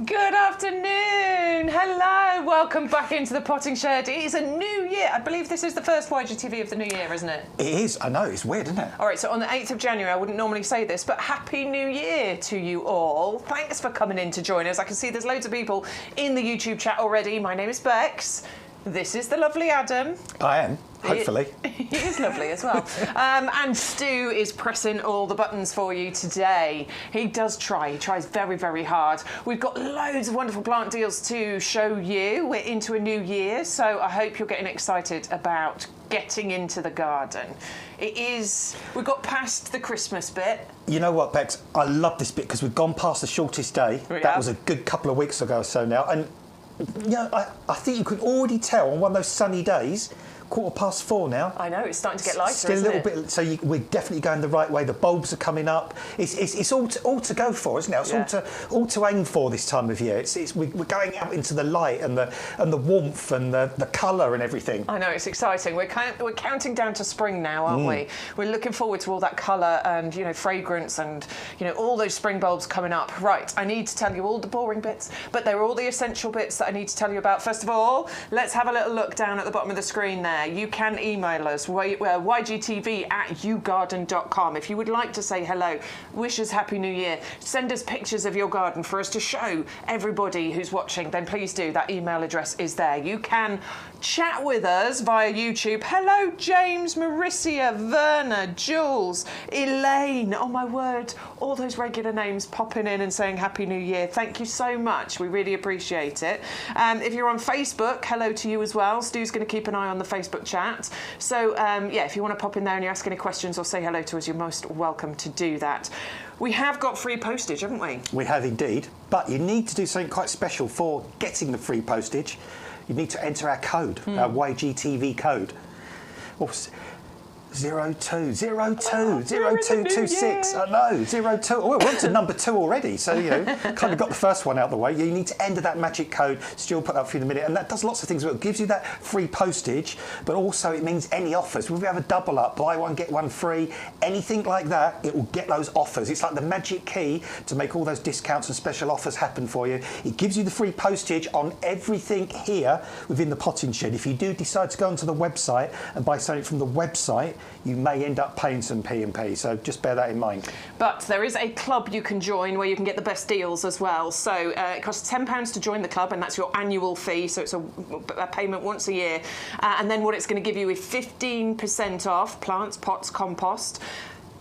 Good afternoon. Hello. Welcome back into the potting shed. It is a new year. I believe this is the first YGTV of the new year, isn't it? It is. I know. It's weird, isn't it? All right, so on the 8th of January, I wouldn't normally say this, but Happy New Year to you all. Thanks for coming in to join us. I can see there's loads of people in the YouTube chat already. My name is Bex. This is the lovely Adam. I am, hopefully. He is lovely as well. And Stu is pressing all the buttons for you today. He does try. He tries very, very hard. We've got loads of wonderful plant deals to show you. We're into a new year, so I hope you're getting excited about getting into the garden. We've got past the Christmas bit. You know what, Bex? I love this bit because we've gone past the shortest day. That was a good couple of weeks ago or so now. And you know, I think you can already tell on one of those sunny days, 4:15 now. I know, it's starting to get lighter, Still isn't a little bit, so we're definitely going the right way. The bulbs are coming up. It's all to go for, isn't it? It's all to aim for this time of year. We're going out into the light and the warmth and the colour and everything. I know, it's exciting. We're counting down to spring now, aren't we? We're looking forward to all that colour and, you know, fragrance and, you know, all those spring bulbs coming up. Right, I need to tell you all the boring bits, but they're all the essential bits that I need to tell you about. First of all, let's have a little look down at the bottom of the screen there. You can email us, ygtv@yougarden.com. If you would like to say hello, wish us Happy New Year, send us pictures of your garden for us to show everybody who's watching, then please do. That email address is there. You can chat with us via YouTube. Hello, James, Mauricia, Verna, Jules, Elaine. Oh, my word. All those regular names popping in and saying Happy New Year. Thank you so much. We really appreciate it. If you're on Facebook, hello to you as well. Stu's going to keep an eye on the Facebook chat. So, yeah, if you want to pop in there and you ask any questions or say hello to us, you're most welcome to do that. We have got free postage, haven't we? We have indeed. But you need to do something quite special for getting the free postage. You need to enter our code, our YGTV code. 02020226. I know, 02. Oh, we're on to number 2 already, so you know, kind of got the first one out of the way. You need to enter that magic code. Stu will put that for you in a minute, and that does lots of things. It gives you that free postage, but also it means any offers. If we have a double up, buy one get one free, anything like that, it will get those offers. It's like the magic key to make all those discounts and special offers happen for you. It gives you the free postage on everything here within the potting shed. If you do decide to go onto the website and buy something from the website, you may end up paying some P&P, so just bear that in mind. But there is a club you can join where you can get the best deals as well. So it costs £10 to join the club, and that's your annual fee, so it's a payment once a year. And then what it's going to give you is 15% off plants, pots, compost.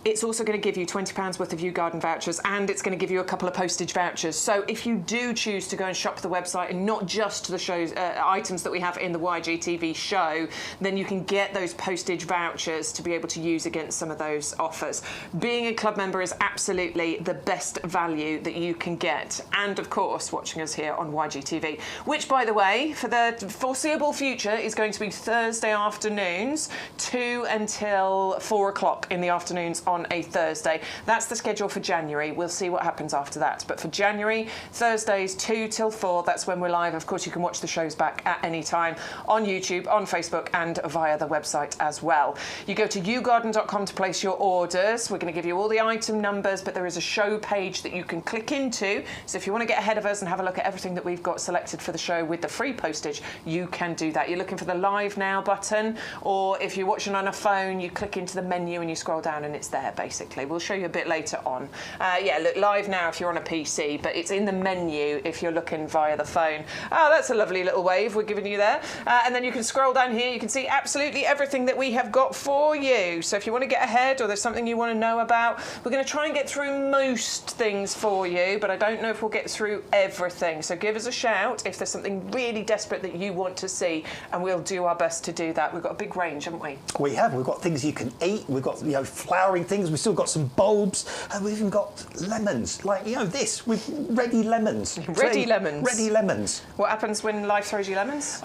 It's also going to give you £20 worth of YouGarden vouchers, and it's going to give you a couple of postage vouchers. So if you do choose to go and shop the website and not just the shows items that we have in the YGTV show, then you can get those postage vouchers to be able to use against some of those offers. Being a club member is absolutely the best value that you can get. And of course, watching us here on YGTV, which, by the way, for the foreseeable future is going to be Thursday afternoons, 2 until 4 o'clock in the afternoons on a Thursday. That's the schedule for January. We'll see what happens after that. But for January, Thursdays 2 till 4, that's when we're live. Of course, you can watch the shows back at any time on YouTube, on Facebook, and via the website as well. You go to yougarden.com to place your orders. We're going to give you all the item numbers, but there is a show page that you can click into. So if you want to get ahead of us and have a look at everything that we've got selected for the show with the free postage, you can do that. You're looking for the Live Now button, or if you're watching on a phone, you click into the menu and you scroll down and it's there. Basically, we'll show you a bit later on. Yeah, look, Live Now if you're on a PC, but it's in the menu if you're looking via the phone. Oh, that's a lovely little wave we're giving you there. And then you can scroll down here. You can see absolutely everything that we have got for you. So if you want to get ahead or there's something you want to know about, we're going to try and get through most things for you, but I don't know if we'll get through everything. So give us a shout if there's something really desperate that you want to see, and we'll do our best to do that. We've got a big range, haven't we? We have. We've got things you can eat. We've got, you know, flowering things. We've still got some bulbs, and we've even got lemons, like, you know, this with ready lemons. Ready lemons. Ready lemons. What happens when life throws you lemons?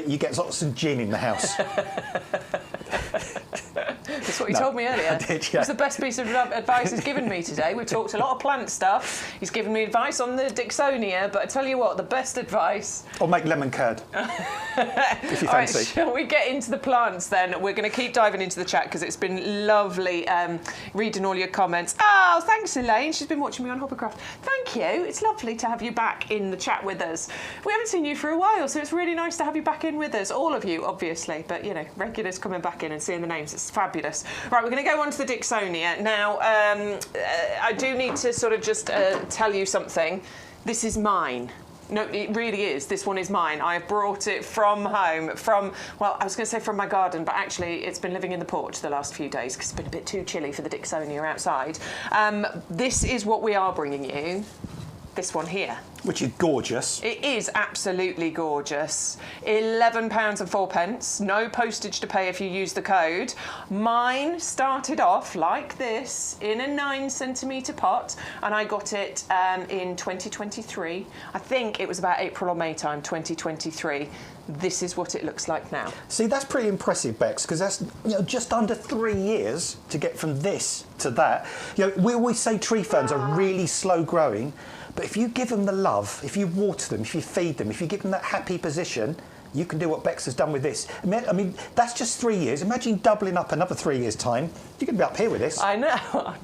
You get lots of gin in the house. That's what he told me earlier. I did, yeah. It was the best piece of advice he's given me today. We've talked a lot of plant stuff. He's given me advice on the Dixonia, but I tell you what, the best advice... Or make lemon curd, if you fancy. All right, shall we get into the plants then? We're going to keep diving into the chat because it's been lovely reading all your comments. Oh, thanks, Elaine. She's been watching me on Hobbycraft. Thank you. It's lovely to have you back in the chat with us. We haven't seen you for a while, so it's really nice to have you back in with us. All of you, obviously, but, you know, regulars coming back in and seeing the names. It's fabulous. Right, we're going to go on to the Dixonia. Now, I do need to sort of just tell you something. This is mine. No, it really is. This one is mine. I have brought it from home, well, I was going to say from my garden, but actually it's been living in the porch the last few days because it's been a bit too chilly for the Dixonia outside. This is what we are bringing you. This one here. Which is gorgeous. It is absolutely gorgeous. £11.04. No postage to pay if you use the code. Mine started off like this in a 9cm pot, and I got it in 2023. I think it was about April or May time, 2023. This is what it looks like now. See, that's pretty impressive, Bex, because that's just under 3 years to get from this to that. We always say tree ferns are really slow growing. But if you give them the love, if you water them, if you feed them, if you give them that happy position, you can do what Bex has done with this. I mean, that's just 3 years. Imagine doubling up another 3 years' time. You could be up here with this. I know.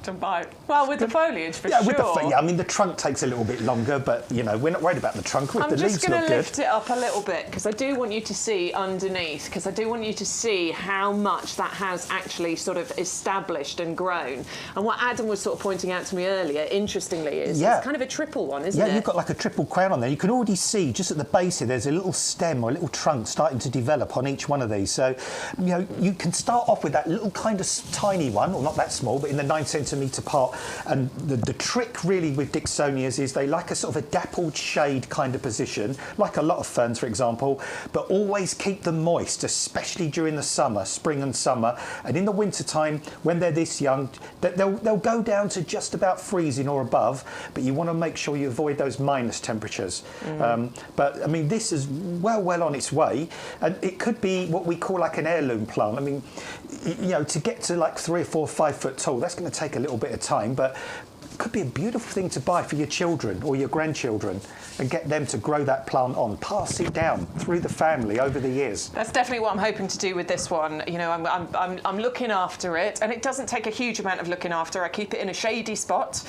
Well, with the foliage, for sure. I mean, the trunk takes a little bit longer, but, we're not worried about the trunk. The leaves look good. I'm just going to lift it up a little bit, because I do want you to see underneath, because I do want you to see how much that has actually sort of established and grown. And what Adam was sort of pointing out to me earlier, interestingly, is it's kind of a triple one, isn't it? Yeah, you've got like a triple crown on there. You can already see, just at the base here, there's a little stem or a little trunk starting to develop on each one of these. So, you can start off with that little kind of tiny one, or not that small, but in the 9cm pot. And the trick really with Dixonias is they like a sort of a dappled shade kind of position, like a lot of ferns, for example, but always keep them moist, especially during the summer, spring and summer. And in the winter time, when they're this young, they'll go down to just about freezing or above, but you want to make sure you avoid those minus temperatures. But I mean, this is well on its way, and it could be what we call like an heirloom plant. I mean, to get to like 3 or 4 or 5 foot tall, that's going to take a little bit of time, but it could be a beautiful thing to buy for your children or your grandchildren and get them to grow that plant on, pass it down through the family over the years. That's definitely what I'm hoping to do with this one. I'm looking after it, and it doesn't take a huge amount of looking after. I keep it in a shady spot.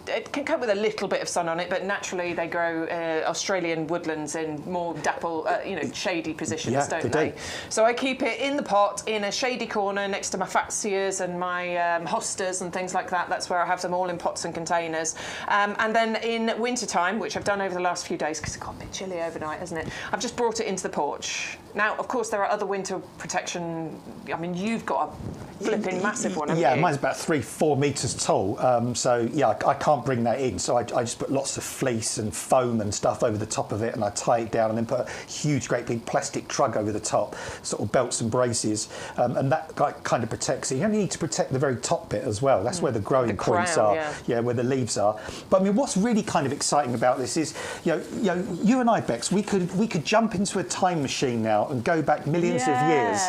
It can cope with a little bit of sun on it, but naturally they grow Australian woodlands in more dapple, shady positions, don't they? So I keep it in the pot in a shady corner next to my Fatsias and my Hostas and things like that. That's where I have them all in pots and containers. And then in winter time, which I've done over the last few days because it got a bit chilly overnight, hasn't it? I've just brought it into the porch. Now, of course, there are other winter protection. I mean, you've got a flipping massive one, haven't you? Mine's about 3-4 metres tall. I can't bring that in. So I just put lots of fleece and foam and stuff over the top of it, and I tie it down and then put a huge, great big plastic trug over the top, sort of belts and braces, and that kind of protects it. You only need to protect the very top bit as well. That's where the growing points are. Yeah, where the leaves are. But I mean, what's really kind of exciting about this is, you and I, Bex, we could jump into a time machine now and go back millions of years,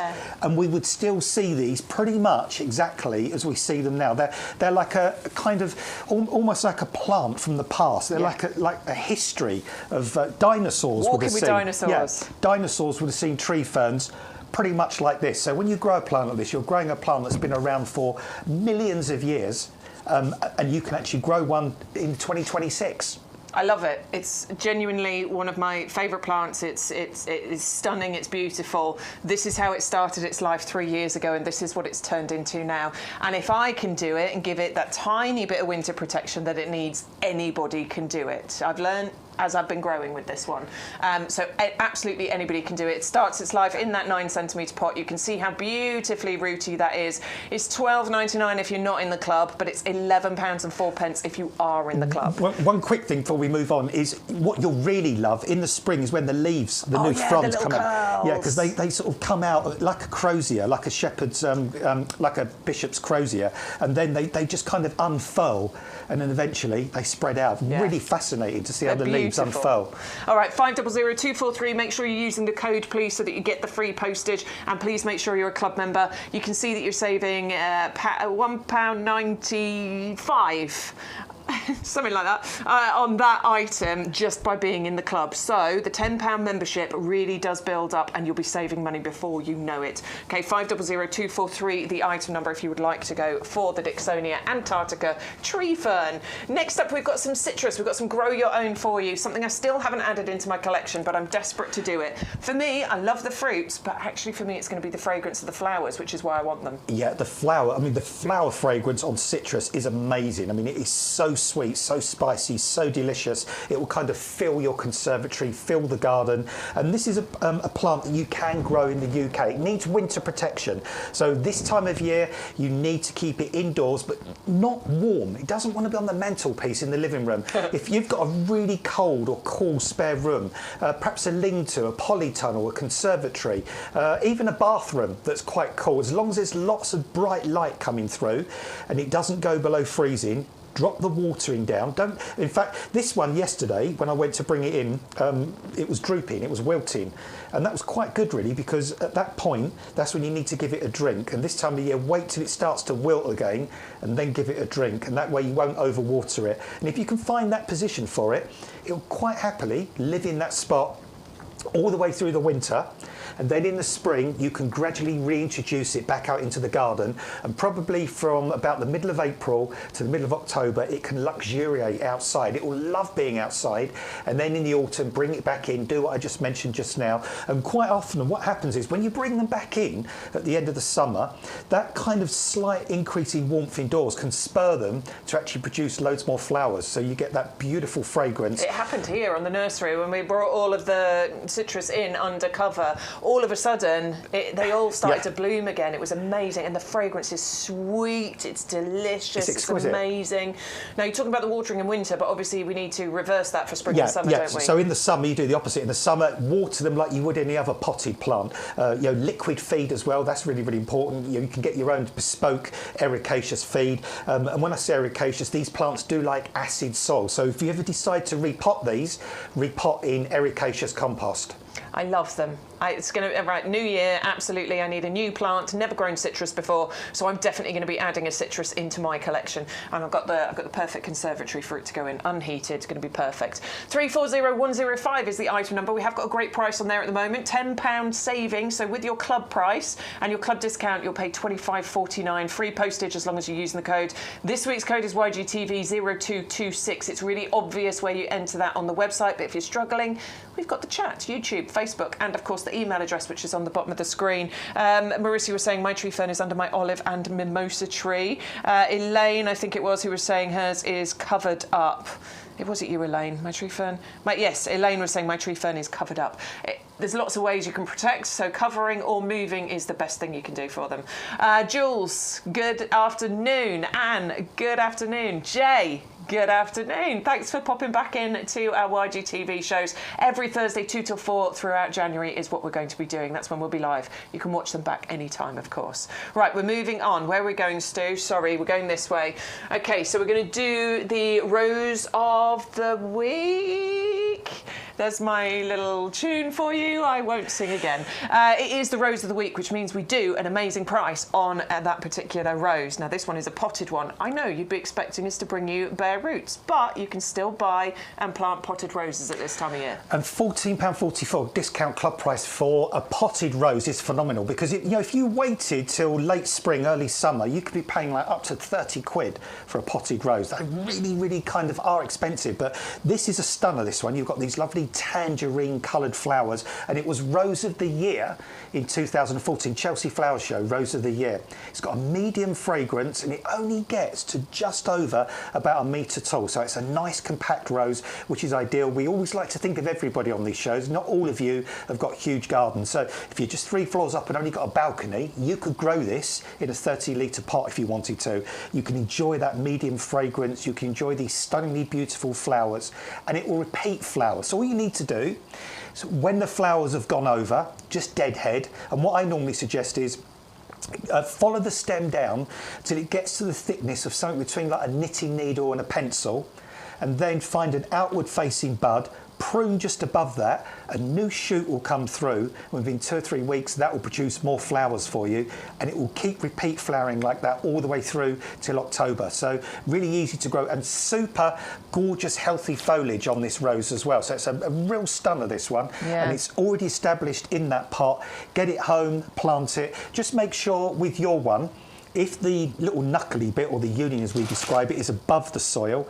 and we would still see these pretty much exactly as we see them now. They're like a kind of almost like a plant from the past. They're like a history of dinosaurs. Walking with dinosaurs. Yeah, dinosaurs would have seen tree ferns pretty much like this. So when you grow a plant like this, you're growing a plant that's been around for millions of years, and you can actually grow one in 2026. I love it. It's genuinely one of my favourite plants. It's stunning. It's beautiful. This is how it started its life 3 years ago, and this is what it's turned into now. And if I can do it and give it that tiny bit of winter protection that it needs, anybody can do it. I've learned as I've been growing with this one. So absolutely anybody can do it. It starts its life in that 9cm pot. You can see how beautifully rooty that is. It's £12.99 if you're not in the club, but it's £11.04 if you are in the club. One quick thing before we move on is what you'll really love in the spring is when the leaves, the new fronds come out. Yeah, because they sort of come out like a crozier, like a shepherd's, like a bishop's crozier, and then they just kind of unfurl, and then eventually they spread out. Really fascinating to see how the leaves leaves unfurl. All right, 500243. Make sure you're using the code, please, so that you get the free postage. And please make sure you're a club member. You can see that you're saving £1.95. Something like that, on that item just by being in the club. So the £10 membership really does build up and you'll be saving money before you know it. Okay, 500243, the item number if you would like to go for the Dicksonia Antarctica tree fern. Next up, we've got some citrus. We've got some grow your own for you, something I still haven't added into my collection, but I'm desperate to do it. For me, I love the fruits, but actually for me it's going to be the fragrance of the flowers, which is why I want them. Yeah, the flower, I mean, the flower fragrance on citrus is amazing. I mean, it is so sweet, so spicy, so delicious. It will kind of fill your conservatory, fill the garden. And this is a plant that you can grow in the UK. It needs winter protection. So this time of year, you need to keep it indoors, but not warm. It doesn't want to be on the mantelpiece in the living room. If you've got a really cold or cool spare room, perhaps a lean-to, a polytunnel, a conservatory, even a bathroom that's quite cool, as long as there's lots of bright light coming through and it doesn't go below freezing, drop the watering down. In fact, this one yesterday, when I went to bring it in, it was drooping, it was wilting. And that was quite good, really, because at that point, that's when you need to give it a drink. And this time of year, wait till it starts to wilt again and then give it a drink. And that way you won't overwater it. And if you can find that position for it, it'll quite happily live in that spot all the way through the winter. And then in the spring, you can gradually reintroduce it back out into the garden. And probably from about the middle of April to the middle of October, it can luxuriate outside. It will love being outside. And then in the autumn, bring it back in, do what I just mentioned just now. And quite often, what happens is when you bring them back in at the end of the summer, that kind of slight increase in warmth indoors can spur them to actually produce loads more flowers. So you get that beautiful fragrance. It happened here on the nursery when we brought all of the citrus in under cover. All of a sudden, they all started to bloom again. It was amazing, and the fragrance is sweet. It's delicious. It's exquisite. It's amazing. Now you're talking about the watering in winter, but obviously we need to reverse that for spring and summer, don't we? So in the summer you do the opposite. In the summer, water them like you would any other potted plant. Liquid feed as well. That's really, really important. You can get your own bespoke ericaceous feed. And when I say ericaceous, these plants do like acid soil. So if you ever decide to repot these, repot in ericaceous compost. I love them. It's going to, right, new year, absolutely. I need a new plant, never grown citrus before, so I'm definitely going to be adding a citrus into my collection. And I've got the perfect conservatory for it to go in, unheated. It's going to be perfect. 340105 is the item number. We have got a great price on there at the moment, £10 saving. So with your club price and your club discount, you'll pay £25.49, free postage as long as you're using the code. This week's code is YGTV0226. It's really obvious where you enter that on the website, but if you're struggling, we've got the chat, YouTube, Facebook, and of course the email address, which is on the bottom of the screen. Marissa was saying my tree fern is under my olive and mimosa tree. Elaine, I think it was, who was saying hers is covered up. Was it you, Elaine? My tree fern? Yes, Elaine was saying my tree fern is covered up. There's lots of ways you can protect, so covering or moving is the best thing you can do for them. Jules, good afternoon. Anne, good afternoon. Jay, good afternoon. Thanks for popping back in to our YGTV shows. Every Thursday, 2 till 4 throughout January is what we're going to be doing. That's when we'll be live. You can watch them back anytime, of course. Right, we're moving on. Where are we going, Stu? Sorry, we're going this way. Okay, so we're going to do the Rose of the Week. There's my little tune for you. I won't sing again. It is the Rose of the Week, which means we do an amazing price on that particular rose. Now, this one is a potted one. I know you'd be expecting us to bring you bare roots, but you can still buy and plant potted roses at this time of year. And £14.44 discount club price for a potted rose is phenomenal, because if you waited till late spring, early summer, you could be paying like up to 30 quid for a potted rose. They really, really kind of are expensive, but this is a stunner, this one. You've got these lovely tangerine coloured flowers, and it was Rose of the Year in 2014, Chelsea Flower Show, Rose of the Year. It's got a medium fragrance, and it only gets to just over about a metre tall, so it's a nice compact rose, which is ideal. We always like to think of everybody on these shows. Not all of you have got huge gardens, so if you're just 3 floors up and only got a balcony, you could grow this in a 30-litre pot if you wanted to. You can enjoy that medium fragrance, you can enjoy these stunningly beautiful flowers, and it will repeat flowers. So all you need to do, so when the flowers have gone over, just deadhead, and what I normally suggest is follow the stem down till it gets to the thickness of something between like a knitting needle and a pencil, and then find an outward facing bud, prune just above that, a new shoot will come through. Within 2 or 3 weeks, that will produce more flowers for you, and it will keep repeat flowering like that all the way through till October. So really easy to grow, and super gorgeous, healthy foliage on this rose as well. So it's a real stunner, this one. Yeah. And it's already established in that pot. Get it home, plant it. Just make sure with your one, if the little knuckly bit, or the union as we describe it, is above the soil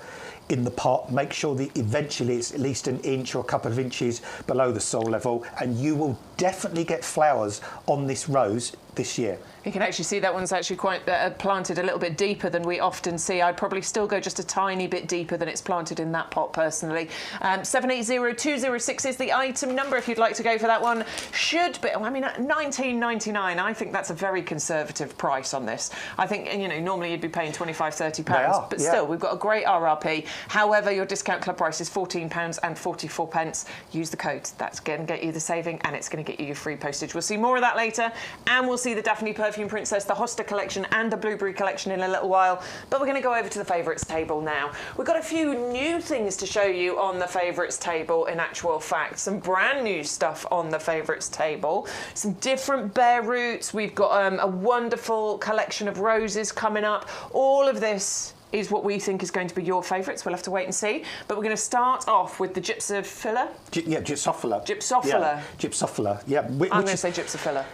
in the pot, make sure that eventually it's at least an inch or a couple of inches below the soil level, and you will definitely get flowers on this rose this year. You can actually see that one's actually quite planted a little bit deeper than we often see. I'd probably still go just a tiny bit deeper than it's planted in that pot personally. 780206 is the item number if you'd like to go for that one. Should be, I mean, at £19.99, I think that's a very conservative price on this. I think, you know, normally you'd be paying £25–30, but still, we've got a great RRP. However, your discount club price is £14.44. Use the code. That's going to get you the saving, and it's going to get you your free postage. We'll see more of that later, and we'll see the Daphne Perfume Princess, the Hosta collection and the Blueberry collection in a little while, but we're going to go over to the favourites table now. We've got a few new things to show you on the favourites table, in actual fact. Some brand new stuff on the favourites table. Some different bare roots. We've got a wonderful collection of roses coming up. All of this is what we think is going to be your favourites. We'll have to wait and see. But we're going to start off with the Gypsophila. Gypsophila. Gypsophila. Yeah, Gypsophila. Yeah. I'm going to say Gypsophila.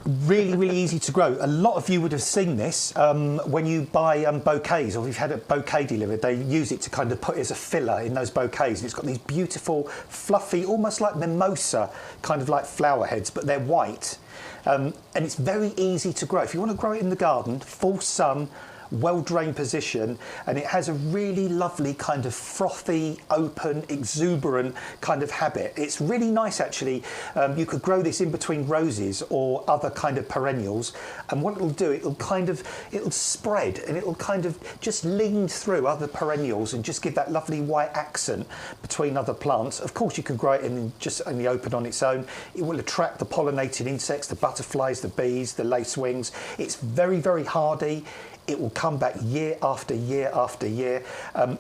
Really, really easy to grow. A lot of you would have seen this when you buy bouquets, or if you've had a bouquet delivered, they use it to kind of put as a filler in those bouquets. And it's got these beautiful, fluffy, almost like mimosa, kind of like flower heads, but they're white. And it's very easy to grow. If you want to grow it in the garden, full sun, well-drained position, and it has a really lovely kind of frothy, open, exuberant kind of habit. It's really nice, actually. You could grow this in between roses or other kind of perennials, and what it'll do, it'll spread, and it'll kind of just lean through other perennials and just give that lovely white accent between other plants. Of course, you can grow it in the open on its own. It will attract the pollinated insects, the butterflies, the bees, the lacewings. It's very, very hardy. It will come back year after year after year.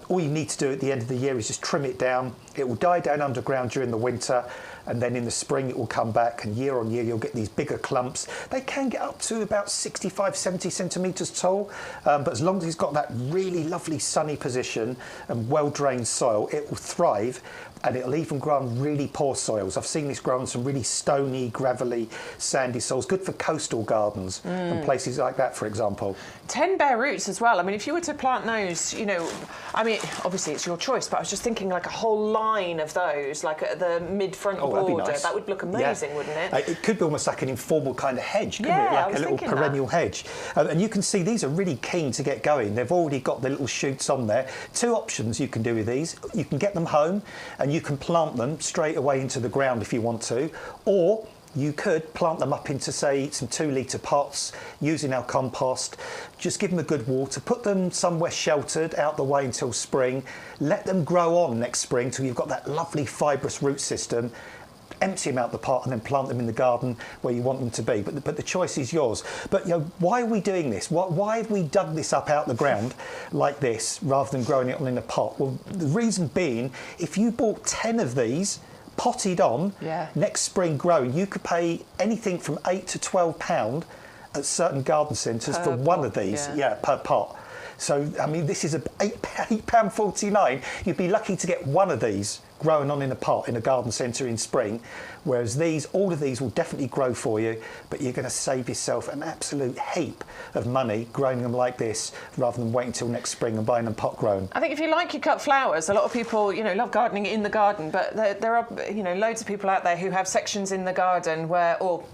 All you need to do at the end of the year is just trim it down. It will die down underground during the winter, and then in the spring it will come back, and year on year you'll get these bigger clumps. They can get up to about 65–70 centimetres tall, but as long as it's got that really lovely sunny position and well-drained soil, it will thrive. And it'll even grow on really poor soils. I've seen this grow on some really stony, gravelly, sandy soils. Good for coastal gardens and places like that, for example. 10 bare roots as well. I mean, if you were to plant those, you know, I mean, obviously it's your choice, but I was just thinking like a whole line of those, like at the mid-front border. Nice. That would look amazing, wouldn't it? It could be almost like an informal kind of hedge, couldn't it? Like a little perennial hedge. And you can see these are really keen to get going. They've already got the little shoots on there. 2 options you can do with these. You can get them home, and you can plant them straight away into the ground if you want to, or you could plant them up into, say, some 2-litre pots using our compost. Just give them a good water, put them somewhere sheltered out the way until spring, let them grow on next spring till you've got that lovely fibrous root system. Empty them out the pot and then plant them in the garden where you want them to be. But the choice is yours. But, you know, why are we doing this? Why have we dug this up out the ground like this rather than growing it on in a pot? Well, the reason being, if you bought 10 of these potted on, next spring growing, you could pay anything from £8 to £12 at certain garden centres for one of these, per pot. So, I mean, this is £8.49. You'd be lucky to get one of these growing on in a pot in a garden centre in spring, whereas all of these will definitely grow for you, but you're going to save yourself an absolute heap of money growing them like this rather than waiting until next spring and buying them pot grown. I think if you like your cut flowers, a lot of people, you know, love gardening in the garden, but there are, you know, loads of people out there who have sections in the garden where, or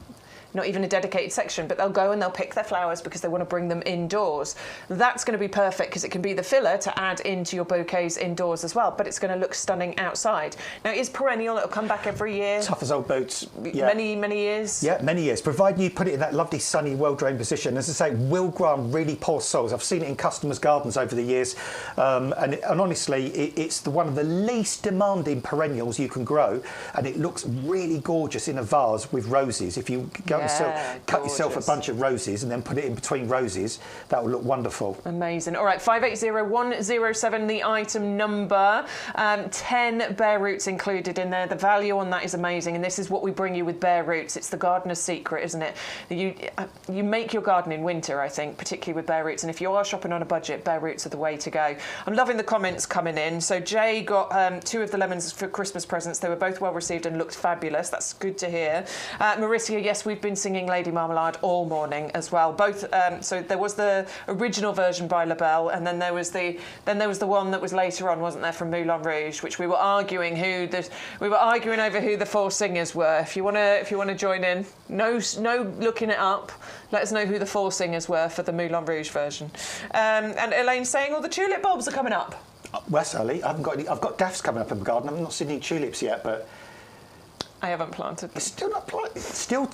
not even a dedicated section, but they'll go and they'll pick their flowers because they want to bring them indoors. That's going to be perfect because it can be the filler to add into your bouquets indoors as well, but it's going to look stunning outside. Now, it is perennial, it'll come back every year. Tough as old boots. Many, many years. Yeah, many years, providing you put it in that lovely, sunny, well-drained position. As I say, will grow on really poor soils. I've seen it in customers' gardens over the years, and honestly, it's one of the least demanding perennials you can grow, and it looks really gorgeous in a vase with roses. If you go yourself, cut yourself a gorgeous. bunch of roses and then put it in between roses. That will look wonderful. Amazing. All right, 580107, the item number. 10 bare roots included in there. The value on that is amazing, and this is what we bring you with bare roots. It's the gardener's secret, isn't it? You make your garden in winter, I think, particularly with bare roots, and if you are shopping on a budget, bare roots are the way to go. I'm loving the comments coming in. So Jay got 2 of the lemons for Christmas presents. They were both well received and looked fabulous. That's good to hear. Marissa, yes, we've been singing Lady Marmalade all morning as well. Both. So there was the original version by LaBelle, and then there was the one that was later on, wasn't there, from Moulin Rouge, which we were arguing over who the 4 singers were. If you wanna join in, no looking it up. Let us know who the 4 singers were for the Moulin Rouge version. And Elaine's saying all the tulip bulbs are coming up. Well, that's early. I haven't got any. I've got daffs coming up in the garden. I've not seen any tulips yet, but I haven't planted them. it's still not planted.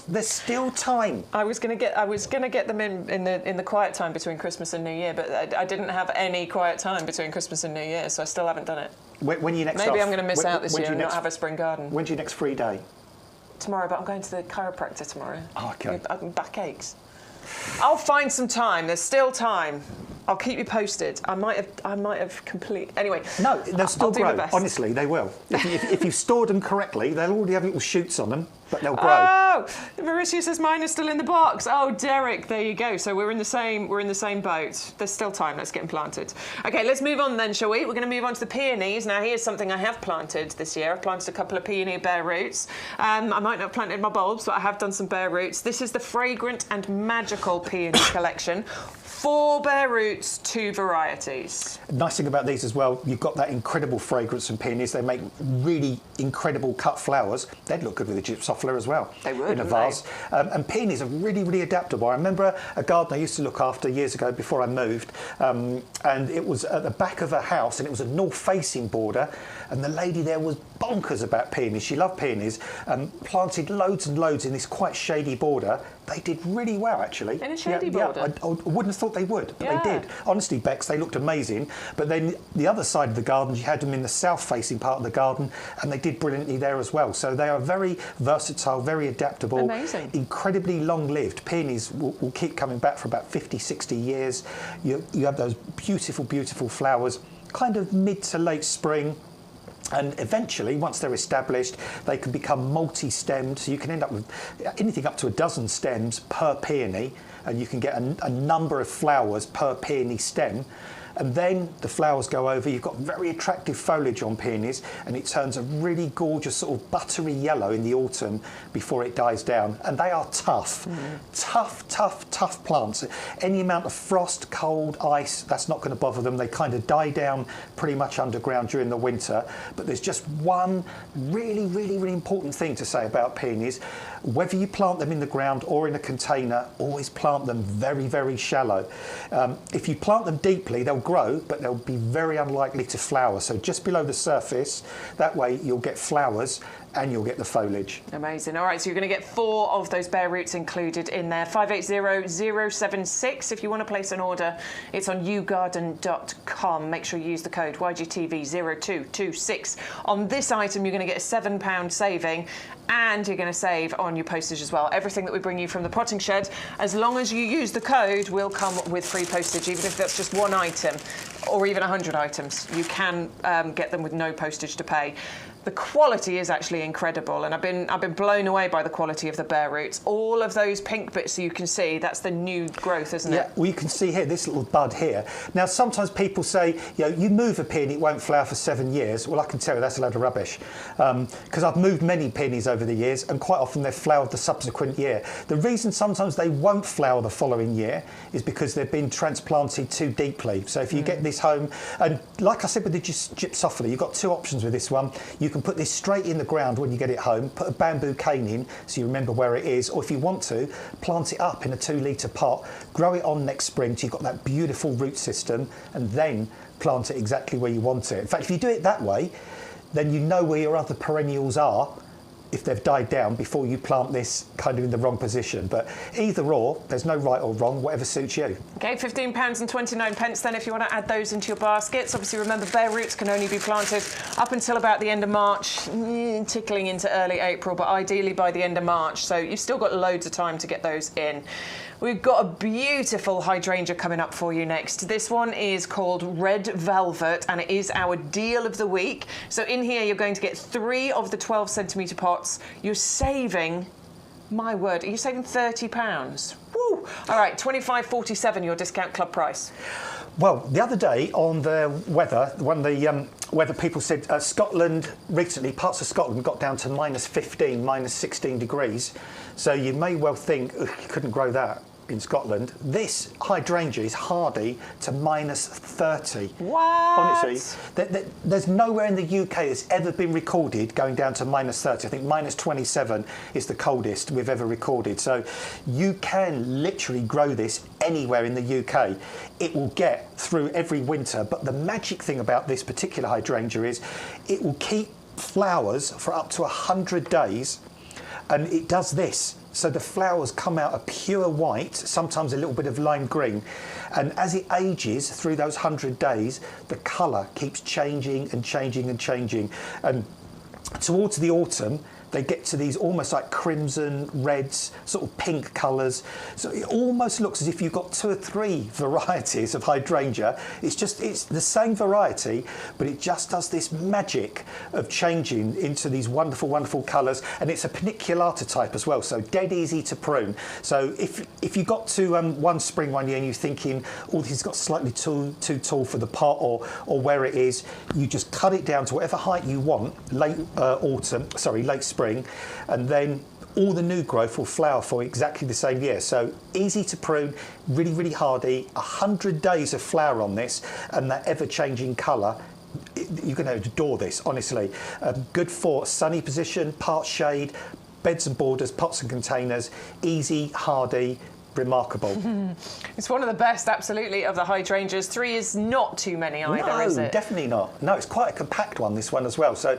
There's still time. I was gonna get them in the quiet time between Christmas and New Year, but I didn't have any quiet time between Christmas and New Year, so I still haven't done it. When you next Maybe off? I'm going to miss out this year and not have a spring garden. When's your next free day? Tomorrow, but I'm going to the chiropractor tomorrow. Oh, okay. Backaches. I'll find some time. There's still time. I'll keep you posted. I might have complete. Anyway. No, they'll still I'll do grow. my best. Honestly, they will. If you've stored them correctly, they'll already have little shoots on them, but they'll grow. Oh, Mauricio says mine is still in the box. Oh, Derek, there you go. So we're in the same boat. There's still time. Let's get them planted. Okay, let's move on then, shall we? We're going to move on to the peonies. Now, here's something I have planted this year. I've planted a couple of peony bare roots. I might not have planted my bulbs, but I have done some bare roots. This is the Fragrant and Magical Peony collection. 4 bare roots, 2 varieties. Nice thing about these as well, you've got that incredible fragrance from peonies. They make really incredible cut flowers. They'd look good with a Gypsophila as well. They would, in a vase. And peonies are really, really adaptable. I remember a garden I used to look after years ago before I moved, and it was at the back of a house, and it was a north-facing border, and the lady there was bonkers about peonies. She loved peonies, planted loads and loads in this quite shady border. They did really well, actually. In a shady border? I wouldn't have thought they would, but Yeah. they did. Honestly, Bex, they looked amazing. But then the other side of the garden, you had them in the south-facing part of the garden, and they did brilliantly there as well. So they are very versatile, very adaptable. Amazing. Incredibly long-lived. Peonies will keep coming back for about 50, 60 years. You have those beautiful, beautiful flowers, kind of mid to late spring. And eventually, once they're established, they can become multi-stemmed. So you can end up with anything up to a dozen stems per peony, and you can get a number of flowers per peony stem. And then the flowers go over. You've got very attractive foliage on peonies, and it turns a really gorgeous sort of buttery yellow in the autumn before it dies down. And they are tough. Tough plants. Any amount of frost, cold, ice, that's not going to bother them. They kind of die down pretty much underground during the winter. But there's just one really, really, really important thing to say about peonies. Whether you plant them in the ground or in a container, always plant them very, very shallow. If you plant them deeply, they'll grow, but they'll be very unlikely to flower. So just below the surface, that way you'll get flowers and you'll get the foliage. Amazing. All right, so you're going to get 4 of those bare roots included in there. 580076 if you want to place an order. It's on YouGarden.com. Make sure you use the code YGTV0226. On this item, you're going to get a £7 saving, and you're going to save on your postage as well. Everything that we bring you from the potting shed, as long as you use the code, will come with free postage, even if that's just 1 item or even 100 items. You can get them with no postage to pay. The quality is actually incredible, and I've been blown away by the quality of the bare roots. All of those pink bits you can see, that's the new growth, isn't it? Yeah, well, you can see here, this little bud here. Now, sometimes people say, you move a peony, it won't flower for 7 years. Well, I can tell you that's a load of rubbish. Because I've moved many peonies over the years, and quite often they've flowered the subsequent year. The reason sometimes they won't flower the following year is because they've been transplanted too deeply. So if you get this home, and like I said with the Gypsophila, you've got 2 options with this one. You can put this straight in the ground when you get it home, put a bamboo cane in so you remember where it is, or if you want to, plant it up in a 2-litre pot, grow it on next spring so you've got that beautiful root system, and then plant it exactly where you want it. In fact, if you do it that way, then you know where your other perennials are if they've died down before you plant this kind of in the wrong position. But either or, there's no right or wrong, whatever suits you. Okay, £15.29 then if you want to add those into your baskets. Obviously, remember, bare roots can only be planted up until about the end of March, tickling into early April, but ideally by the end of March. So you've still got loads of time to get those in. We've got a beautiful hydrangea coming up for you next. This one is called Red Velvet, and it is our deal of the week. So in here, you're going to get 3 of the 12 centimetre pots. You're saving, my word, are you saving £30? Woo! All right, $25.47 your discount club price. Well, the other day on the weather, one of the weather people said Scotland, recently parts of Scotland got down to -15, -16 degrees. So you may well think, you couldn't grow that in Scotland. This hydrangea is hardy to -30. What? Honestly, there's nowhere in the UK that's ever been recorded going down to -30. I think -27 is the coldest we've ever recorded. So you can literally grow this anywhere in the UK. It will get through every winter. But the magic thing about this particular hydrangea is it will keep flowers for up to 100 days. And it does this. So the flowers come out a pure white, sometimes a little bit of lime green. And as it ages through those 100 days, the colour keeps changing and changing and changing. And towards the autumn, they get to these almost like crimson, reds, sort of pink colours. So it almost looks as if you've got 2 or 3 varieties of hydrangea. It's the same variety, but it just does this magic of changing into these wonderful, wonderful colours. And it's a paniculata type as well, so dead easy to prune. So if you got to one spring one year and you're thinking, oh, this has got slightly too tall for the pot or where it is, you just cut it down to whatever height you want, late spring, and then all the new growth will flower for exactly the same year. So easy to prune, really, really hardy, 100 days of flower on this, and that ever-changing colour. You're going to adore this, honestly. Good for sunny position, part shade, beds and borders, pots and containers, easy, hardy, remarkable. It's one of the best, absolutely, of the hydrangeas. 3 is not too many either, is it? No, definitely not. No, it's quite a compact one, this one as well. So,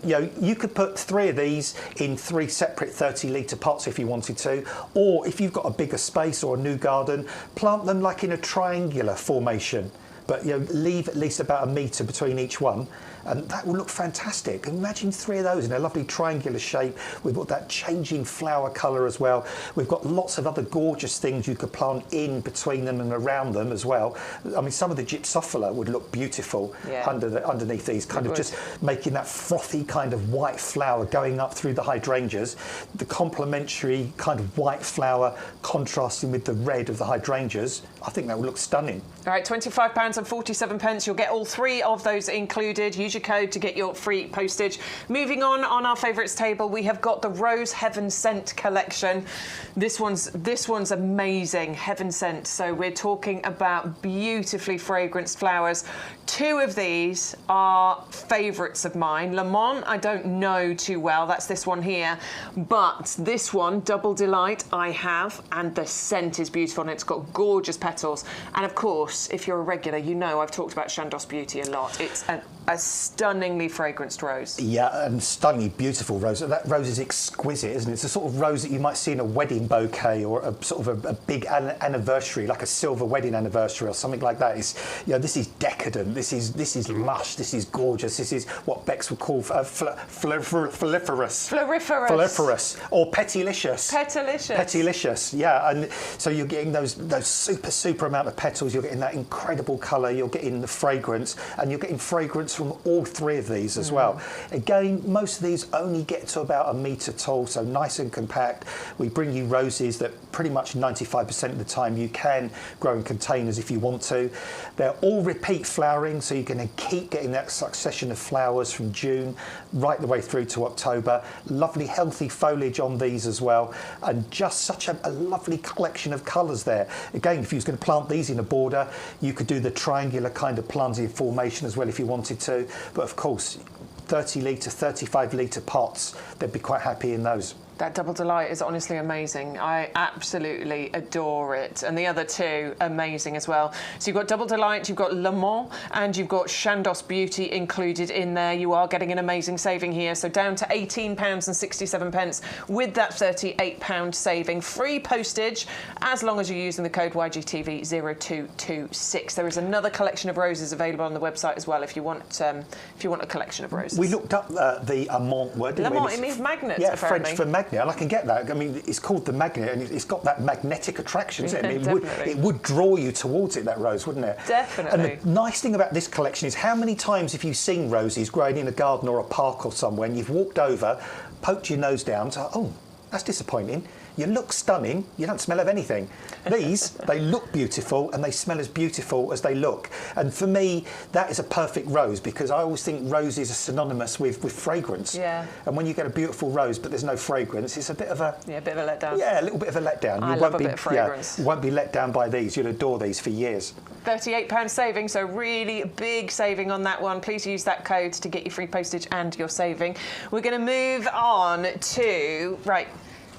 you could put 3 of these in 3 separate 30-litre pots if you wanted to, or if you've got a bigger space or a new garden, plant them like in a triangular formation. But leave at least about 1 metre between each one, and that will look fantastic. Imagine 3 of those in a lovely triangular shape with that changing flower colour as well. We've got lots of other gorgeous things you could plant in between them and around them as well. I mean, some of the Gypsophila would look beautiful underneath these, kind of just making that frothy kind of white flower going up through the hydrangeas. The complementary kind of white flower contrasting with the red of the hydrangeas. I think that would look stunning. All right, £25.47. You'll get all 3 of those included. Use your code to get your free postage. Moving on our favourites table, we have got the Rose Heaven Scent collection. This one's amazing, Heaven Scent. So we're talking about beautifully fragranced flowers. 2 of these are favourites of mine. Lemon, I don't know too well. That's this one here. But this one, Double Delight, I have, and the scent is beautiful, and it's got gorgeous petals. And of course, if you're a regular, you know I've talked about Chandos Beauty a lot. It's a stunningly fragranced rose. Yeah, and stunningly beautiful rose. That rose is exquisite, isn't it? It's the sort of rose that you might see in a wedding bouquet or a sort of a big anniversary, like a silver wedding anniversary or something like that. It's, this is decadent. This is lush. This is gorgeous. This is what Bex would call floriferous. Floriferous or petylicious. Petylicious. Yeah, and so you're getting those super amount of petals. You're getting that incredible colour. You're getting the fragrance, and you're getting fragrance from all 3 of these as well. Again, most of these only get to about 1 metre tall, so nice and compact. We bring you roses that pretty much 95% of the time you can grow in containers if you want to. They're all repeat flowering, so you're going to keep getting that succession of flowers from June right the way through to October. Lovely healthy foliage on these as well, and just such a lovely collection of colours there. Again, if you was going to plant these in a border, you could do the triangular kind of planting formation as well if you wanted to, but of course 30-litre, 35-litre pots, they'd be quite happy in those. That Double Delight is honestly amazing. I absolutely adore it. And the other two, amazing as well. So you've got Double Delight, you've got Le Mans, and you've got Chandos Beauty included in there. You are getting an amazing saving here. So down to £18.67 with that £38 saving. Free postage as long as you're using the code YGTV0226. There is another collection of roses available on the website as well if you want a collection of roses. We looked up the amant word. Le Mans, it means magnet, yeah, apparently. French for magnet, and I can get that. I mean, it's called the magnet, and it's got that magnetic attraction, isn't it? I mean, it would draw you towards it, that rose, wouldn't it? Definitely. And the nice thing about this collection is how many times have you seen roses growing in a garden or a park or somewhere, and you've walked over, poked your nose down, so, oh, that's disappointing. You look stunning, you don't smell of anything. These, they look beautiful and they smell as beautiful as they look. And for me, that is a perfect rose because I always think roses are synonymous with fragrance. Yeah. And when you get a beautiful rose but there's no fragrance, it's a bit of a... Yeah, a bit of a letdown. Yeah, a little bit of a letdown. I love a bit of fragrance. Yeah, you won't be let down by these. You'll adore these for years. £38 saving, so really big saving on that one. Please use that code to get your free postage and your saving. We're going to move on to... Right.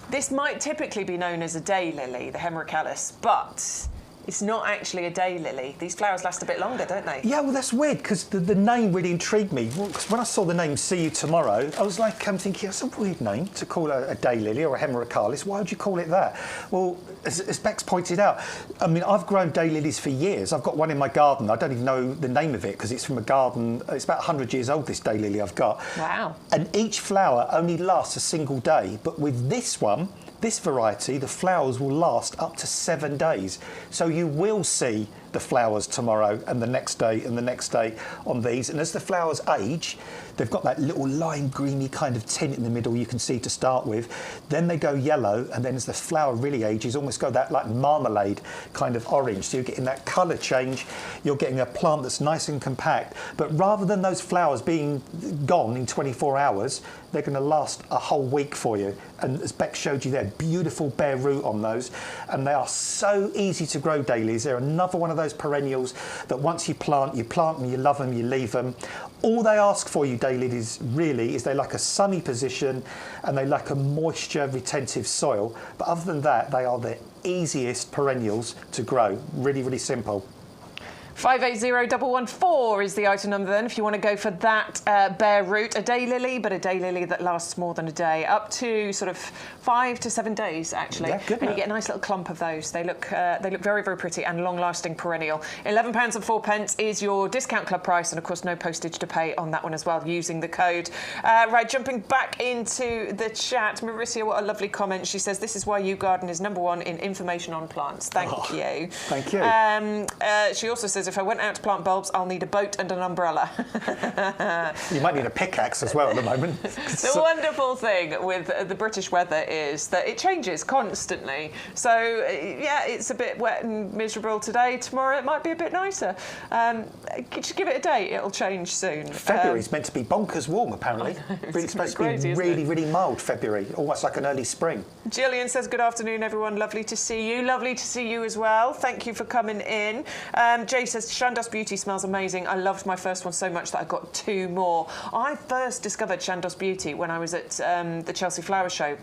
This might typically be known as a daylily, the Hemerocallis, but it's not actually a daylily. These flowers last a bit longer, don't they? Yeah, well, that's weird because the name really intrigued me. Because when I saw the name "See You Tomorrow," I was like, I'm thinking, that's a weird name to call a daylily or a Hemerocallis. Why would you call it that? Well, as Bex pointed out, I mean, I've grown daylilies for years. I've got one in my garden. I don't even know the name of it because it's from a garden. It's about 100 years old, this daylily I've got. Wow. And each flower only lasts a single day. But with this one, this variety, the flowers will last up to 7 days. So you will see the flowers tomorrow and the next day and the next day on these. And as the flowers age, they've got that little lime greeny kind of tint in the middle you can see to start with. Then they go yellow, and then as the flower really ages, almost go that like marmalade kind of orange. So you're getting that colour change. You're getting a plant that's nice and compact. But rather than those flowers being gone in 24 hours, they're going to last a whole week for you. And as Beck showed you there, beautiful bare root on those. And they are so easy to grow dailies. They're another one of those perennials that once you plant them, you love them, you leave them. All they ask for you, daylilies, really, is they like a sunny position and they like a moisture retentive soil. But other than that, they are the easiest perennials to grow. Really, really simple. 580114 is the item number then if you want to go for that bare root, a daylily, but a daylily that lasts more than a day, up to sort of 5 to 7 days actually. Yeah, good. And you get a nice little clump of those. They look very, very pretty and long-lasting perennial. £11.04 is your discount club price, and of course no postage to pay on that one as well using the code. Right, jumping back into the chat, Marissa, what a lovely comment. She says this is why YouGarden is #1 in information on plants. Thank you. Thank you. She also says if I went out to plant bulbs, I'll need a boat and an umbrella. You might need a pickaxe as well at the moment. The wonderful thing with the British weather is that it changes constantly. So, yeah, it's a bit wet and miserable today. Tomorrow it might be a bit nicer. Just give it a day, it'll change soon. February's meant to be bonkers warm, apparently. It's supposed to be really, really mild, February, almost like an early spring. Gillian says, good afternoon, everyone. Lovely to see you. Lovely to see you as well. Thank you for coming in. Jay says, Chandos Beauty smells amazing. I loved my first one so much that I got 2 more. I first discovered Chandos Beauty when I was at the Chelsea Flower Show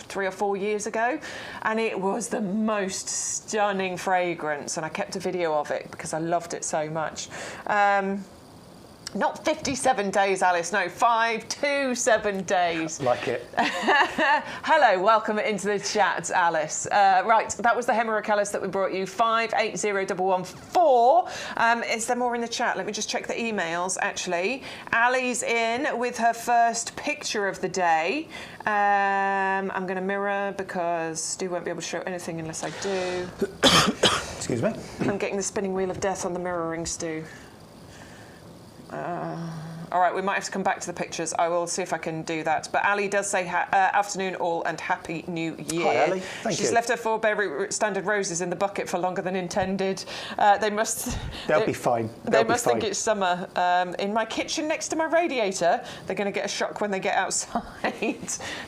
3 or 4 years ago, and it was the most stunning fragrance, and I kept a video of it because I loved it so much. Not 57 days, Alice, no, 5 to 7 days. Like it. Hello, welcome into the chat, Alice. Right, that was the Hemerocallis that we brought you, 580114. Is there more in the chat? Let me just check the emails, actually. Ali's in with her first picture of the day. I'm going to mirror because Stu won't be able to show anything unless I do. Excuse me. I'm getting the spinning wheel of death on the mirroring, Stu. All right, we might have to come back to the pictures. I will see if I can do that. But Ali does say afternoon all and Happy New Year. Hi, Ali. Thank you. She's left her 4 berry standard roses in the bucket for longer than intended. They'll be fine. They must think it's summer. In my kitchen next to my radiator, they're going to get a shock when they get outside.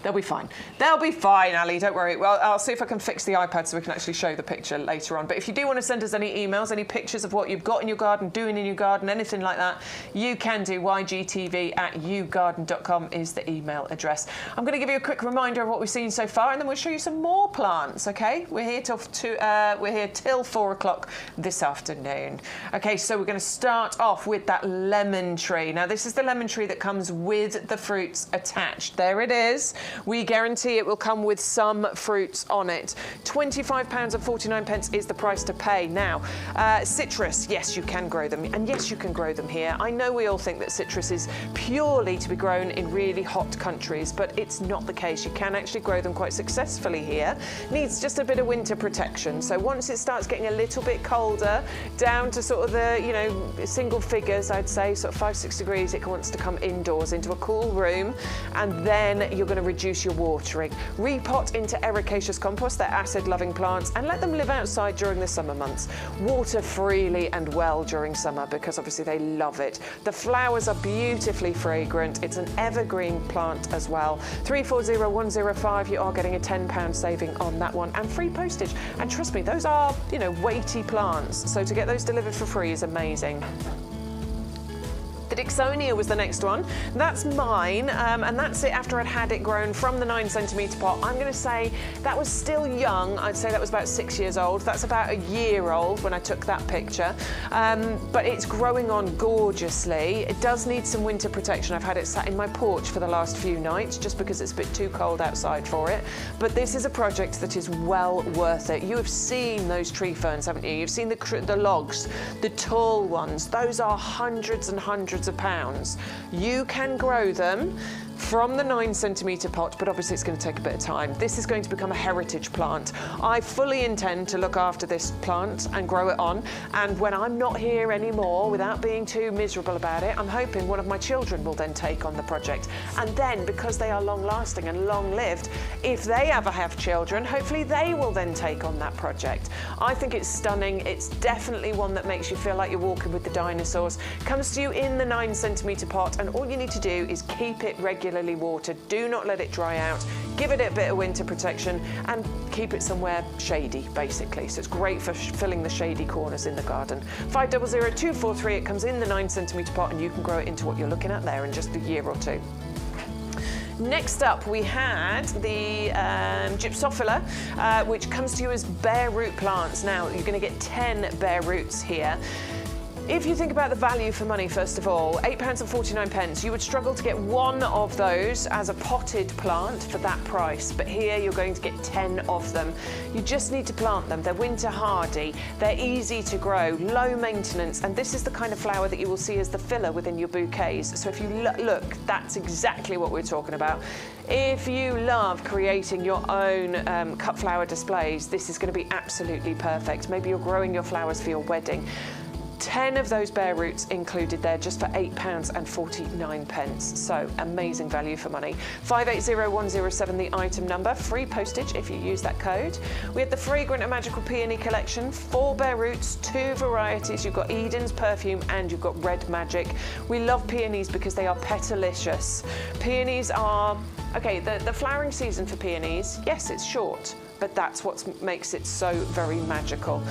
They'll be fine. They'll be fine, Ali. Don't worry. Well, I'll see if I can fix the iPad so we can actually show the picture later on. But if you do want to send us any emails, any pictures of what you've got in your garden, doing in your garden, anything like that, you can do. igtv@yougarden.com is the email address. I'm going to give you a quick reminder of what we've seen so far, and then we'll show you some more plants. Okay, we're here till 4 o'clock this afternoon. Okay, so we're going to start off with that lemon tree. Now, this is the lemon tree that comes with the fruits attached. There it is. We guarantee it will come with some fruits on it. £25.49 is the price to pay. Now, citrus, yes, you can grow them, and yes, you can grow them here. I know we all think that citrus is purely to be grown in really hot countries, but it's not the case. You can actually grow them quite successfully here. Needs just a bit of winter protection. So once it starts getting a little bit colder, down to sort of the, you know, single figures, I'd say, sort of 5-6 degrees, it wants to come indoors into a cool room, and then you're going to reduce your watering. Repot into ericaceous compost, they're acid-loving plants, and let them live outside during the summer months. Water freely and well during summer, because obviously they love it. The flowers are beautifully fragrant. It's an evergreen plant as well. 340105, you are getting a £10 saving on that one, and free postage. And trust me, those are, you know, weighty plants, so to get those delivered for free is amazing. The Dixonia was the next one. That's mine, and that's it after I'd had it grown from the 9cm pot. I'm going to say that was still young. I'd say that was about 6 years old. That's about a year old when I took that picture. But it's growing on gorgeously. It does need some winter protection. I've had it sat in my porch for the last few nights just because it's a bit too cold outside for it. But this is a project that is well worth it. You have seen those tree ferns, haven't you? You've seen the logs, the tall ones. Those are hundreds and hundreds of pounds. You can grow them from the 9cm pot, but obviously it's going to take a bit of time. This is going to become a heritage plant. I fully intend to look after this plant and grow it on, and when I'm not here anymore, without being too miserable about it, I'm hoping one of my children will then take on the project. And then, because they are long-lasting and long-lived, if they ever have children, hopefully they will then take on that project. I think it's stunning. It's definitely one that makes you feel like you're walking with the dinosaurs. Comes to you in the 9cm pot, and all you need to do is keep it regularly watered. Do not let it dry out. Give it a bit of winter protection and keep it somewhere shady, basically. So it's great for filling the shady corners in the garden. 500243, it comes in the 9cm pot, and you can grow it into what you're looking at there in just a year or two. Next up, we had the Gypsophila, which comes to you as bare root plants. Now, you're going to get 10 bare roots here. If you think about the value for money, first of all, £8.49, you would struggle to get one of those as a potted plant for that price, but here you're going to get 10 of them. You just need to plant them. They're winter hardy, they're easy to grow, low maintenance, and this is the kind of flower that you will see as the filler within your bouquets. So if you look, that's exactly what we're talking about. If you love creating your own cut flower displays, this is going to be absolutely perfect. Maybe you're growing your flowers for your wedding. 10 of those bare roots included there just for £8.49. So amazing value for money. 580107 the item number, free postage if you use that code. We had the Fragrant and Magical Peony collection, 4 bare roots, 2 varieties. You've got Eden's, Perfume, and you've got Red Magic. We love peonies because they are petalicious. Peonies are, okay, the flowering season for peonies, yes, it's short, but that's what makes it so very magical.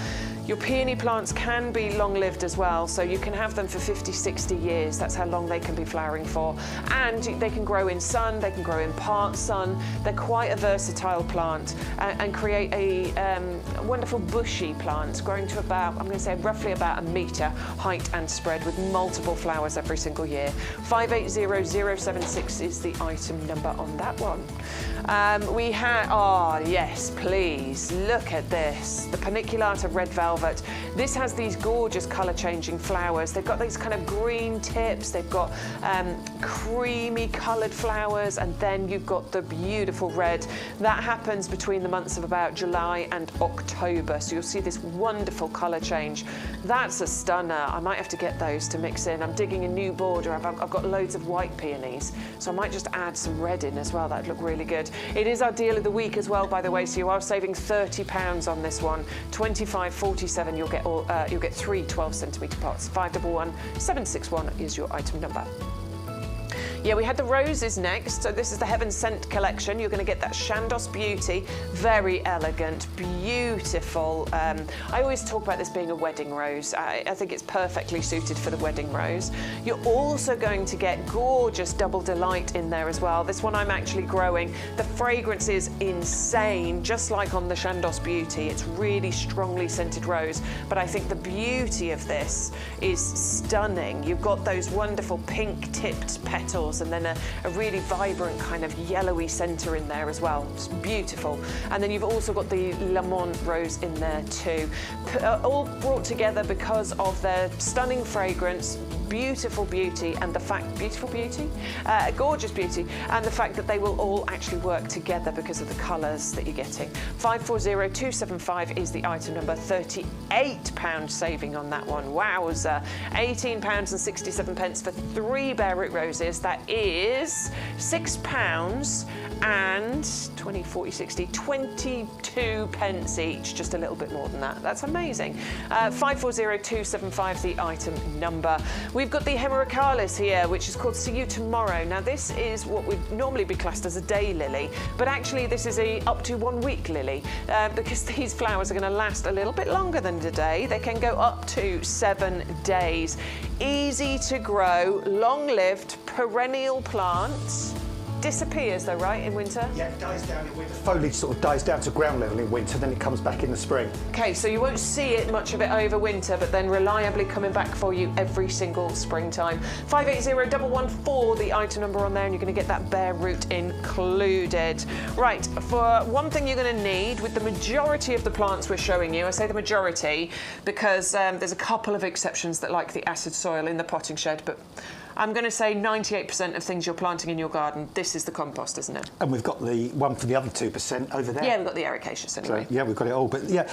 Your peony plants can be long-lived as well, so you can have them for 50, 60 years. That's how long they can be flowering for. And they can grow in sun, they can grow in part sun. They're quite a versatile plant and create a wonderful bushy plant growing to about, I'm going to say roughly about a metre height and spread with multiple flowers every single year. 580076 is the item number on that one. We had, oh yes, please, look at this. The Paniculata Red Velvet. This has these gorgeous colour-changing flowers. They've got these kind of green tips, they've got creamy coloured flowers, and then you've got the beautiful red. That happens between the months of about July and October, so you'll see this wonderful colour change. That's a stunner. I might have to get those to mix in. I'm digging a new border. I've got loads of white peonies, so I might just add some red in as well. That'd look really good. It is our deal of the week as well, by the way, so you are saving £30 on this one. £25.47. You'll get 3 12cm pots. 511761 is your item number. Yeah, we had the roses next. So this is the Heaven Scent collection. You're going to get that Chandos Beauty. Very elegant, beautiful. I always talk about this being a wedding rose. I think it's perfectly suited for the wedding rose. You're also going to get gorgeous Double Delight in there as well. This one I'm actually growing. The fragrance is insane, just like on the Chandos Beauty. It's really strongly scented rose, but I think the beauty of this is stunning. You've got those wonderful pink-tipped petals and then a really vibrant kind of yellowy centre in there as well. It's beautiful. And then you've also got the Lemon rose in there too. All brought together because of their stunning fragrance, beautiful beauty, and the fact, gorgeous beauty, and the fact that they will all actually work together because of the colours that you're getting. 540275 is the item number. £38 saving on that one. Wowza. £18.67 for 3 bare root roses. That is £6 and 20, 40, 60, 22 pence each, just a little bit more than that. That's amazing. 540275 the item number. We've got the Hemerocallis here, which is called See You Tomorrow. Now this is what would normally be classed as a day lily, but actually this is a up to 1 week lily because these flowers are going to last a little bit longer than a day. They can go up to 7 days. Easy to grow, long-lived, perennial plants. Disappears though, right, in winter? Yeah, it dies down in winter. Foliage sort of dies down to ground level in winter, then it comes back in the spring. Okay, so you won't see it much of it over winter, but then reliably coming back for you every single springtime. 580114, the item number on there, and you're going to get that bare root included. Right, for one thing you're going to need with the majority of the plants we're showing you, I say the majority because there's a couple of exceptions that like the acid soil in the potting shed, but I'm going to say 98% of things you're planting in your garden, this is the compost, isn't it? And we've got the one for the other 2% over there. Yeah, we've got the ericaceous anyway. So, yeah, we've got it all. But yeah,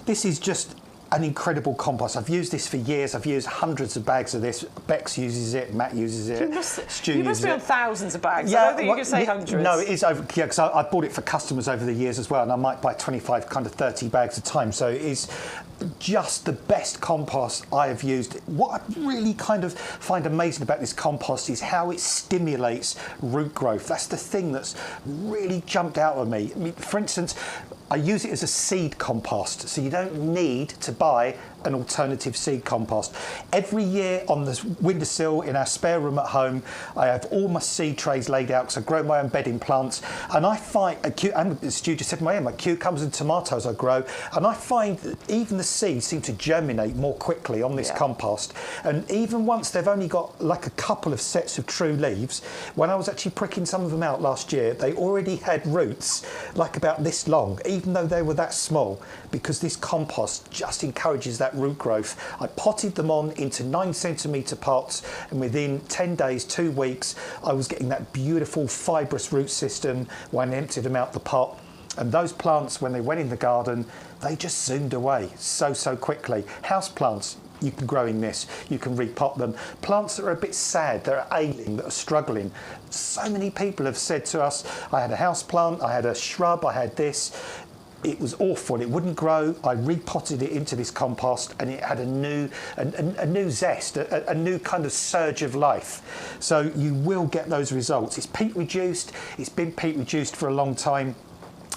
this is just an incredible compost. I've used this for years. I've used hundreds of bags of this. Bex uses it, Matt uses it, Stu you must uses be on it. thousands of bags. I don't think you can say hundreds. No, it is over, yeah, because I bought it for customers over the years as well, and I might buy 25, kind of 30 bags at a time. So it is just the best compost I have used. What I really kind of find amazing about this compost is how it stimulates root growth. That's the thing that's really jumped out at me. I mean, for instance, I use it as a seed compost, so you don't need to buy an alternative seed compost. Every year on the windowsill in our spare room at home, I have all my seed trays laid out because I grow my own bedding plants, and I find, and Stu just said my cucumbers and tomatoes I grow, and I find that even the seeds seem to germinate more quickly on this compost. And even once they've only got like a couple of sets of true leaves, when I was actually pricking some of them out last year, they already had roots like about this long, even though they were that small, because this compost just encourages that root growth. I potted them on into 9cm pots, and within 10 days, 2 weeks, I was getting that beautiful fibrous root system when I emptied them out the pot. And those plants, when they went in the garden, they just zoomed away so quickly. House plants, you can grow in this, you can repot them. Plants that are a bit sad, that are ailing, that are struggling. So many people have said to us, I had a house plant, I had a shrub, I had this. It was awful, it wouldn't grow. I repotted it into this compost and it had a new zest, a new kind of surge of life. So you will get those results. It's peat reduced, it's been peat reduced for a long time.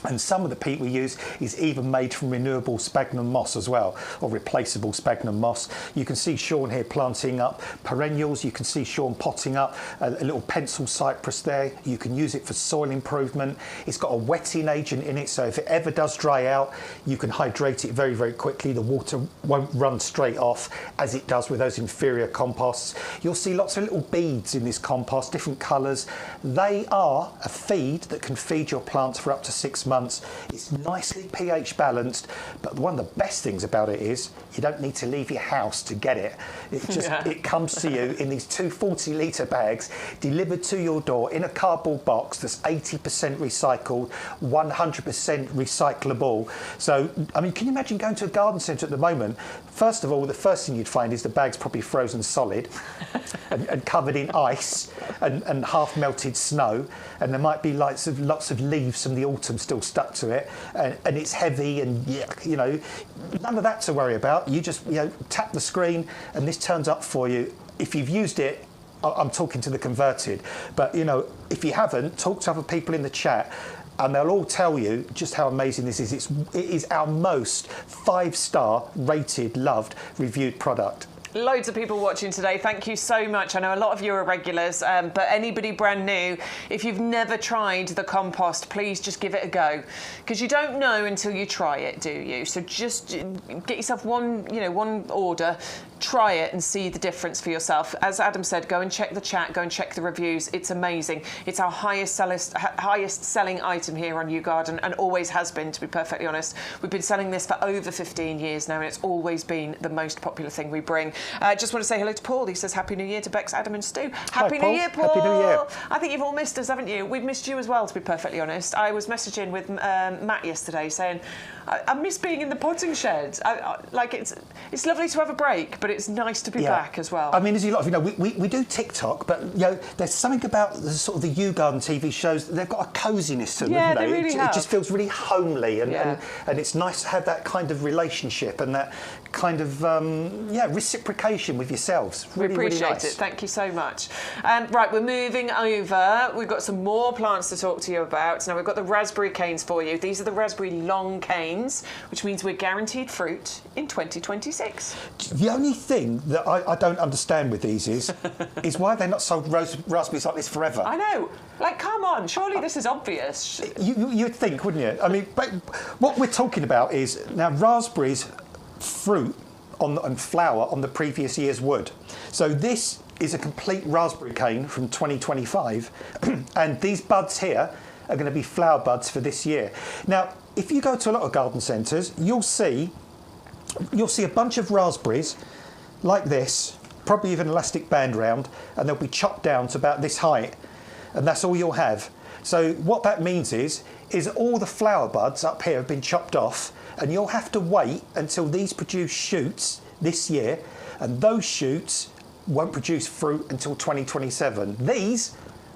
And some of the peat we use is even made from renewable sphagnum moss as well, or replaceable sphagnum moss. You can see Sean here planting up perennials. You can see Sean potting up a little pencil cypress there. You can use it for soil improvement. It's got a wetting agent in it, so if it ever does dry out, you can hydrate it very quickly. The water won't run straight off as it does with those inferior composts. You'll see lots of little beads in this compost, different colours. They are a feed that can feed your plants for up to 6 months. It's nicely pH balanced, but one of the best things about it is you don't need to leave your house to get it. It just it comes to you in these 2 40-litre bags delivered to your door in a cardboard box that's 80% recycled, 100% recyclable. So, I mean, can you imagine going to a garden centre at the moment? First of all, the first thing you'd find is the bag's probably frozen solid and covered in ice and half melted snow, and there might be lots of leaves from the autumn still stuck to it, and it's heavy, and none of that to worry about. You just tap the screen and this turns up for you. If you've used it I'm talking to the converted. But, you know, if you haven't, talk to other people in the chat, and they'll all tell you just how amazing this is. It is our most 5-star rated, loved, reviewed product. Loads of people watching today. Thank you so much. I know a lot of you are regulars, but anybody brand new, if you've never tried the compost, please just give it a go, because you don't know until you try it, do you? So just get yourself one order, try it and see the difference for yourself. As Adam said, go and check the chat, go and check the reviews. It's amazing. It's our highest selling item here on YouGarden, and always has been, to be perfectly honest. We've been selling this for over 15 years now, and it's always been the most popular thing we bring. Just want to say hello to Paul. He says Happy New Year to Bex, Adam and Stu. Happy New Year, Paul. Happy New Year. I think you've all missed us, haven't you? We've missed you as well, to be perfectly honest. I was messaging with Matt yesterday saying, I miss being in the potting shed. Like, it's lovely to have a break, but it's nice to be back as well. I mean, as you lot, you know, we do TikTok, but you know, there's something about the sort of the YouGarden TV shows. They've got a coziness to them, haven't they really have. It just feels really homely, and it's nice to have that kind of relationship and that kind of reciprocation with yourselves. Really, we appreciate really nice. it. Thank you so much. Right, we're moving over. We've got some more plants to talk to you about. Now, we've got the raspberry canes for you. These are the raspberry long canes, which means we're guaranteed fruit in 2026. The only thing that I don't understand with these is why they're not sold raspberries like this forever. I know. Like, come on, surely this is obvious. You'd think, wouldn't you? I mean, but what we're talking about is now raspberries fruit and flower on the previous year's wood. So this is a complete raspberry cane from 2025, and these buds here are going to be flower buds for this year. Now, if you go to a lot of garden centres, you'll see a bunch of raspberries like this, probably with an elastic band round, and they'll be chopped down to about this height, and that's all you'll have. So what that means is all the flower buds up here have been chopped off, and you'll have to wait until these produce shoots this year, and those shoots won't produce fruit until 2027. These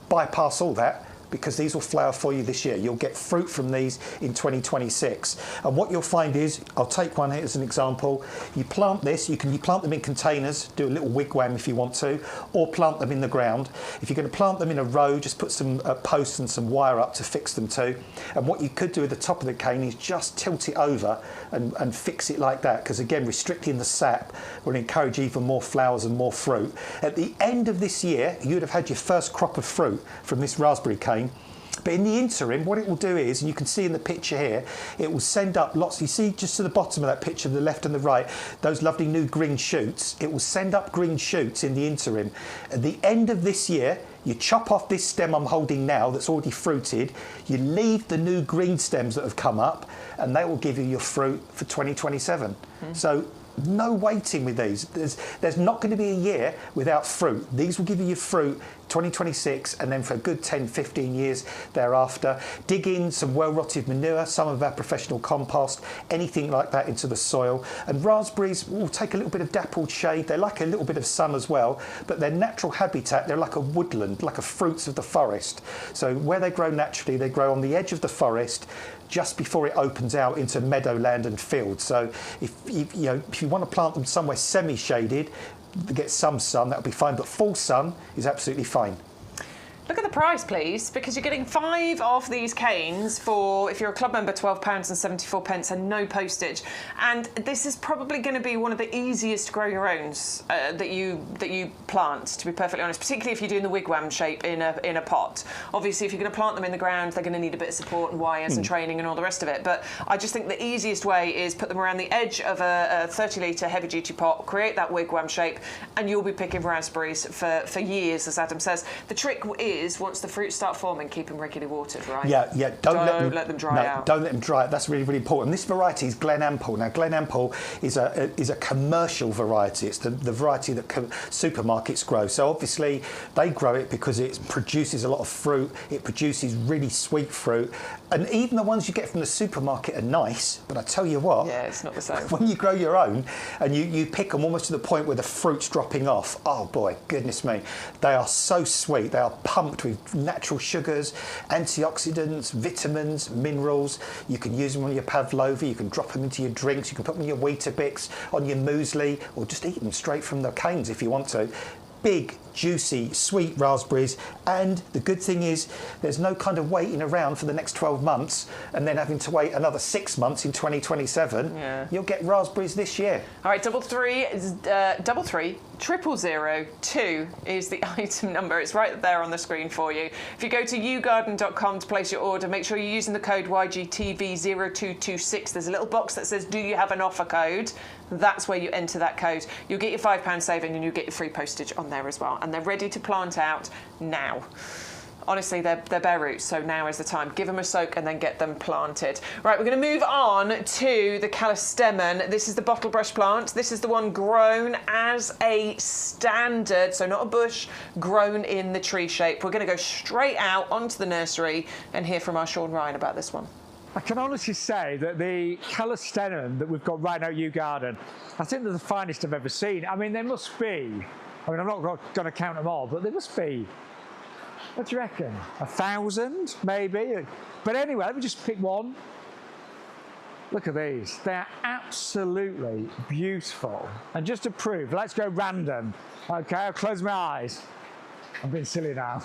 bypass all that, because these will flower for you this year. You'll get fruit from these in 2026. And what you'll find is, I'll take one here as an example. You plant this, you plant them in containers, do a little wigwam if you want to, or plant them in the ground. If you're going to plant them in a row, just put some posts and some wire up to fix them to. And what you could do at the top of the cane is just tilt it over and fix it like that, because again, restricting the sap will encourage even more flowers and more fruit. At the end of this year, you would have had your first crop of fruit from this raspberry cane. But in the interim, what it will do is, and you can see in the picture here, it will send up lots. You see just to the bottom of that picture, the left and the right, those lovely new green shoots. It will send up green shoots in the interim. At the end of this year, you chop off this stem I'm holding now that's already fruited. You leave the new green stems that have come up, and they will give you your fruit for 2027. So no waiting with these. There's not going to be a year without fruit. These will give you your fruit 2026, and then for a good 10, 15 years thereafter. Dig in some well-rotted manure, some of our professional compost, anything like that into the soil. And raspberries will take a little bit of dappled shade. They like a little bit of sun as well, but their natural habitat, they're like a woodland, like a fruits of the forest. So where they grow naturally, they grow on the edge of the forest, just before it opens out into meadowland and fields. So if you want to plant them somewhere semi-shaded, to get some sun, that'll be fine, but full sun is absolutely fine. Look at the price, please, because you're getting 5 of these canes for, if you're a club member, £12.74 and no postage. And this is probably going to be one of the easiest grow your owns that you plant, to be perfectly honest, particularly if you're doing the wigwam shape in a pot. Obviously, if you're going to plant them in the ground, they're going to need a bit of support and wires and training and all the rest of it. But I just think the easiest way is put them around the edge of a 30-litre heavy-duty pot, create that wigwam shape, and you'll be picking raspberries for years, as Adam says. The trick is, once the fruits start forming, keep them regularly watered, right? Yeah. Don't let them dry out. Don't let them dry out. That's really, really important. This variety is Glen Ample. Now, Glen Ample is a commercial variety. It's the variety that supermarkets grow. So obviously they grow it because it produces a lot of fruit. It produces really sweet fruit. And even the ones you get from the supermarket are nice, but I tell you what, yeah, it's not the same. When you grow your own and you pick them almost to the point where the fruit's dropping off, oh boy, goodness me, they are so sweet. They are pumped with natural sugars, antioxidants, vitamins, minerals. You can use them on your pavlova, you can drop them into your drinks, you can put them in your Weetabix, on your muesli, or just eat them straight from the canes if you want to. big, juicy, sweet raspberries. And the good thing is there's no kind of waiting around for the next 12 months and then having to wait another 6 months in 2027. Yeah. You'll get raspberries this year. All right, 333-002 is the item number. It's right there on the screen for you. If you go to YouGarden.com to place your order, make sure you're using the code YGTV0226. There's a little box that says, do you have an offer code? That's where you enter that code. You'll get your £5 saving and you'll get your free postage on there as well. And they're ready to plant out now. Honestly, they're bare roots, so now is the time. Give them a soak and then get them planted. Right, we're going to move on to the callistemon. This is the bottlebrush plant. This is the one grown as a standard, so not a bush, grown in the tree shape. We're going to go straight out onto the nursery and hear from our Sean Ryan about this one. I can honestly say that the callistemon that we've got right now at YouGarden, I think they're the finest I've ever seen. I mean, they must be, I mean, I'm not going to count them all, but they must be, what do you reckon? 1,000, maybe? But anyway, let me just pick one. Look at these. They're absolutely beautiful. And just to prove, let's go random. Okay, I'll close my eyes. I'm being silly now.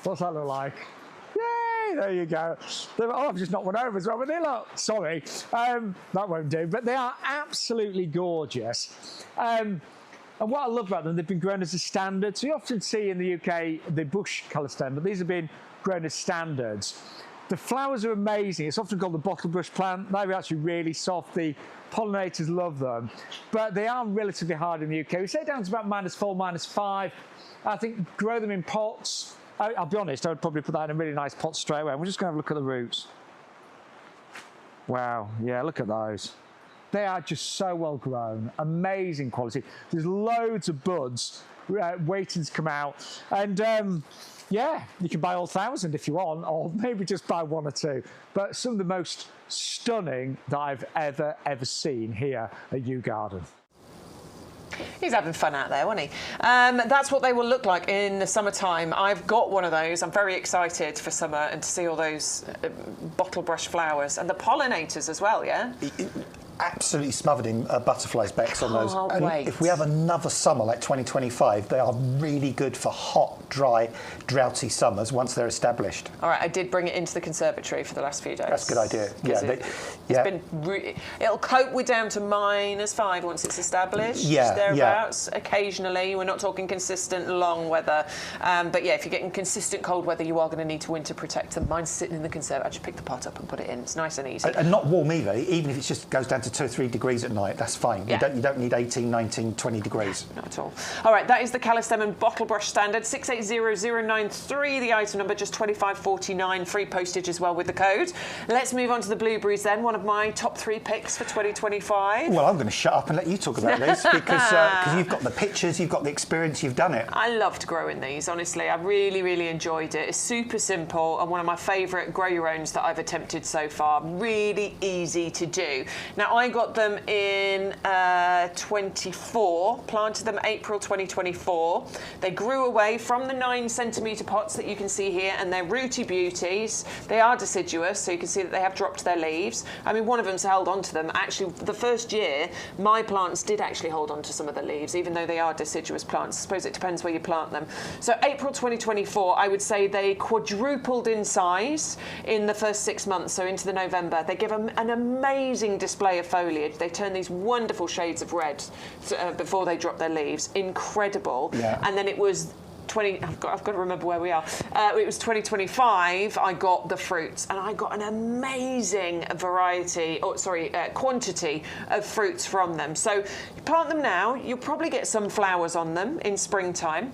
What's that look like? Yay, there you go. Oh, I've just knocked one over as well, but they look, sorry, that won't do. But they are absolutely gorgeous. And what I love about them, they've been grown as a standard. So you often see in the UK the bush callistemon, but these have been grown as standards. The flowers are amazing. It's often called the bottlebrush plant. They're actually really soft. The pollinators love them, but they are relatively hard in the UK. We say down to about -4, -5. I think grow them in pots. I'll be honest, I would probably put that in a really nice pot straight away. And we're just going to have a look at the roots. Wow, yeah, look at those. They are just so well grown, amazing quality. There's loads of buds waiting to come out. And yeah, you can buy all 1,000 if you want, or maybe just buy 1 or 2. But some of the most stunning that I've ever seen here at YouGarden. He's having fun out there, wasn't he? That's what they will look like in the summertime. I've got one of those. I'm very excited for summer and to see all those bottlebrush flowers and the pollinators as well, yeah? Absolutely smothered in butterflies, Bex, on those. Can't And wait. if we have another summer like 2025, they are really good for hot, dry, droughty summers once they're established. All right, I did bring it into the conservatory for the last few days. That's a good idea. Yeah, it'll cope with down to -5 once it's established. Yeah, thereabouts. Occasionally, we're not talking consistent long weather, but yeah, if you're getting consistent cold weather, you are going to need to winter protect them. Mine's sitting in the conservatory. I just pick the pot up and put it in. It's nice and easy. And not warm either. Even if it just goes down to 2 or 3 degrees at night, that's fine. Yeah. You don't need 18, 19, 20 degrees. Not at all. All right, that is the callistemon bottlebrush standard, 680093, the item number, just £25.49, free postage as well with the code. Let's move on to the blueberries then, one of my top 3 picks for 2025. Well, I'm going to shut up and let you talk about this because you've got the pictures, you've got the experience, you've done it. I loved growing these, honestly. I really enjoyed it. It's super simple and one of my favourite grow your owns that I've attempted so far. Really easy to do. Now, I got them in 24, planted them April 2024. They grew away from the 9cm pots that you can see here, and they're rooty beauties. They are deciduous, so you can see that they have dropped their leaves. I mean, one of them's held onto them. Actually, the first year, my plants did actually hold onto some of the leaves, even though they are deciduous plants. I suppose it depends where you plant them. So April 2024, I would say they quadrupled in size in the first 6 months, so into the November. They give them an amazing display of foliage. They turn these wonderful shades of red before they drop their leaves. Incredible. Yeah. And then it was I've got to remember where we are. It was 2025. I got the fruits, and I got an amazing quantity of fruits from them. So you plant them now. You'll probably get some flowers on them in springtime.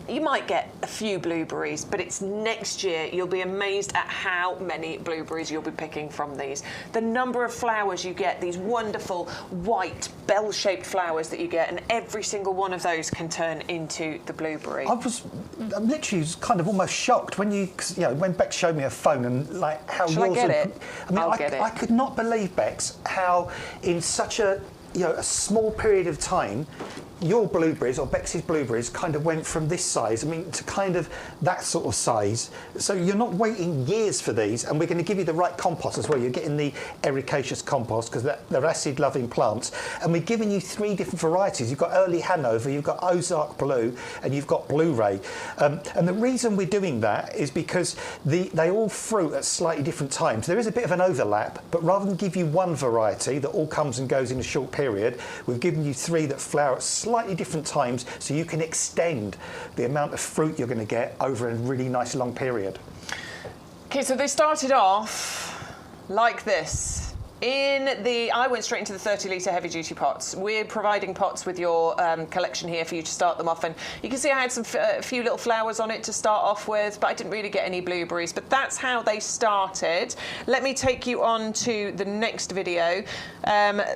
You might get a few blueberries, but it's next year. You'll be amazed at how many blueberries you'll be picking from these. The number of flowers you get, these wonderful white bell-shaped flowers that you get, and every single one of those can turn into the blueberry. I'm literally kind of almost shocked when when Bex showed me her phone and like how Shall yours. I get it? I mean, I'll get it. I could not believe, Bex, how in such a small period of time, your blueberries or Bex's blueberries kind of went from this size, I mean, to kind of that sort of size. So you're not waiting years for these, and we're going to give you the right compost as well. You're getting the ericaceous compost because they're acid-loving plants. And we're giving you 3 different varieties. You've got Early Hanover, you've got Ozark Blue, and you've got Blu-ray. And the reason we're doing that is because they all fruit at slightly different times. There is a bit of an overlap, but rather than give you one variety that all comes and goes in a short period, we've given you 3 that flower at slightly different times, so you can extend the amount of fruit you're going to get over a really nice long period. Okay, so they started off like this. I went straight into the 30-litre heavy-duty pots. We're providing pots with your collection here for you to start them off, and you can see I had a few little flowers on it to start off with, but I didn't really get any blueberries. But that's how they started. Let me take you on to the next video.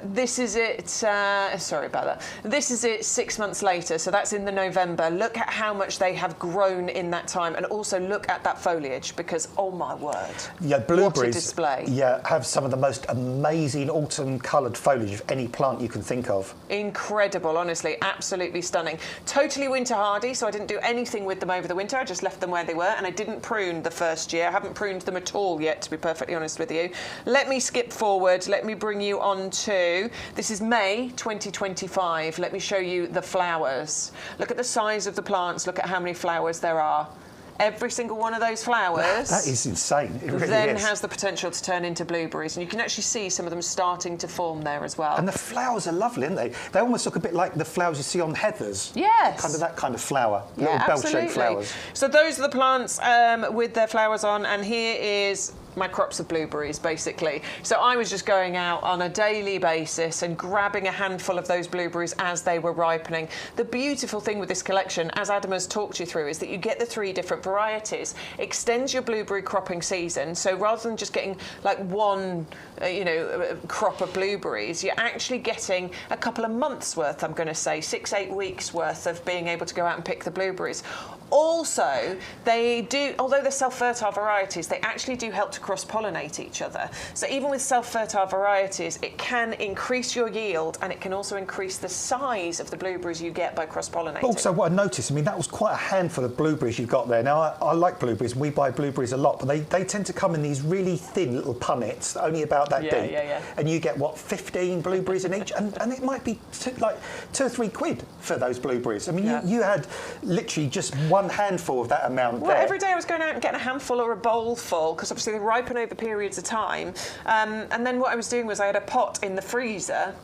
This is it. Sorry about that. This is it 6 months later, so that's in the November. Look at how much they have grown in that time, and also look at that foliage, because oh my word, yeah, blueberries, what a display. Yeah, have some of the most amazing autumn-coloured foliage of any plant you can think of. Incredible, honestly, absolutely stunning. Totally winter hardy, so I didn't do anything with them over the winter. I just left them where they were, and I didn't prune the first year. I haven't pruned them at all yet, to be perfectly honest with you. Let me skip forward. Let me bring you on to, this is May 2025. Let me show you the flowers. Look at the size of the plants. Look at how many flowers there are. Every single one of those flowers that is insane. It really then is. has the potential to turn into blueberries, and you can actually see some of them starting to form there as well. And the flowers are lovely, aren't they? They almost look a bit like the flowers you see on heathers. Yes. Kind of that kind of flower. Yeah, little bell-shaped flowers. So those are the plants with their flowers on, and here is my crops of blueberries, basically. So I was just going out on a daily basis and grabbing a handful of those blueberries as they were ripening. The beautiful thing with this collection, as Adam has talked you through, is that you get the 3 different varieties. Extends your blueberry cropping season, so rather than just getting like one crop of blueberries, you're actually getting a couple of months worth, I'm going to say 6-8 weeks worth of being able to go out and pick the blueberries. Also, they do, although they're self-fertile varieties, they actually do help to cross-pollinate each other. So even with self-fertile varieties, it can increase your yield, and it can also increase the size of the blueberries you get by cross-pollinating. Also, what I noticed, I mean, that was quite a handful of blueberries you've got there. Now, I like blueberries. We buy blueberries a lot, but they tend to come in these really thin little punnets, only about that deep. Yeah. And you get, what, 15 blueberries in each? And it might be like 2 or 3 quid for those blueberries. I mean, you had literally just one handful of that amount there. Every day I was going out and getting a handful or a bowl full, because obviously they ripen over periods of time. And then what I was doing was I had a pot in the freezer.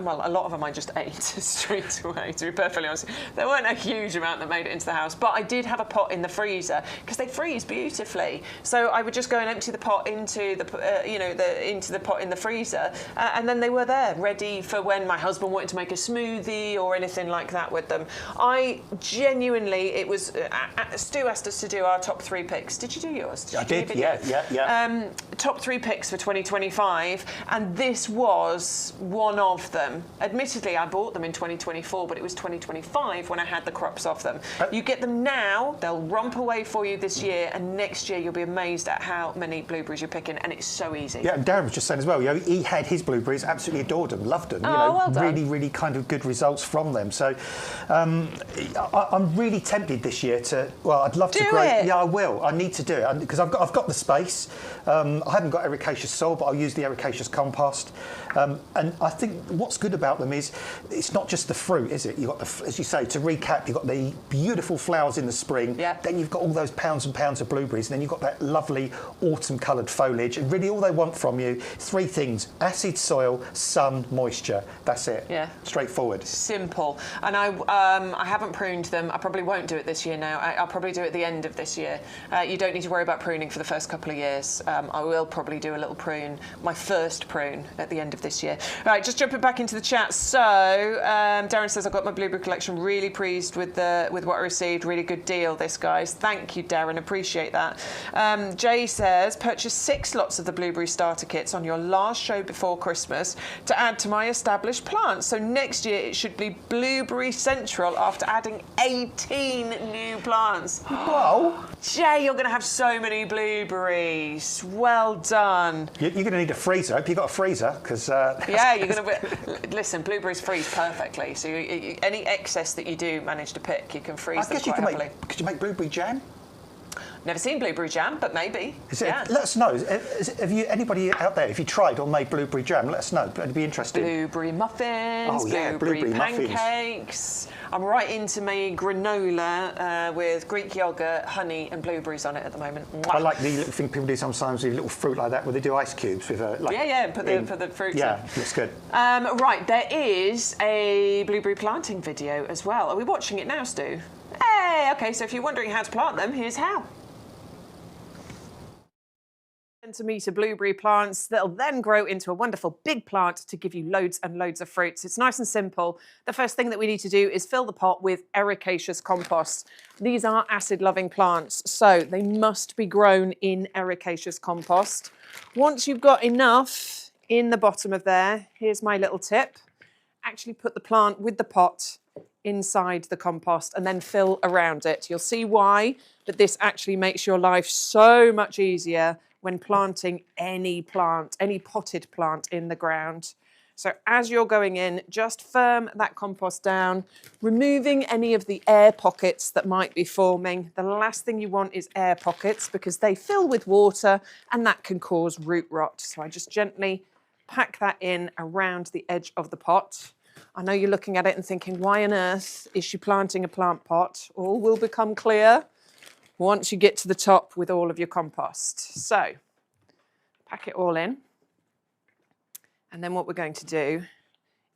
Well, a lot of them I just ate straight away, to be perfectly honest. There weren't a huge amount that made it into the house, but I did have a pot in the freezer because they freeze beautifully. So I would just go and empty the pot into the into the pot in the freezer, and then they were there, ready for when my husband wanted to make a smoothie or anything like that with them. I genuinely, it was Stu asked us to do our top 3 picks. Did you do yours? I did. Yeah. Top 3 picks for 2025, and this was one of them. Admittedly, I bought them in 2024, but it was 2025 when I had the crops off them. You get them now, they'll romp away for you this year, and next year you'll be amazed at how many blueberries you're picking, and it's so easy. Yeah, and Darren was just saying as well, he had his blueberries, absolutely adored them, loved them. Well done. Really, really kind of good results from them. So I'm really tempted this year to, I'd love to grow. It. Yeah, I will. I need to do it because I've got the space. I haven't got ericaceous soil, but I'll use the ericaceous compost. And I think what's good about them is it's not just the fruit, is it? You've got, as you say, to recap, you've got the beautiful flowers in the spring. Yeah. Then you've got all those pounds and pounds of blueberries. And then you've got that lovely autumn-coloured foliage. And really all they want from you, 3 things: acid soil, sun, moisture. That's it. Yeah. Straightforward. Simple. And I haven't pruned them. I probably won't do it this year now. I'll probably do it at the end of this year. You don't need to worry about pruning for the first couple of years. I will probably do a little prune, my first prune, at the end of this year. Right, just jumping back into the chat. So Darren says, I've got my blueberry collection, really pleased with what I received. Really good deal this, guys. Thank you, Darren, appreciate that. Jay says, purchase 6 lots of the blueberry starter kits on your last show before Christmas to add to my established plants. So next year it should be blueberry central after adding 18 new plants. Well, Jay, you're going to have so many blueberries. Well done. You're going to need a freezer. Hope you got a freezer, because yeah, you're going to. Listen, blueberries freeze perfectly. So any excess that you do manage to pick, you can freeze them quite happily. Could you make blueberry jam? Never seen blueberry jam, but maybe. Yeah. Let us know. Have you anybody out there? If you tried or made blueberry jam, let us know. It'd be interesting. Blueberry muffins. Oh yeah, blueberry pancakes. I'm right into my granola with Greek yogurt, honey, and blueberries on it at the moment. Mwah. I like the little thing people do sometimes with little fruit like that, where they do ice cubes with a. Like, put the fruit. Yeah, looks good. Right, there is a blueberry planting video as well. Are we watching it now, Stu? Hey, okay. So if you're wondering how to plant them, here's how. Centimetre blueberry plants that'll then grow into a wonderful big plant to give you loads and loads of fruits. It's nice and simple. The first thing that we need to do is fill the pot with ericaceous compost. These are acid-loving plants, so they must be grown in ericaceous compost. Once you've got enough in the bottom of there, here's my little tip. Actually put the plant with the pot inside the compost and then fill around it. You'll see why, but this actually makes your life so much easier when planting any plant, any potted plant in the ground. So as you're going in, just firm that compost down, removing any of the air pockets that might be forming. The last thing you want is air pockets because they fill with water and that can cause root rot. So I just gently pack that in around the edge of the pot. I know you're looking at it and thinking, why on earth is she planting a plant pot? All will become clear once you get to the top with all of your compost. So, pack it all in. And then what we're going to do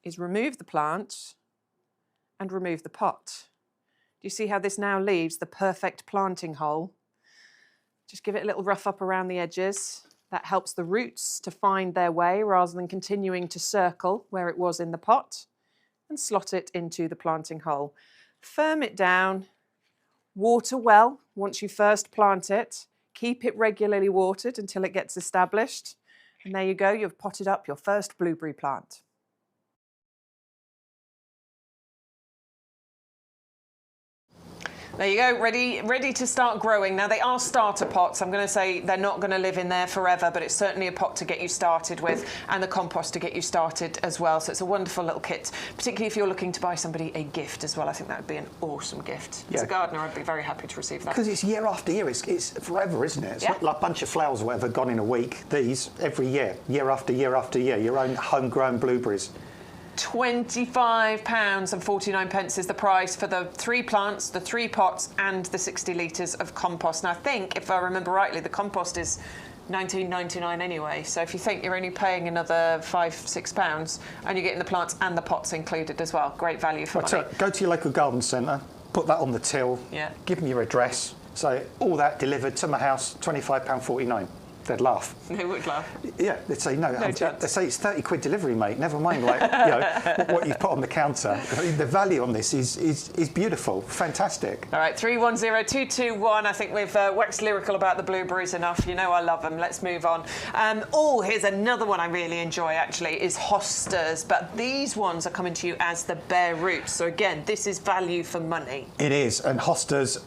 is remove the plant and remove the pot. Do you see how this now leaves the perfect planting hole? Just give it a little rough up around the edges. That helps the roots to find their way rather than continuing to circle where it was in the pot, and slot it into the planting hole. Firm it down. Water well once you first plant it. Keep it regularly watered until it gets established. And there you go, you've potted up your first blueberry plant. There you go, ready to start growing. Now they are starter pots. I'm going to say they're not going to live in there forever, but it's certainly a pot to get you started with and the compost to get you started as well. So it's a wonderful little kit, particularly if you're looking to buy somebody a gift as well. I think that would be an awesome gift. Yeah. As a gardener, I'd be very happy to receive that. Because it's year after year, it's forever, isn't it? It's not like a bunch of flowers or whatever gone in a week. These, every year after year after year, your own homegrown blueberries. £25.49 is the price for the 3 plants, the 3 pots and the 60 litres of compost. Now I think, if I remember rightly, the compost is £19.99 anyway, so if you think you're only paying another £5-6 and you're getting the plants and the pots included as well, great value for money. So go to your local garden centre, put that on the till, give them your address, say all that delivered to my house, £25.49. They'd laugh. They would laugh. Yeah, they'd say no. No chance. They'd say it's 30 quid delivery, mate. Never mind, like what you've put on the counter. I mean, the value on this is beautiful, fantastic. All right, 310221. I think we've waxed lyrical about the blueberries enough. You know I love them. Let's move on. Here's another one I really enjoy. Actually, is Hostas, but these ones are coming to you as the bare roots. So again, this is value for money. It is, and Hostas.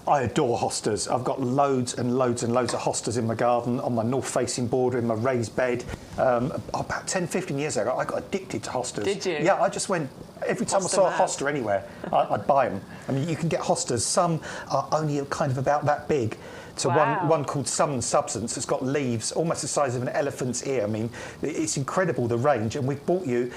I adore Hostas. I've got loads and loads and loads of Hostas in my garden. On my north-facing border in my raised bed. About 10-15 years ago, I got addicted to Hostas. Did you? Yeah, I just went, every time I saw a Hosta anywhere, I'd buy them. I mean, you can get Hostas, some are only kind of about that big. So one called Summon Substance has got leaves almost the size of an elephant's ear. I mean, it's incredible, the range, and we've bought you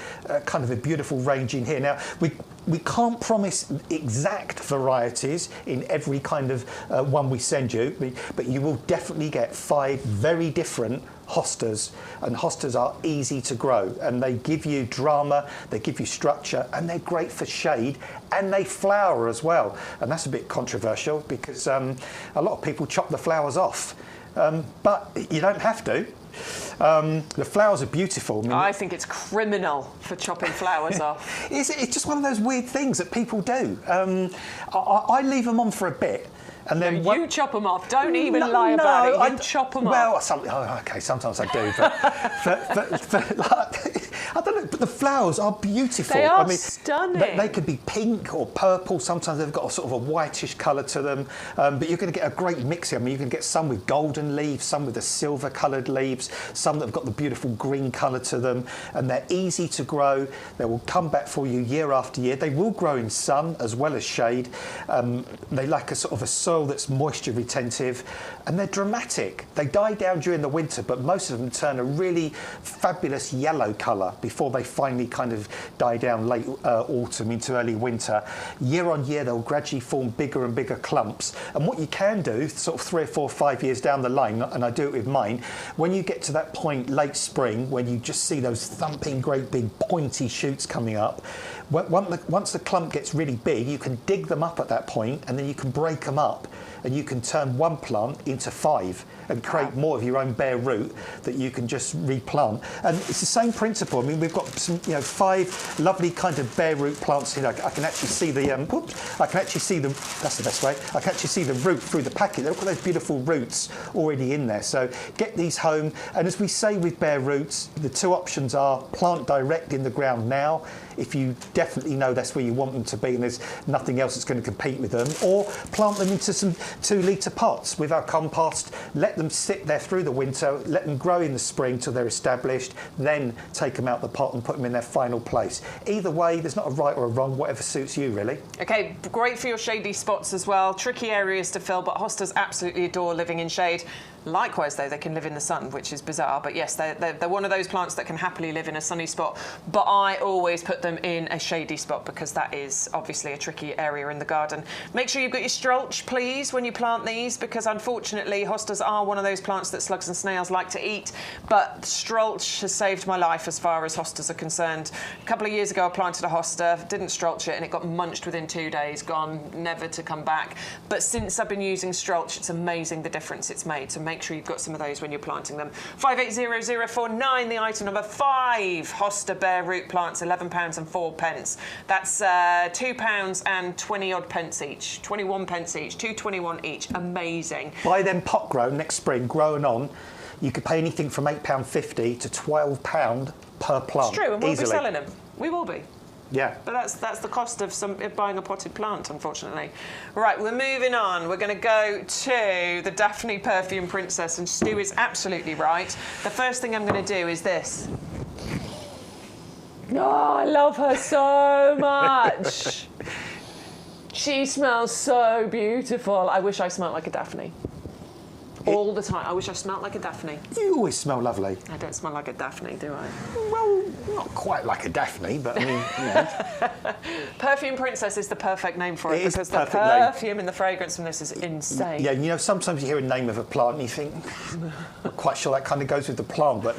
kind of a beautiful range in here. Now, we can't promise exact varieties in every kind of one we send you, but you will definitely get 5 very different Hostas, and Hostas are easy to grow, and they give you drama, they give you structure, and they're great for shade, and they flower as well. And that's a bit controversial because a lot of people chop the flowers off, but you don't have to. The flowers are beautiful. I think it's criminal for chopping flowers off. It's just one of those weird things that people do. I leave them on for a bit. And then you chop them off. Don't even lie about it. You chop them off. Well, sometimes I do, but I don't know, but the flowers are beautiful. They are I mean, stunning. They could be pink or purple. Sometimes they've got a sort of a whitish colour to them. But you're going to get a great mix here. I mean, you can get some with golden leaves, some with the silver-coloured leaves, some that have got the beautiful green colour to them. And they're easy to grow. They will come back for you year after year. They will grow in sun as well as shade. They like a sort of a soil that's moisture retentive. And they're dramatic. They die down during the winter, but most of them turn a really fabulous yellow colour before they finally kind of die down late autumn into early winter. Year on year, they'll gradually form bigger and bigger clumps. And what you can do, sort of 3 or 4 or 5 years down the line, and I do it with mine, when you get to that point late spring, when you just see those thumping, great big pointy shoots coming up, once the clump gets really big, you can dig them up at that point, and then you can break them up. And you can turn one plant into 5 and create more of your own bare root that you can just replant. And it's the same principle. I mean, we've got some, 5 lovely kind of bare root plants here. I can actually see the, I can actually see the, that's the best way. I can actually see the root through the packet. Look at those beautiful roots already in there. So get these home. And as we say with bare roots, the 2 options are plant direct in the ground now, if you definitely know that's where you want them to be and there's nothing else that's going to compete with them, or plant them into some 2-litre pots with our compost, let them sit there through the winter, let them grow in the spring till they're established, then take them out the pot and put them in their final place. Either way, there's not a right or a wrong, whatever suits you really. Okay, great for your shady spots as well. Tricky areas to fill, but hostas absolutely adore living in shade. Likewise, though, they can live in the sun, which is bizarre. But yes, they're one of those plants that can happily live in a sunny spot. But I always put them in a shady spot because that is obviously a tricky area in the garden. Make sure you've got your strolch, please, when you plant these, because unfortunately, hostas are one of those plants that slugs and snails like to eat. But strolch has saved my life as far as hostas are concerned. A couple of years ago, I planted a hosta, didn't strolch it, and it got munched within 2 days, gone, never to come back. But since I've been using strolch, it's amazing the difference it's made. So make sure you've got some of those when you're planting them. 580049, the item number 5 Hosta bare root plants, £11 and 4 pence. That's £2 and 20 odd pence each, 21 pence each, 2.21 each. Amazing. Buy them pot grown next spring, grown on. You could pay anything from £8.50 to £12 per plant. It's true, and we'll easily. be selling them. We will be. Yeah. But that's the cost of buying a potted plant, unfortunately. Right, we're moving on. We're going to go to the Daphne Perfume Princess, and Stu is absolutely right. The first thing I'm going to do is this. Oh, I love her so much. She smells so beautiful. I wish I smelled like a Daphne. All the time. I wish I smelled like a Daphne. You always smell lovely. I don't smell like a Daphne, do I? Well, not quite like a Daphne, but I mean, Perfume Princess is the perfect name for it, It is because the perfect name. perfume and the fragrance from this is insane. Yeah, sometimes you hear a name of a plant and you think, not quite sure that kind of goes with the plant, but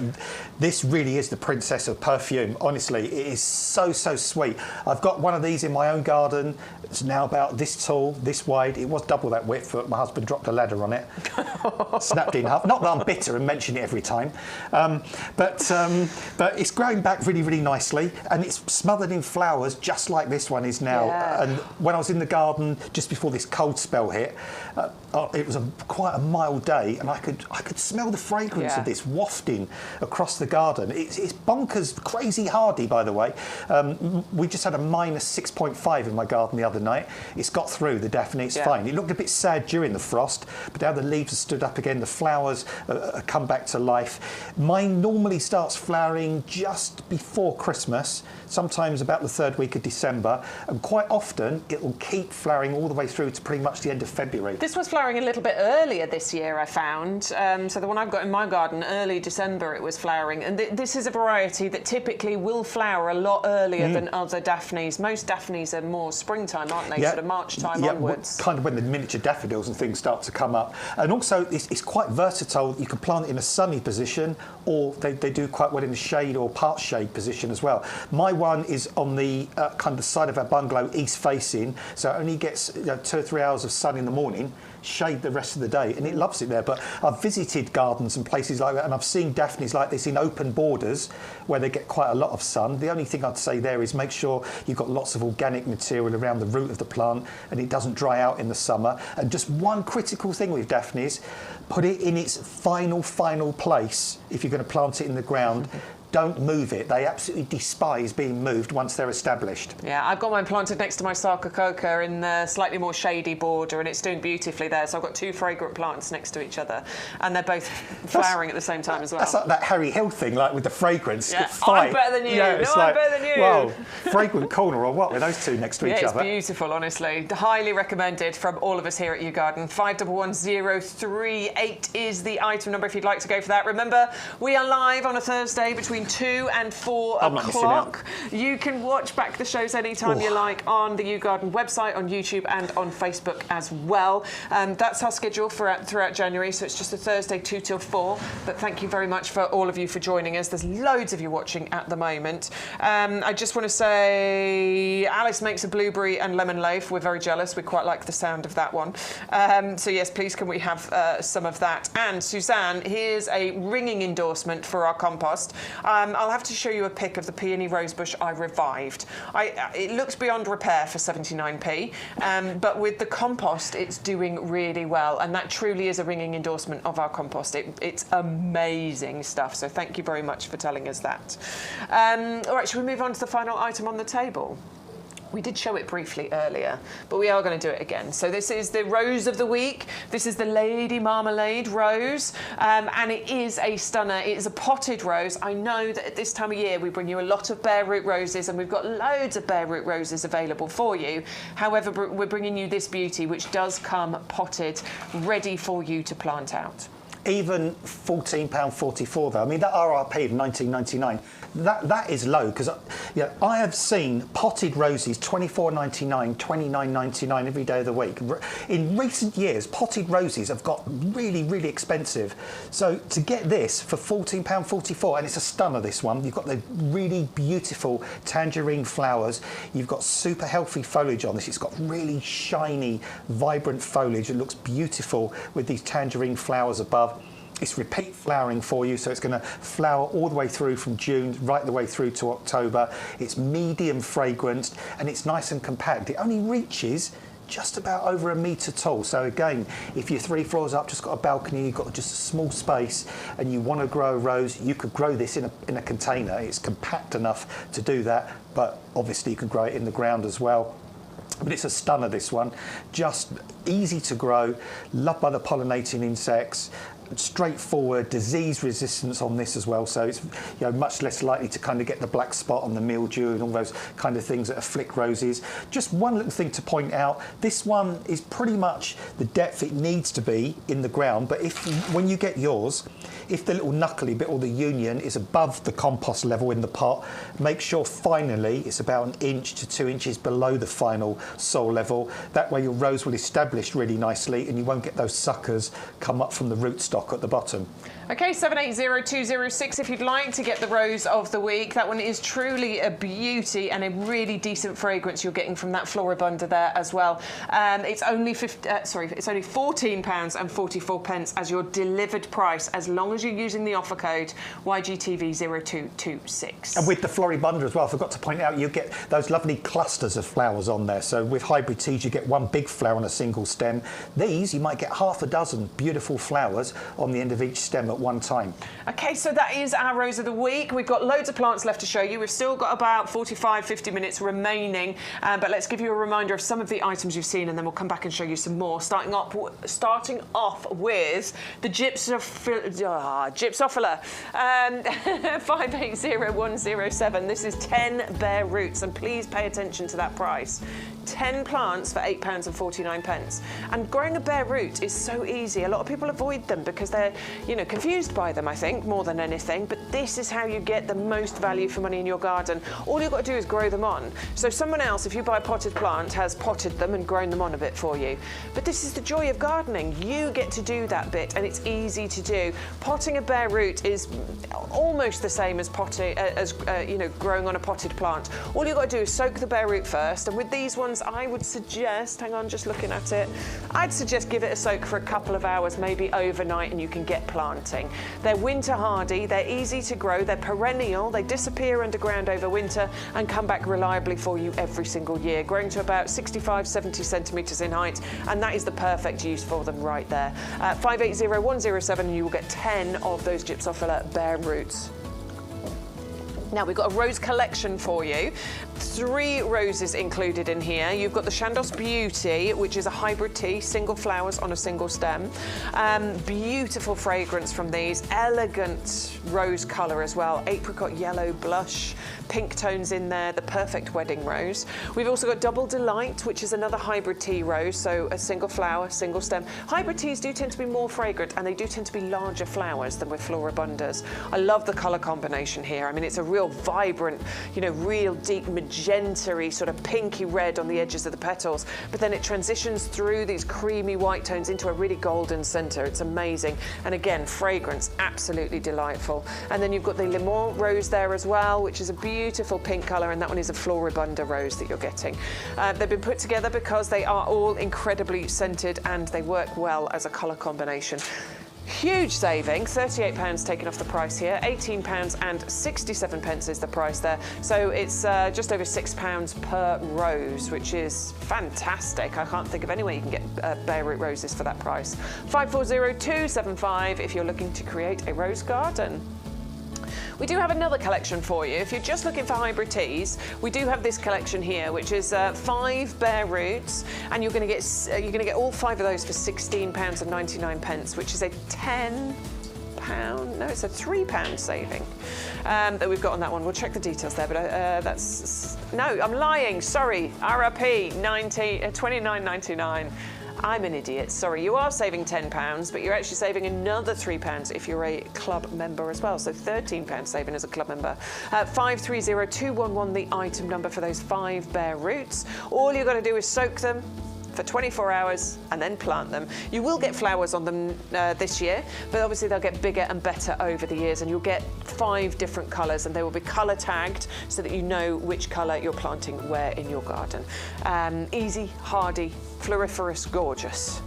this really is the princess of perfume. Honestly, it is so, so sweet. I've got one of these in my own garden. It's now about this tall, this wide. It was double that width, but my husband dropped a ladder on it. Snapped it in half. Not that I'm bitter and mention it every time, but it's growing back really, really nicely, and it's smothered in flowers just like this one is now. Yeah. And when I was in the garden just before this cold spell hit, it was quite a mild day, and I could smell the fragrance of this wafting across the garden. It's bonkers, crazy hardy, by the way. We just had a -6.5 in my garden the other night. It's got through the Daphne. It's fine. It looked a bit sad during the frost, but now the leaves are stood up again. The flowers come back to life. Mine normally starts flowering just before Christmas, sometimes about the 3rd week of December, and quite often it will keep flowering all the way through to pretty much the end of February. This was flowering a little bit earlier this year, I found. So the one I've got in my garden, early December it was flowering. And this is a variety that typically will flower a lot earlier than other Daphnes. Most Daphnes are more springtime, aren't they? Sort of March time onwards. Kind of when the miniature daffodils and things start to come up. And also it's quite versatile. You can plant it in a sunny position, or they do quite well in a shade or part shade position as well. My one is on the kind of the side of our bungalow, east facing, so it only gets 2 or 3 hours of sun in the morning, shade the rest of the day, and it loves it there. But I've visited gardens and places like that, and I've seen Daphnes like this in open borders where they get quite a lot of sun. The only thing I'd say there is make sure you've got lots of organic material around the root of the plant and it doesn't dry out in the summer. And just one critical thing with Daphnes, put it in its final place if you're going to plant it in the ground. don't move it. They absolutely despise being moved once they're established. Yeah, I've got mine planted next to my Sarcococa in the slightly more shady border, and it's doing beautifully there. So I've got 2 fragrant plants next to each other, and they're both flowering at the same time as well. That's like that Harry Hill thing, like with the fragrance. Yeah, fight. I'm better than you. Yeah, No, I'm better than you. Well, fragrant corner or what with those 2 next to each It's other. beautiful, honestly. Highly recommended from all of us here at YouGarden. 511038 is the item number if you'd like to go for that. Remember, we are live on a Thursday between 2 and 4 I'm not missing o'clock. You can watch back the shows anytime you like on the YouGarden website, on YouTube and on Facebook as well. That's our schedule throughout January, so it's just a Thursday 2 till 4. But thank you very much for all of you for joining us. There's loads of you watching at the moment. I just want to say Alice makes a blueberry and lemon loaf. We're very jealous. We quite like the sound of that one. So yes, please can we have some of that. And Suzanne, here's a ringing endorsement for our compost. I'll have to show you a pic of the peony rosebush I revived. It looks beyond repair for 79p, but with the compost, it's doing really well, and that truly is a ringing endorsement of our compost. It's amazing stuff, so thank you very much for telling us that. All right, shall we move on to the final item on the table? We did show it briefly earlier, but we are going to do it again. So this is the rose of the week. This is the Lady Marmalade rose, and it is a stunner. It is a potted rose. I know that at this time of year we bring you a lot of bare root roses, and we've got loads of bare root roses available for you. However, we're bringing you this beauty, which does come potted, ready for you to plant out. Even £14.44 though, I mean that RRP of £19.99, that is low, because I have seen potted roses £24.99, £29.99 every day of the week. In recent years, potted roses have got really, really expensive. So to get this for £14.44, and it's a stunner, this one, you've got the really beautiful tangerine flowers, you've got super healthy foliage on this, it's got really shiny, vibrant foliage, it looks beautiful with these tangerine flowers above. It's repeat flowering for you, so it's going to flower all the way through from June right the way through to October. It's medium fragrant and it's nice and compact. It only reaches just about over a metre tall. So again, if you're 3 floors up, just got a balcony, you've got just a small space and you want to grow a rose, you could grow this in a container. It's compact enough to do that, but obviously you can grow it in the ground as well. But it's a stunner, this one. Just easy to grow, loved by the pollinating insects, straightforward, disease resistance on this as well, so it's much less likely to kind of get the black spot on the mildew and all those kind of things that afflict roses. Just one little thing to point out, this one is pretty much the depth it needs to be in the ground, but when you get yours, if the little knuckly bit or the union is above the compost level in the pot, make sure finally it's about 1 inch to 2 inches below the final soil level. That way your rose will establish really nicely and you won't get those suckers come up from the rootstock at the bottom. Okay, 780206 if you'd like to get the rose of the week. That one is truly a beauty and a really decent fragrance you're getting from that floribunda there as well. It's only £14.44 as your delivered price, as long as you're using the offer code YGTV0226. And with the floribunda as well, I forgot to point out, you get those lovely clusters of flowers on there. So with hybrid teas, you get one big flower on a single stem. These, you might get half a dozen beautiful flowers on the end of each stem at one time. Okay, so that is our rose of the week. We've got loads of plants left to show you. We've still got about 45-50 minutes remaining, but let's give you a reminder of some of the items you've seen, and then we'll come back and show you some more. Starting off with the Gypsophila, 580107. This is 10 bare roots, and please pay attention to that price. 10 plants for £8.49. And growing a bare root is so easy. A lot of people avoid them because they're, confused by them, I think, more than anything. But this is how you get the most value for money in your garden. All you've got to do is grow them on. So someone else, if you buy a potted plant, has potted them and grown them on a bit for you. But this is the joy of gardening. You get to do that bit, and it's easy to do. Potting a bare root is almost the same as growing on a potted plant. All you've got to do is soak the bare root first, and with these ones, I would suggest, hang on, just looking at it, I'd suggest give it a soak for a couple of hours, maybe overnight, and you can get planting. They're winter hardy, they're easy to grow, they're perennial, they disappear underground over winter and come back reliably for you every single year, growing to about 65-70 centimetres in height, and that is the perfect use for them right there. 580107, and you will get 10 of those Gypsophila bare roots. Now, we've got a rose collection for you. 3 roses included in here. You've got the Chandos Beauty, which is a hybrid tea, single flowers on a single stem. Beautiful fragrance from these. Elegant rose colour as well. Apricot yellow blush, pink tones in there, the perfect wedding rose. We've also got Double Delight, which is another hybrid tea rose, so a single flower, single stem. Hybrid teas do tend to be more fragrant, and they do tend to be larger flowers than with Floribundas. I love the colour combination here. I mean, it's a real vibrant, you know, real deep magenta-y, sort of pinky red on the edges of the petals, but then it transitions through these creamy white tones into a really golden centre. It's amazing. And again, fragrance, absolutely delightful. And then you've got the Limon rose there as well, which is a beautiful pink colour, and that one is a Floribunda rose that you're getting. They've been put together because they are all incredibly scented and they work well as a colour combination. Huge saving, £38 taken off the price here, £18 and 67 pence is the price there. So it's just over £6 per rose, which is fantastic. I can't think of any way you can get bare root roses for that price. 540275 if you're looking to create a rose garden. We do have another collection for you. If you're just looking for hybrid teas, we do have this collection here, which is 5 bare roots, and you're going to get all 5 of those for £16.99, which is a it's a £3 saving that we've got on that one. We'll check the details there, but no, I'm lying. Sorry, RRP £29.99. I'm an idiot. Sorry, you are saving £10, but you're actually saving another £3 if you're a club member as well. So £13 saving as a club member. 530211, the item number for those 5 bare roots. All you've got to do is soak them for 24 hours and then plant them. You will get flowers on them this year, but obviously they'll get bigger and better over the years, and you'll get 5 different colours, and they will be colour tagged so that you know which colour you're planting where in your garden. Easy, hardy, floriferous, gorgeous.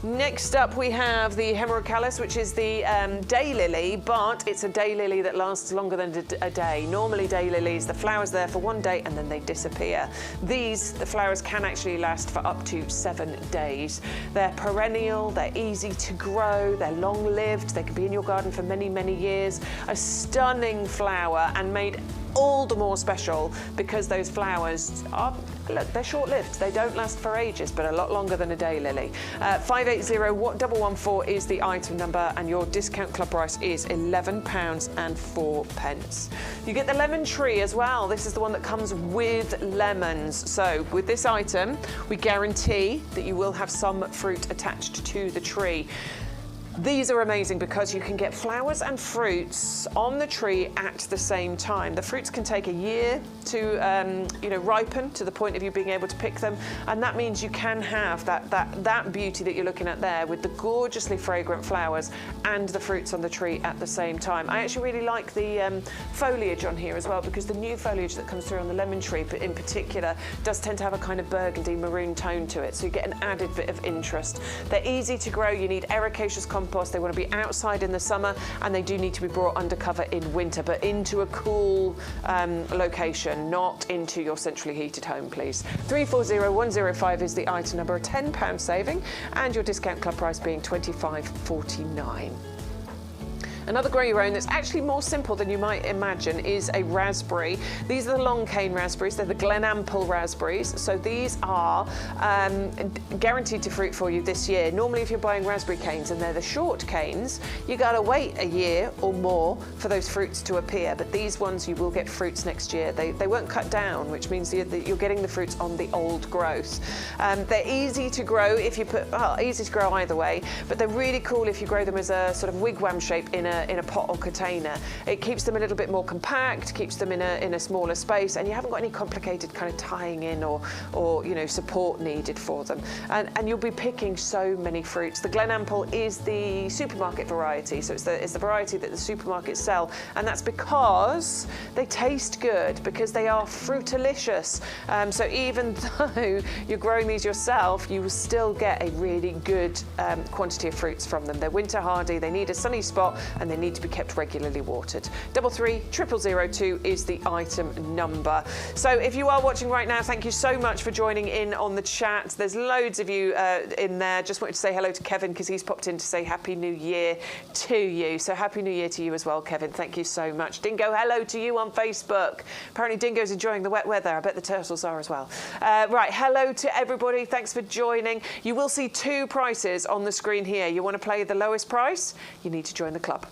Next up we have the Hemerocalis, which is the daylily, but it's a daylily that lasts longer than a day. Normally daylilies, the flowers there for 1 day and then they disappear. These, the flowers can actually last for up to 7 days. They're perennial, they're easy to grow, they're long-lived, they can be in your garden for many, many years. A stunning flower, and made all the more special because those flowers are, look, they're short-lived. They don't last for ages, but a lot longer than a daylily. 580114 is the item number, and your discount club price is £11 and 4 pence. You get the lemon tree as well. This is the one that comes with lemons. So with this item, we guarantee that you will have some fruit attached to the tree. These are amazing because you can get flowers and fruits on the tree at the same time. The fruits can take a year to ripen to the point of you being able to pick them, and that means you can have that beauty that you're looking at there with the gorgeously fragrant flowers and the fruits on the tree at the same time. I actually really like the foliage on here as well, because the new foliage that comes through on the lemon tree in particular does tend to have a kind of burgundy maroon tone to it, so you get an added bit of interest. They're easy to grow. You need ericaceous compost. They want to be outside in the summer, and they do need to be brought under cover in winter, but into a cool location, not into your centrally heated home, please. 340105 is the item number, a £10 saving, and your discount club price being £25.49. Another grow your own that's actually more simple than you might imagine is a raspberry. These are the long cane raspberries. They're the Glenample raspberries. So these are guaranteed to fruit for you this year. Normally, if you're buying raspberry canes and they're the short canes, you gotta wait a year or more for those fruits to appear. But these ones, you will get fruits next year. They won't cut down, which means you're getting the fruits on the old growth. They're easy to grow if you easy to grow either way, but they're really cool if you grow them as a sort of wigwam shape in a pot or container. It keeps them a little bit more compact, keeps them in a smaller space, and you haven't got any complicated kind of tying in or support needed for them. And you'll be picking so many fruits. The Glenample is the supermarket variety, so it's the variety that the supermarkets sell, and that's because they taste good, because they are fruitalicious. So even though you're growing these yourself, you will still get a really good quantity of fruits from them. They're winter hardy, they need a sunny spot, and and they need to be kept regularly watered. 33002 is the item number. So if you are watching right now, thank you so much for joining in on the chat. There's loads of you in there. Just wanted to say hello to Kevin because he's popped in to say Happy New Year to you. So Happy New Year to you as well, Kevin. Thank you so much. Dingo, hello to you on Facebook. Apparently Dingo's enjoying the wet weather. I bet the turtles are as well. Right, hello to everybody. Thanks for joining. You will see two prices on the screen here. You want to play the lowest price? You need to join the club.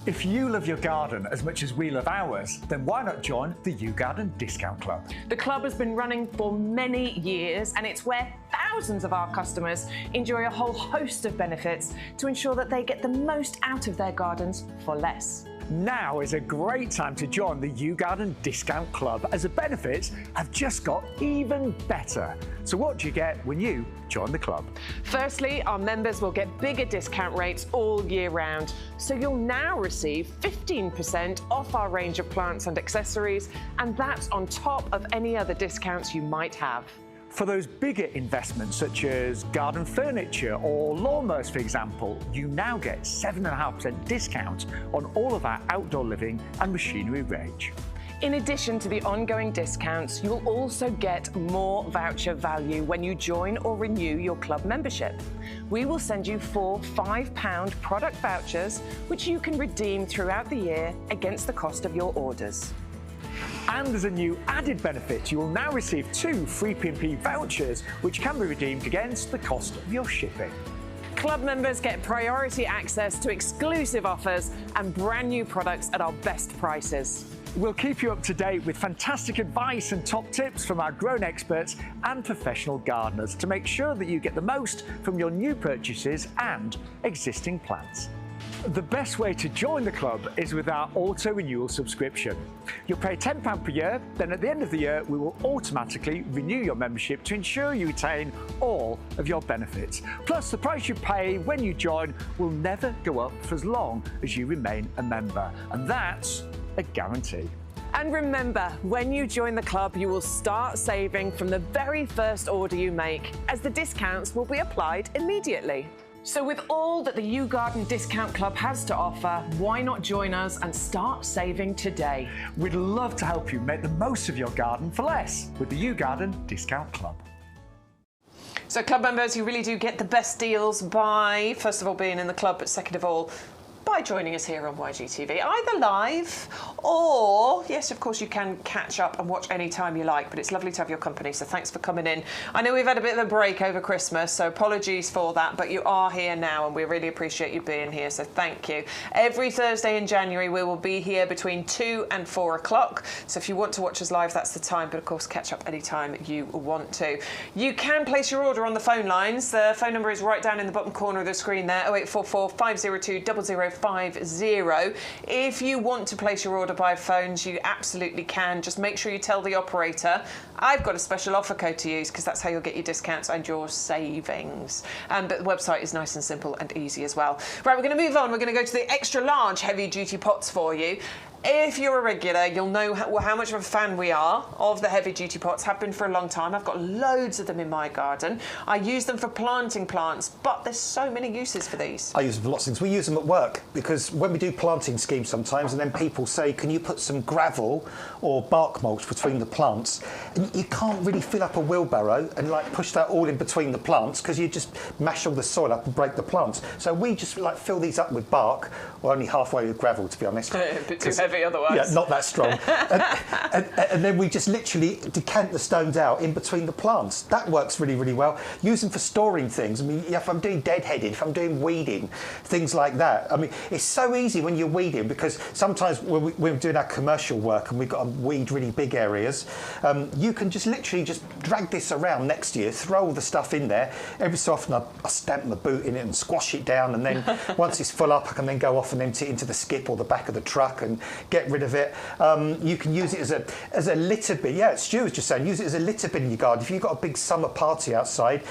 If you love your garden as much as we love ours, then why not join the YouGarden Discount Club? The club has been running for many years, and it's where thousands of our customers enjoy a whole host of benefits to ensure that they get the most out of their gardens for less. Now is a great time to join the YouGarden Discount Club, as the benefits have just got even better. So what do you get when you join the club? Firstly, our members will get bigger discount rates all year round. So you'll now receive 15% off our range of plants and accessories, and that's on top of any other discounts you might have. For those bigger investments, such as garden furniture or lawnmowers, for example, you now get 7.5% discount on all of our outdoor living and machinery range. In addition to the ongoing discounts, you'll also get more voucher value when you join or renew your club membership. We will send you 4 £5 product vouchers, which you can redeem throughout the year against the cost of your orders. And as a new added benefit, you will now receive 2 free P&P vouchers, which can be redeemed against the cost of your shipping. Club members get priority access to exclusive offers and brand new products at our best prices. We'll keep you up to date with fantastic advice and top tips from our grown experts and professional gardeners to make sure that you get the most from your new purchases and existing plants. The best way to join the club is with our auto-renewal subscription. You'll pay £10 per year, then at the end of the year we will automatically renew your membership to ensure you retain all of your benefits. Plus, the price you pay when you join will never go up for as long as you remain a member, and that's a guarantee. And remember, when you join the club, you will start saving from the very first order you make, as the discounts will be applied immediately. So with all that the YouGarden Discount Club has to offer, why not join us and start saving today? We'd love to help you make the most of your garden for less with the YouGarden Discount Club. So club members, you really do get the best deals by, first of all, being in the club, but second of all, by joining us here on YGTV, either live or, yes, of course, you can catch up and watch any time you like, but it's lovely to have your company, so thanks for coming in. I know we've had a bit of a break over Christmas, so apologies for that, but you are here now and we really appreciate you being here, so thank you. Every Thursday in January, we will be here between 2 and 4 o'clock, so if you want to watch us live, that's the time, but of course, catch up anytime you want to. You can place your order on the phone lines. The phone number is right down in the bottom corner of the screen there, 0844 502 0050. If you want to place your order by phones, you absolutely can. Just make sure you tell the operator, I've got a special offer code to use, because that's how you'll get your discounts and your savings. But the website is nice and simple and easy as well. Right, we're going to move on. We're going to go to the extra large heavy duty pots for you. If you're a regular, you'll know how much of a fan we are of the heavy duty pots, have been for a long time. I've got loads of them in my garden. I use them for planting plants, but there's so many uses for these. I use them for lots of things. We use them at work because when we do planting schemes sometimes, and then people say, can you put some gravel or bark mulch between the plants? And you can't really fill up a wheelbarrow and like push that all in between the plants because you just mash all the soil up and break the plants. So we just like fill these up with bark, or only halfway with gravel, to be honest. A bit too heavy otherwise. Yeah, not that strong. and then we just literally decant the stones out in between the plants. That works really, really well. Use them for storing things. I mean, if I'm doing deadheading, if I'm doing weeding, things like that. I mean, it's so easy when you're weeding because sometimes when we're doing our commercial work and we've got to weed really big areas, you can just literally just drag this around next to you, throw all the stuff in there. Every so often I stamp my boot in it and squash it down, and then once it's full up, I can then go off and empty it into the skip or the back of the truck, and get rid of it. You can use it as a litter bin. Yeah, Stu was just saying, use it as a litter bin in your garden. If you've got a big summer party outside,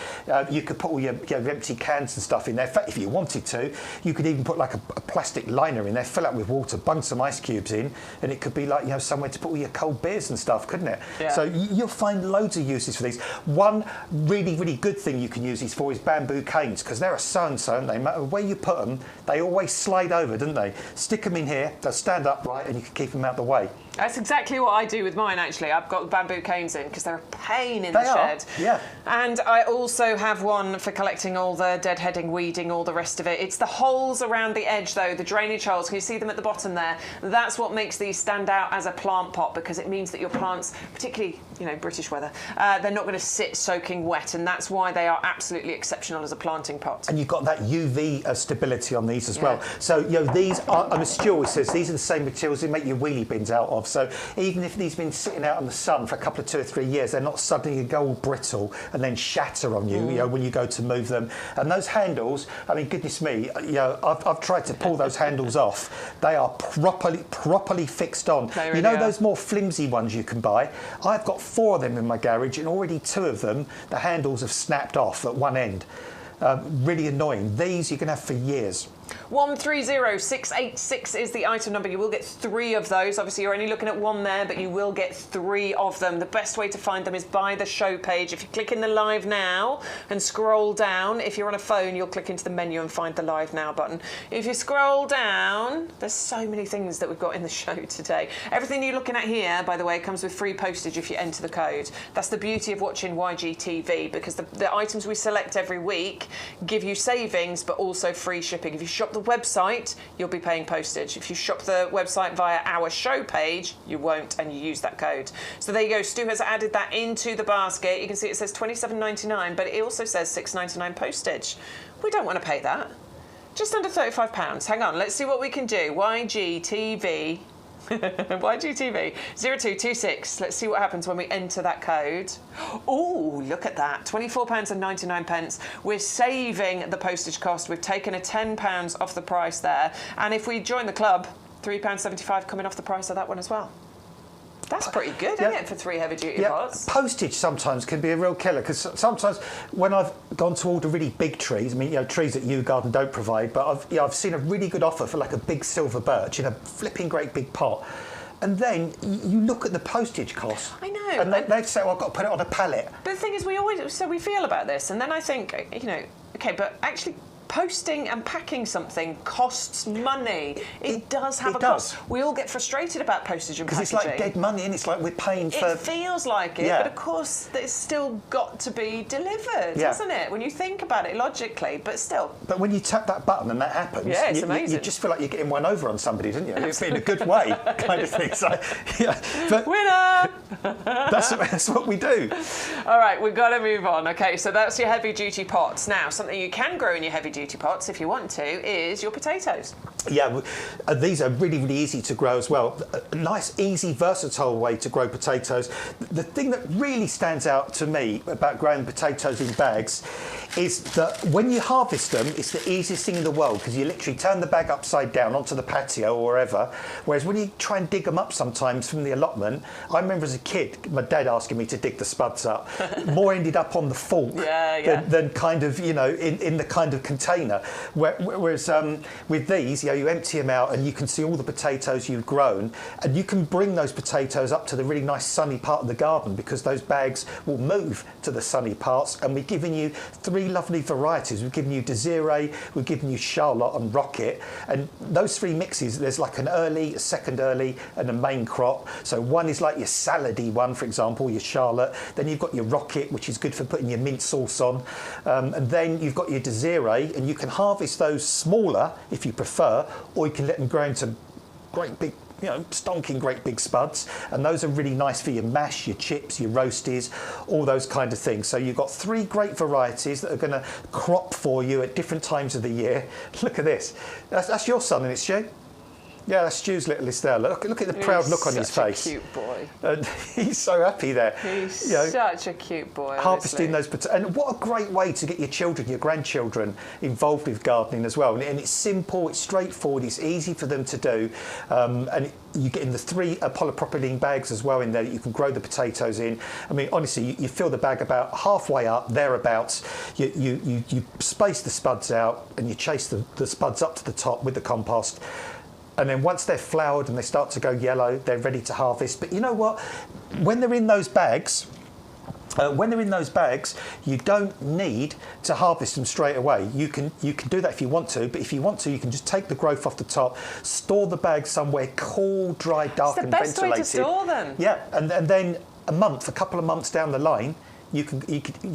you could put all your empty cans and stuff in there. In fact, if you wanted to, you could even put like a plastic liner in there, fill it with water, bung some ice cubes in, and it could be like, somewhere to put all your cold beers and stuff, couldn't it? Yeah. So you'll find loads of uses for these. One really, really good thing you can use these for is bamboo canes, because they're a so-and-so, aren't they? No matter where you put them, they always slide over, don't they? Stick them in here, they'll stand upright, and you can keep them out the way. That's exactly what I do with mine, actually. I've got bamboo canes in because they're a pain in the shed. Yeah. And I also have one for collecting all the deadheading, weeding, all the rest of it. It's the holes around the edge, though, the drainage holes. Can you see them at the bottom there? That's what makes these stand out as a plant pot, because it means that your plants, particularly, British weather, they're not going to sit soaking wet, and that's why they are absolutely exceptional as a planting pot. And you've got that UV stability on these as well. So, these are, and as Stu always says, these are the same materials you make your wheelie bins out of. So even if these have been sitting out in the sun for a couple of 2 or 3 years, they're not suddenly going to go all brittle and then shatter on you, when you go to move them. And those handles, I mean, goodness me, I've tried to pull those handles off. They are properly fixed on. They really are. Those more flimsy ones you can buy? I've got 4 of them in my garage, and already 2 of them, the handles have snapped off at one end. Really annoying. These you can have for years. 130686 is the item number. You will get 3 of those. Obviously, you're only looking at 1 there, but you will get 3 of them. The best way to find them is by the show page. If you click in the Live Now and scroll down, if you're on a phone, you'll click into the menu and find the Live Now button. If you scroll down, there's so many things that we've got in the show today. Everything you're looking at here, by the way, comes with free postage if you enter the code. That's the beauty of watching YGTV, because the items we select every week give you savings, but also free shipping. If you shop the website, you'll be paying postage. If you shop the website via our show page, you won't, and you use that code. So there you go. Stu has added that into the basket. You can see it says $27.99, but it also says $6.99 postage. We don't want to pay that. Just under £35. Hang on, let's see what we can do. YGTV. YGTV 0226. Let's see what happens when we enter that code. Oh, look at that. £24.99. We're saving the postage cost. We've taken a £10 off the price there. And if we join the club, £3.75 coming off the price of that one as well. That's pretty good, isn't it, for 3 heavy-duty pots? Postage sometimes can be a real killer, because sometimes when I've gone to order really big trees, I mean, trees that YouGarden don't provide, but I've seen a really good offer for like a big silver birch in a flipping great big pot. And then you look at the postage cost. I know. And they'd say, well, I've got to put it on a pallet. But the thing is, we feel about this, and then I think, okay, but actually, posting and packing something costs money. It does have a cost. We all get frustrated about postage and packaging. Because it's like dead money, and it's like we're paying for... It feels like it, but of course it's still got to be delivered, hasn't it? When you think about it logically, but still. But when you tap that button and that happens, it's amazing. You just feel like you're getting one over on somebody, don't you? It's in a good way, kind of thing. So, but winner! That's what we do. All right, we've got to move on. Okay, so that's your heavy-duty pots. Now, something you can grow in your heavy-duty pots, if you want to, is your potatoes. Yeah, these are really, really easy to grow as well. A nice, easy, versatile way to grow potatoes. The thing that really stands out to me about growing potatoes in bags is that when you harvest them, it's the easiest thing in the world, because you literally turn the bag upside down onto the patio or wherever. Whereas when you try and dig them up sometimes from the allotment, I remember as a kid, my dad asking me to dig the spuds up. More ended up on the fork than kind of, in the kind of container. Whereas with these, you empty them out and you can see all the potatoes you've grown, and you can bring those potatoes up to the really nice sunny part of the garden, because those bags will move to the sunny parts. And we've given you 3 lovely varieties. We've given you Desiree, we've given you Charlotte and Rocket, and those 3 mixes, there's like an early, a second early, and a main crop. So one is like your salady one, for example, your Charlotte. Then you've got your Rocket, which is good for putting your mint sauce on, and then you've got your Desiree, and you can harvest those smaller if you prefer, or you can let them grow into great big, stonking great big spuds, and those are really nice for your mash, your chips, your roasties, all those kind of things. So you've got 3 great varieties that are going to crop for you at different times of the year. Look at this. That's your son, isn't it, Stu? Yeah, that's Stu's littlest there. Look at the proud look on his face. He's such a cute boy. And he's so happy there. He's such a cute boy. Harvesting honestly. those potatoes. And what a great way to get your children, your grandchildren involved with gardening as well. And it's simple, it's straightforward, it's easy for them to do. And you get in the 3 polypropylene bags as well in there that you can grow the potatoes in. I mean, honestly, you fill the bag about halfway up, thereabouts. You space the spuds out and you chase the spuds up to the top with the compost. And then once they're flowered and they start to go yellow, they're ready to harvest. But you know what? When they're in those bags, you don't need to harvest them straight away. You can do that if you want to, but if you want to, you can just take the growth off the top, store the bag somewhere cool, dry, dark, and ventilated. It's the best way to store them. Yeah, and then a couple of months down the line, you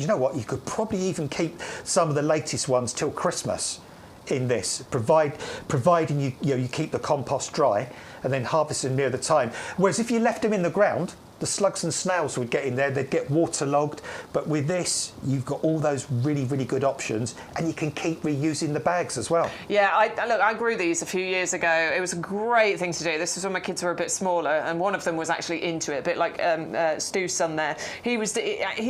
know what? You could probably even keep some of the latest ones till Christmas in this, providing you keep the compost dry and then harvest them near the time. Whereas if you left them in the ground, the slugs and snails would get in there, they'd get waterlogged. But with this, you've got all those really, really good options, and you can keep reusing the bags as well. Yeah, I grew these a few years ago. It was a great thing to do. This was when my kids were a bit smaller, and one of them was actually into it, a bit like Stu's son there. He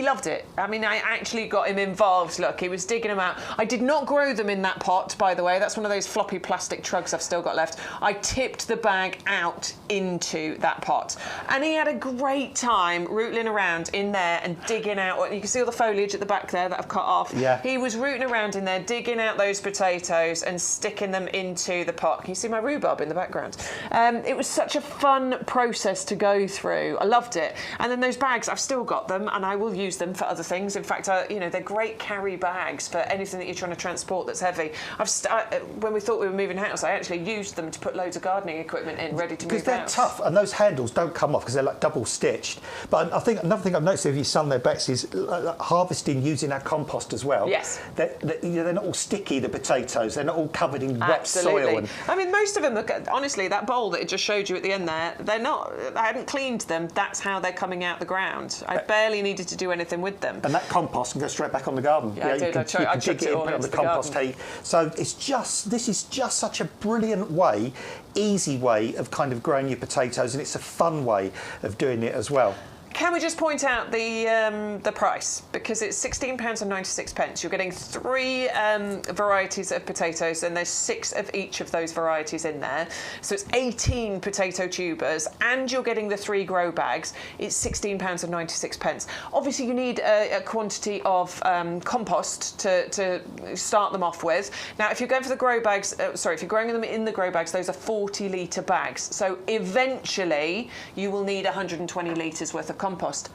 loved it. I mean, I actually got him involved. Look, he was digging them out. I did not grow them in that pot, by the way. That's one of those floppy plastic trugs I've still got left. I tipped the bag out into that pot, and he had a great time rootling around in there and digging out. You can see all the foliage at the back there that I've cut off. Yeah. He was rooting around in there, digging out those potatoes and sticking them into the pot. Can you see my rhubarb in the background? It was such a fun process to go through. I loved it. And then those bags, I've still got them, and I will use them for other things. In fact, they're great carry bags for anything that you're trying to transport that's heavy. When we thought we were moving house, I actually used them to put loads of gardening equipment in, ready to move Because they're tough, and those handles don't come off because they're like double stitched. But I think another thing I've noticed with your son there, Bex, is harvesting using our compost as well. Yes. They're not all sticky, the potatoes. They're not all covered in wet soil. I mean, most of them, honestly, that bowl that it just showed you at the end there, they're not, I hadn't cleaned them. That's how they're coming out the ground. I barely needed to do anything with them. And that compost can go straight back on the garden. Yeah, I did. I chucked it all put it on into the compost heap. So this is just such a brilliant way, easy way of kind of growing your potatoes, and it's a fun way of doing it as well. Can we just point out the price? Because it's £16.96. You're getting 3 varieties of potatoes, and there's 6 of each of those varieties in there. So it's 18 potato tubers, and you're getting the 3 grow bags. It's £16.96. Obviously, you need a quantity of compost to start them off with. Now, if you're going for the grow bags, if you're growing them in the grow bags, those are 40-litre bags. So eventually, you will need 120 litres worth of compost,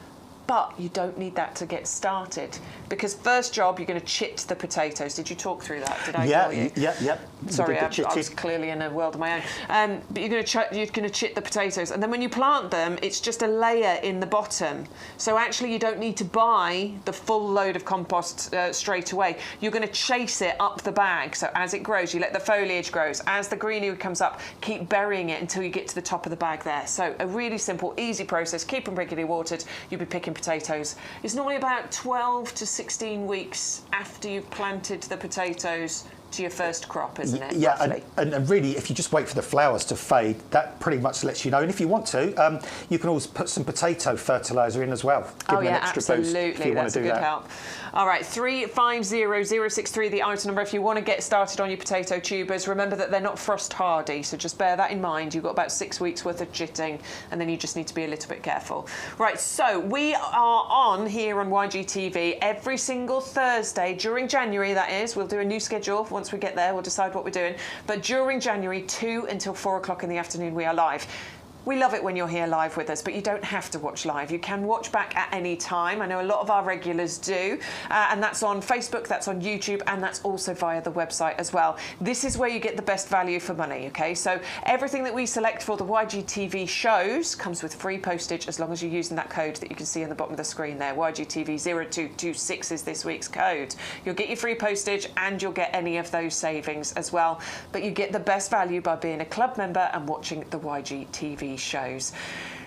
but you don't need that to get started, because first job you're going to chit the potatoes. Did you talk through that? Did I ignore you? Yeah. Sorry, I was clearly in a world of my own. But you're going to chit the potatoes, and then when you plant them, it's just a layer in the bottom. So actually, you don't need to buy the full load of compost straight away. You're going to chase it up the bag. So as it grows, you let the foliage grow. As the greenery comes up, keep burying it until you get to the top of the bag there. So a really simple, easy process. Keep them regularly watered. You'll be picking potatoes. It's normally about 12 to 16 weeks after you've planted the potatoes to your first crop, isn't it? Yeah, and really, if you just wait for the flowers to fade, that pretty much lets you know. And if you want to, you can always put some potato fertiliser in as well. Give them an extra boost if you want to do that. That's a good help. All right, 350063, the item number. If you want to get started on your potato tubers, remember that they're not frost hardy, so just bear that in mind. You've got about 6 weeks worth of chitting, and then you just need to be a little bit careful. Right, so we are on here on YGTV every single Thursday during January, that is. We'll do a new schedule. Once we get there, we'll decide what we're doing. But during January, 2 until 4 o'clock in the afternoon, we are live. We love it when you're here live with us, but you don't have to watch live. You can watch back at any time. I know a lot of our regulars do, and that's on Facebook, that's on YouTube, and that's also via the website as well. This is where you get the best value for money, okay? So everything that we select for the YGTV shows comes with free postage as long as you're using that code that you can see on the bottom of the screen there. YGTV0226 is this week's code. You'll get your free postage and you'll get any of those savings as well. But you get the best value by being a club member and watching the YGTV shows.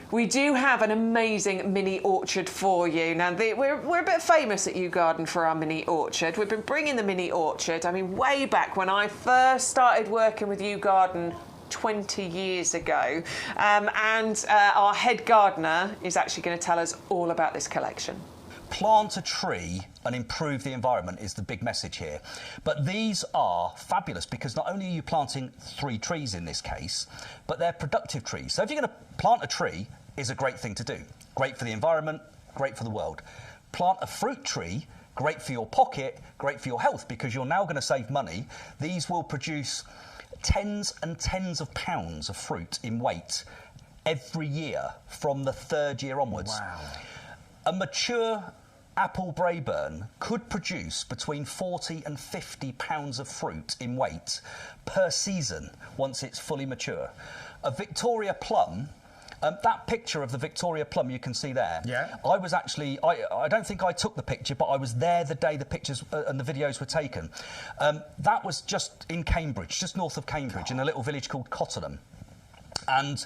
We do have an amazing mini orchard for you. Now, we're a bit famous at YouGarden for our mini orchard. We've been bringing the mini orchard, I mean, way back when I first started working with YouGarden 20 years ago. And our head gardener is actually going to tell us all about this collection. Plant a tree and improve the environment is the big message here. But these are fabulous because not only are you planting 3 trees in this case, but they're productive trees. So if you're going to plant a tree, is a great thing to do. Great for the environment, great for the world. Plant a fruit tree, great for your pocket, great for your health because you're now going to save money. These will produce tens and tens of pounds of fruit in weight every year from the 3rd year onwards. Wow. A mature apple Braeburn could produce between 40 and 50 pounds of fruit in weight per season once it's fully mature. A Victoria plum, that picture of the Victoria plum you can see there, yeah. I was actually, I don't think I took the picture, but I was there the day the pictures and the videos were taken. That was just in Cambridge, just north of Cambridge, in a little village called Cottenham. And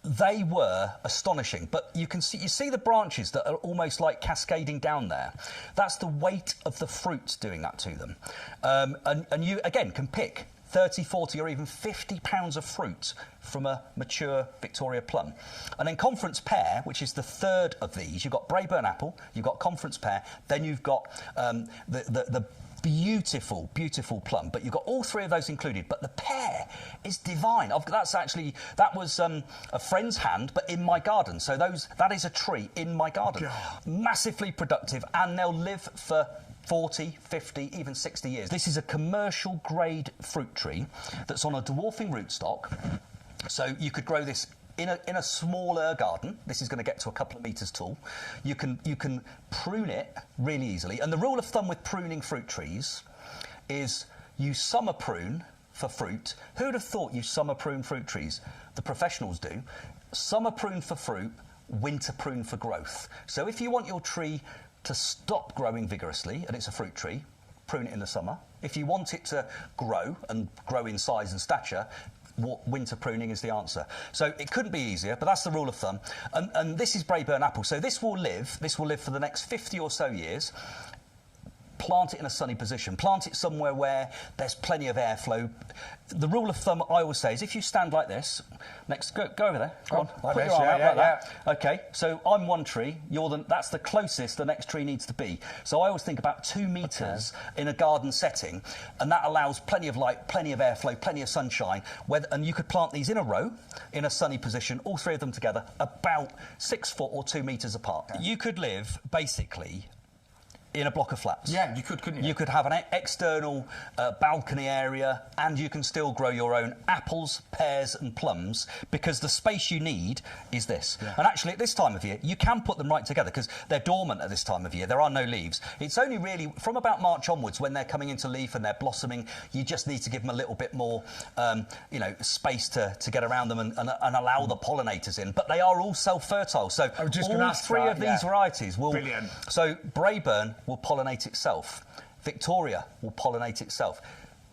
they were astonishing, but you see the branches that are almost like cascading down there. That's the weight of the fruit doing that to them. And you, again, can pick 30, 40 or even 50 pounds of fruit from a mature Victoria plum. And then conference pear, which is the 3rd of these, you've got Braeburn apple, you've got conference pear, then you've got the beautiful, beautiful plum, but you've got all 3 of those included. But the pear is divine. That was a friend's hand, but in my garden. So that is a tree in my garden. God. Massively productive, and they'll live for 40, 50, even 60 years. This is a commercial grade fruit tree that's on a dwarfing rootstock. So you could grow this in a smaller garden. This is going to get to a couple of metres tall. You can prune it really easily. And the rule of thumb with pruning fruit trees is you summer prune for fruit. Who would have thought you summer prune fruit trees? The professionals do. Summer prune for fruit, winter prune for growth. So if you want your tree to stop growing vigorously, and it's a fruit tree, prune it in the summer. If you want it to grow and grow in size and stature, winter pruning is the answer. So it couldn't be easier, but that's the rule of thumb. And this is Braeburn apple. So this will live for the next 50 or so years. Plant it in a sunny position. Plant it somewhere where there's plenty of airflow. The rule of thumb I always say is if you stand like this, go over there. Go on, like put this, your arm out yeah, like that. yeah. Okay, so I'm one tree. That's the closest the next tree needs to be. So I always think about 2 metres in a garden setting, and that allows plenty of light, plenty of airflow, plenty of sunshine. And you could plant these in a row, in a sunny position, all 3 of them together, about 6 foot or 2 metres apart. Okay. You could live basically in a block of flats. Yeah, you could, couldn't you? You could have an external balcony area, and you can still grow your own apples, pears and plums, because the space you need is this. Yeah. And actually, at this time of year, you can put them right together, because they're dormant at this time of year. There are no leaves. It's only really from about March onwards, when they're coming into leaf and they're blossoming, you just need to give them a little bit more, space to get around them and allow the pollinators in. But they are all self-fertile. So all 3 of these varieties will... Brilliant. So Braeburn will pollinate itself. Victoria will pollinate itself.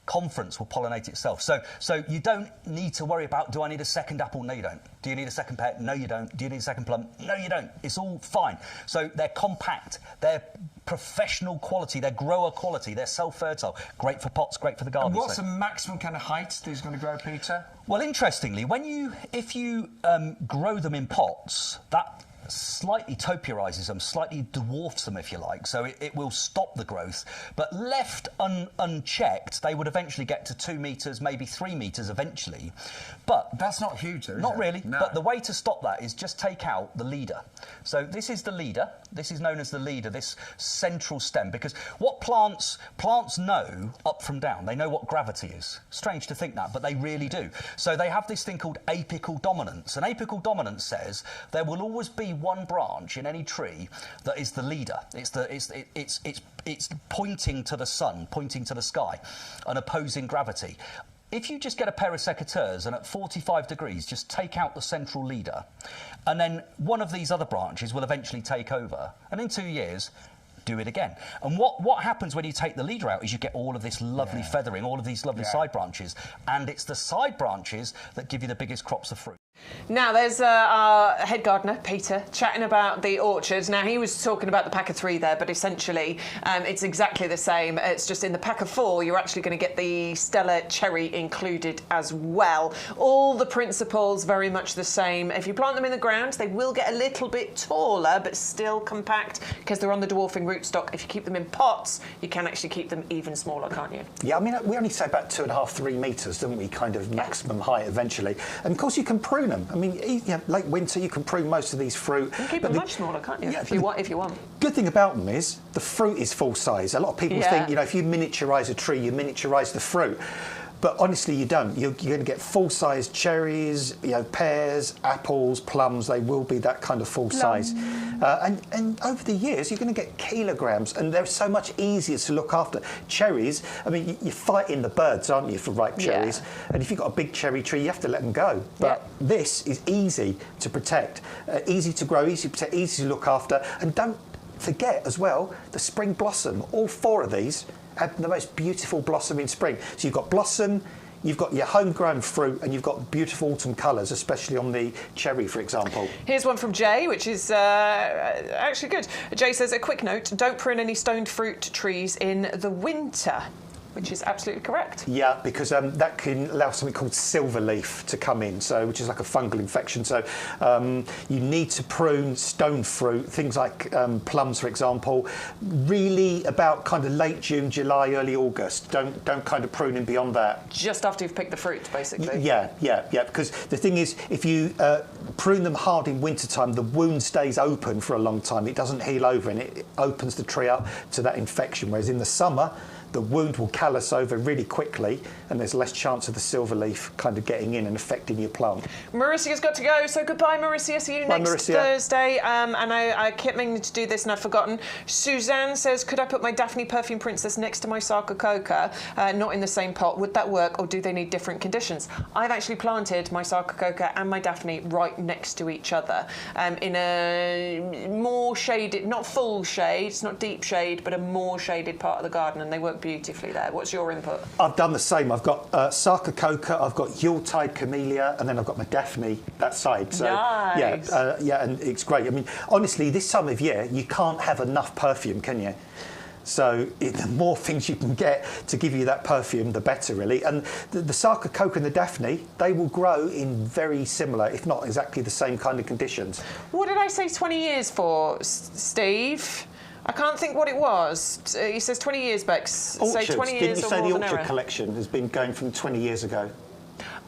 Conference will pollinate itself. So you don't need to worry about, do I need a second apple? No, you don't. Do you need a second pear? No, you don't. Do you need a second plum? No, you don't. It's all fine. So they're compact. They're professional quality. They're grower quality. They're self-fertile. Great for pots, great for the garden. And what's the maximum kind of height these going to grow, Peter? Well, interestingly, if you grow them in pots, that slightly topiarizes them, slightly dwarfs them, if you like, so it will stop the growth. But left unchecked, they would eventually get to 2 metres, maybe 3 metres eventually. But that's not huge, though, not is it? really. No. But the way to stop that is just take out the leader. So this is the leader. This is known as the leader, this central stem, because what plants know up from down. They know what gravity is. Strange to think that, but they really do. So they have this thing called apical dominance. And apical dominance says there will always be one branch in any tree that is the leader. It's pointing to the sun, pointing to the sky, and opposing gravity. If you just get a pair of secateurs and at 45 degrees just take out the central leader, and then one of these other branches will eventually take over, and in 2 years do it again. And what happens when you take the leader out is you get all of this lovely feathering, all of these lovely side branches, and it's the side branches that give you the biggest crops of fruit. Now, there's our head gardener, Peter, chatting about the orchards. Now, he was talking about the pack of 3 there, but essentially it's exactly the same. It's just in the pack of 4, you're actually going to get the Stella cherry included as well. All the principles very much the same. If you plant them in the ground, they will get a little bit taller, but still compact because they're on the dwarfing rootstock. If you keep them in pots, you can actually keep them even smaller, can't you? Yeah, I mean, we only say about 2.5, 3 metres, don't we? Kind of maximum height eventually. And of course, you can prune them. I mean, late winter, you can prune most of these fruit. You can keep them much smaller, can't you? Yeah, if you want. Good thing about them is the fruit is full size. A lot of people think, if you miniaturise a tree, you miniaturise the fruit. But honestly, you don't. You're going to get full-size cherries, pears, apples, plums. They will be that kind of full size. And over the years, you're going to get kilograms, and they're so much easier to look after. Cherries, I mean, you're fighting the birds, aren't you, for ripe cherries? Yeah. And if you've got a big cherry tree, you have to let them go. But this is easy to protect, easy to grow, easy to protect, easy to look after. And don't forget as well the spring blossom. All 4 of these have the most beautiful blossom in spring. So you've got blossom, you've got your homegrown fruit, and you've got beautiful autumn colours, especially on the cherry, for example. Here's one from Jay, which is actually good. Jay says, a quick note, don't prune any stoned fruit trees in the winter. Which is absolutely correct. Yeah, because that can allow something called silver leaf to come in, which is like a fungal infection. So you need to prune stone fruit, things like plums, for example, really about kind of late June, July, early August. Don't kind of prune in beyond that. Just after you've picked the fruit, basically. Yeah. Because the thing is, if you prune them hard in wintertime, the wound stays open for a long time. It doesn't heal over, and it opens the tree up to that infection. Whereas in the summer, the wound will callus over really quickly, and there's less chance of the silver leaf kind of getting in and affecting your plant. Mauricia's got to go, so goodbye, Mauricia. See you next Thursday. And I kept meaning to do this and I've forgotten. Suzanne says, could I put my Daphne Perfume Princess next to my Sarcococa, not in the same pot? Would that work, or do they need different conditions? I've actually planted my Sarcococa and my Daphne right next to each other in a more shaded, not full shade, it's not deep shade, but a more shaded part of the garden, and they work beautifully there. What's your input? I've done the same. I've got Sarcococa, I've got Yuletide Camellia, and then I've got my Daphne that side. So, nice. And it's great. I mean, honestly, this time of year, you can't have enough perfume, can you? So the more things you can get to give you that perfume, the better, really. And the Sarcococa and the Daphne, they will grow in very similar, if not exactly the same kind of conditions. What did I say 20 years for, Steve? I can't think what it was. He says 20 years, Bex. Orchards. Say 20 years Didn't you say the orchard era. collection has been going from 20 years ago?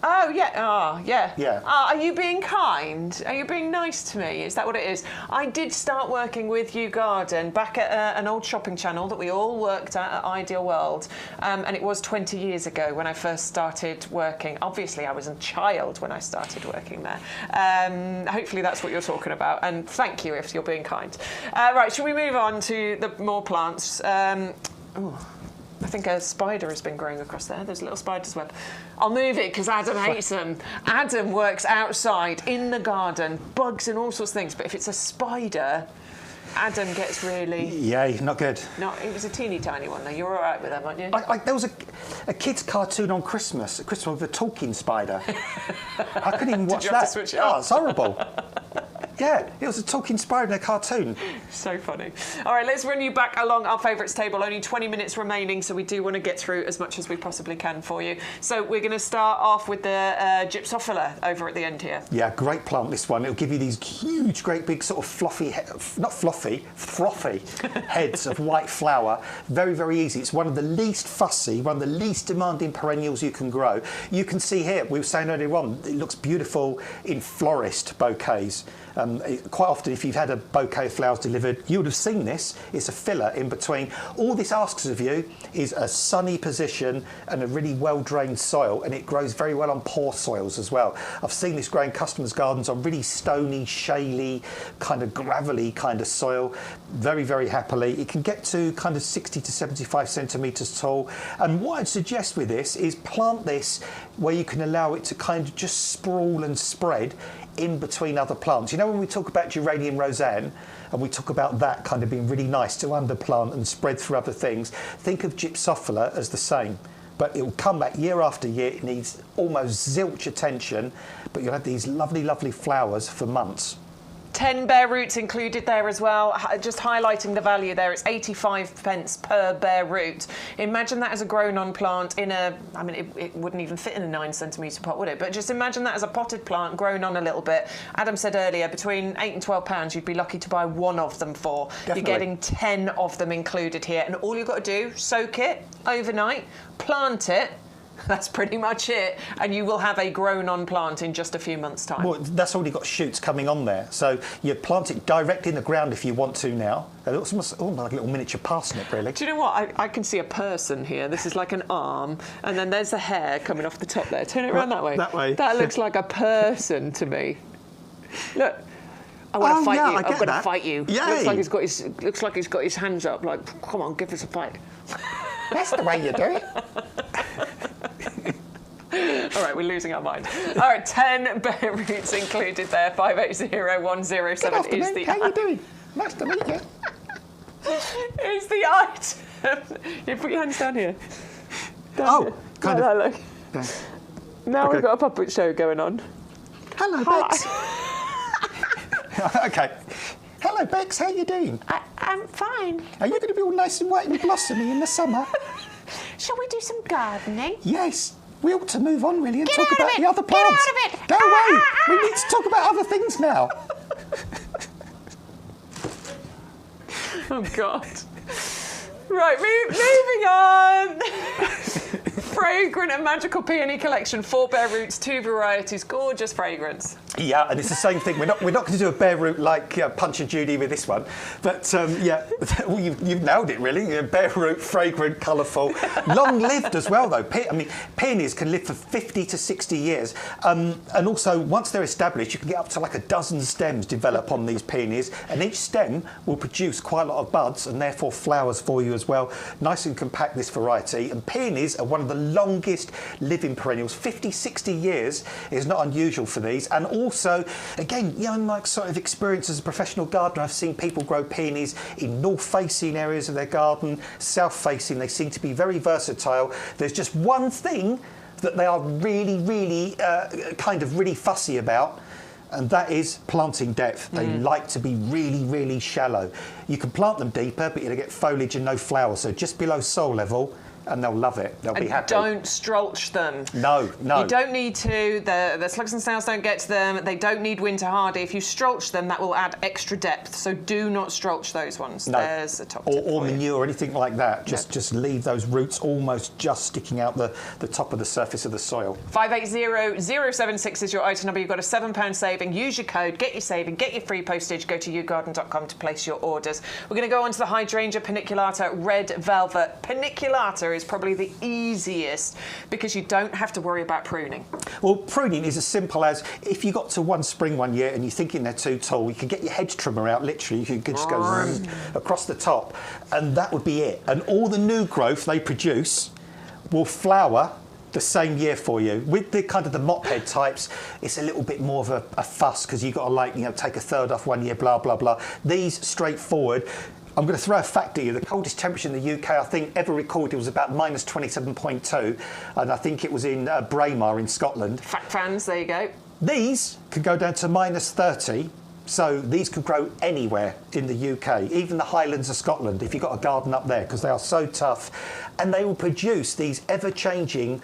Oh, yeah. Oh, yeah. Yeah. Are you being kind? Are you being nice to me? Is that what it is? I did start working with YouGarden back at an old shopping channel that we all worked at Ideal World. And it was 20 years ago when I first started working. Obviously, I was a child when I started working there. Hopefully, that's what you're talking about. And thank you if you're being kind. Right, shall we move on to the more plants? I think a spider has been growing across there. There's a little spider's web. I'll move it because Adam hates them. Adam works outside in the garden, bugs and all sorts of things. But if it's a spider, Adam gets really... Yeah, not good. No, it was a teeny tiny one though. You're all right with them, aren't you? There was a kid's cartoon on Christmas with a talking spider. I couldn't even watch Did you that. have to switch it off? Oh, it's horrible. Yeah, it was a talking spider in a cartoon. So funny. All right, let's run you back along our favourites table. Only 20 minutes remaining, so we do want to get through as much as we possibly can for you. So we're going to start off with the Gypsophila over at the end here. Yeah, great plant, this one. It'll give you these huge, great big sort of frothy heads of white flower. Very, very easy. It's one of the least fussy, one of the least demanding perennials you can grow. You can see here, we were saying earlier on, it looks beautiful in florist bouquets. Quite often, if you've had a bouquet of flowers delivered, you would have seen this. It's a filler in between. All this asks of you is a sunny position and a really well-drained soil, and it grows very well on poor soils as well. I've seen this grow in customers' gardens on really stony, shaly, kind of gravelly kind of soil, very, very happily. It can get to kind of 60 to 75 centimetres tall. And what I'd suggest with this is plant this where you can allow it to kind of just sprawl and spread in between other plants. You know, when we talk about geranium roseanne and we talk about that kind of being really nice to underplant and spread through other things, think of Gypsophila as the same. but it will come back year after year. It needs almost zilch attention, but you'll have these lovely, lovely flowers for months. 10 bare roots included there as well. Just highlighting the value there, it's 85p per bare root. Imagine that as a grown-on plant in a, I mean, it wouldn't even fit in a 9cm pot, would it? But just imagine that as a potted plant, grown on a little bit. Adam said earlier, between £8 and £12, you'd be lucky to buy one of them for. Definitely. You're getting 10 of them included here. And all you've got to do, soak it overnight, plant it. That's pretty much it, and you will have a grown-on plant in just a few months' time. Well, that's already got shoots coming on there, so you plant it direct in the ground if you want to now. It's almost like a little miniature parsnip, really. Do you know what? I can see a person here. This is like an arm, and then there's the hair coming off the top there. Turn it around that way. That way. That looks like a person to me. Look. I want to fight you. I'm going to fight you. Yay. Looks like he's got his hands up. Like, come on, give us a fight. That's the way you do it. All right, we're losing our mind. All right, 10 bare roots included there. 580107 is the. How you doing? Nice to meet you. Is the item. You put your hands down here. Oh, kind of. Look. Now we've got a puppet show going on. Hello, Bex. Okay. Hello, Bex. How you doing? I'm fine. Are you going to be all nice and white and blossomy in the summer? Shall we do some gardening? Yes. We ought to move on, really, and Get talk out of about it. the other Get plants. out of it. Go away. We need to talk about other things now. Oh, God. Right, moving on. Fragrant and Magical Peony Collection, 4 bare roots, 2 varieties, gorgeous fragrance. Yeah, and it's the same thing. We're not going to do a bare root like Punch and Judy with this one, but yeah, well, you've nailed it really. Bare root, fragrant, colourful, long-lived as well though. I mean, peonies can live for 50 to 60 years, and also once they're established, you can get up to like a dozen stems develop on these peonies, and each stem will produce quite a lot of buds and therefore flowers for you as well. Nice and compact, this variety, and peonies are one of the longest living perennials. 50, 60 years is not unusual for these, and also, again, you know, like sort of experience as a professional gardener, I've seen people grow peonies in north-facing areas of their garden, south-facing. They seem to be very versatile. There's just one thing that they are really, really kind of really fussy about, and that is planting depth. They like to be really, really shallow. You can plant them deeper, but you'll get foliage and no flowers. So just below soil level, and they'll love it. They'll be happy. Don't strulch them. No. You don't need to. The slugs and snails don't get to them. They don't need winter hardy. If you strulch them, that will add extra depth. So do not strulch those ones. No. There's a top tip or for you. manure or anything like that. Just leave those roots almost just sticking out the top of the surface of the soil. 580076 is your item number. You've got a £7 saving. Use your code. Get your saving. Get your free postage. Go to YouGarden.com to place your orders. We're going to go on to the hydrangea paniculata red velvet. Paniculata is probably the easiest because you don't have to worry about pruning. Well, pruning is as simple as if you got to one spring one year and you're thinking they're too tall, you could get your hedge trimmer out, literally. You could just go across the top, and that would be it. And all the new growth they produce will flower the same year for you. With the kind of the mop head types, it's a little bit more of a fuss because you've got to take a third off one year, blah, blah, blah. These straightforward. I'm going to throw a fact at you. The coldest temperature in the UK, I think, ever recorded was about minus 27.2, and I think it was in Braemar in Scotland. Fact fans, there you go. These could go down to minus 30, so these could grow anywhere in the UK, even the Highlands of Scotland, if you've got a garden up there, because they are so tough. And they will produce these ever-changing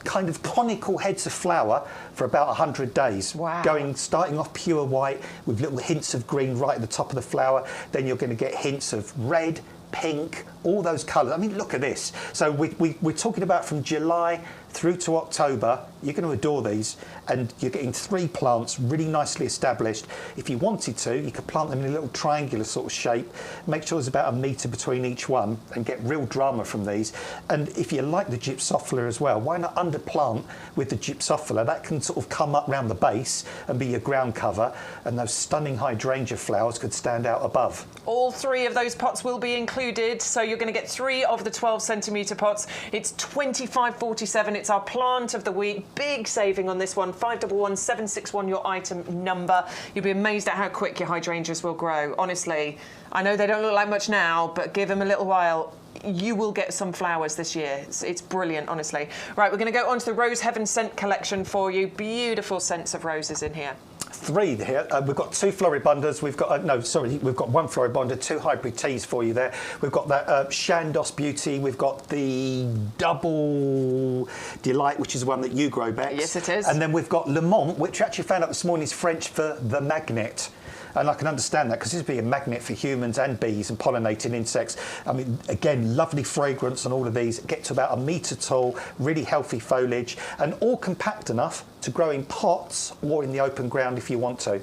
kind of conical heads of flower for about 100 days. Wow. Starting off pure white with little hints of green right at the top of the flower. Then you're going to get hints of red, pink, all those colours. I mean, look at this. So we're talking about from July through to October. You're going to adore these, and you're getting 3 plants really nicely established. If you wanted to, you could plant them in a little triangular sort of shape, make sure there's about 1 metre between each one, and get real drama from these. And if you like the Gypsophila as well, why not underplant with the Gypsophila? That can sort of come up round the base and be your ground cover, and those stunning hydrangea flowers could stand out above. All 3 of those pots will be included, so you're going to get 3 of the 12cm pots. It's £25.47. It's our plant of the week. Big saving on this one. 511761, your item number. You'll be amazed at how quick your hydrangeas will grow. Honestly, I know they don't look like much now, but give them a little while. you will get some flowers this year. It's brilliant, honestly. Right, we're going to go on to the Rose Heaven scent collection for you. Beautiful scents of roses in here. 3 here. We've got 2 floribundas. We've got we've got 1 floribunda, 2 hybrid teas for you there. We've got that Chandos Beauty. We've got the Double Delight, which is the one that you grow, Bex. Yes, it is. And then we've got Le Mans, which I actually found out this morning is French for the magnet. And I can understand that because this would be a magnet for humans and bees and pollinating insects. I mean, again, lovely fragrance on all of these. Get to about 1 metre tall, really healthy foliage, and all compact enough to grow in pots or in the open ground if you want to.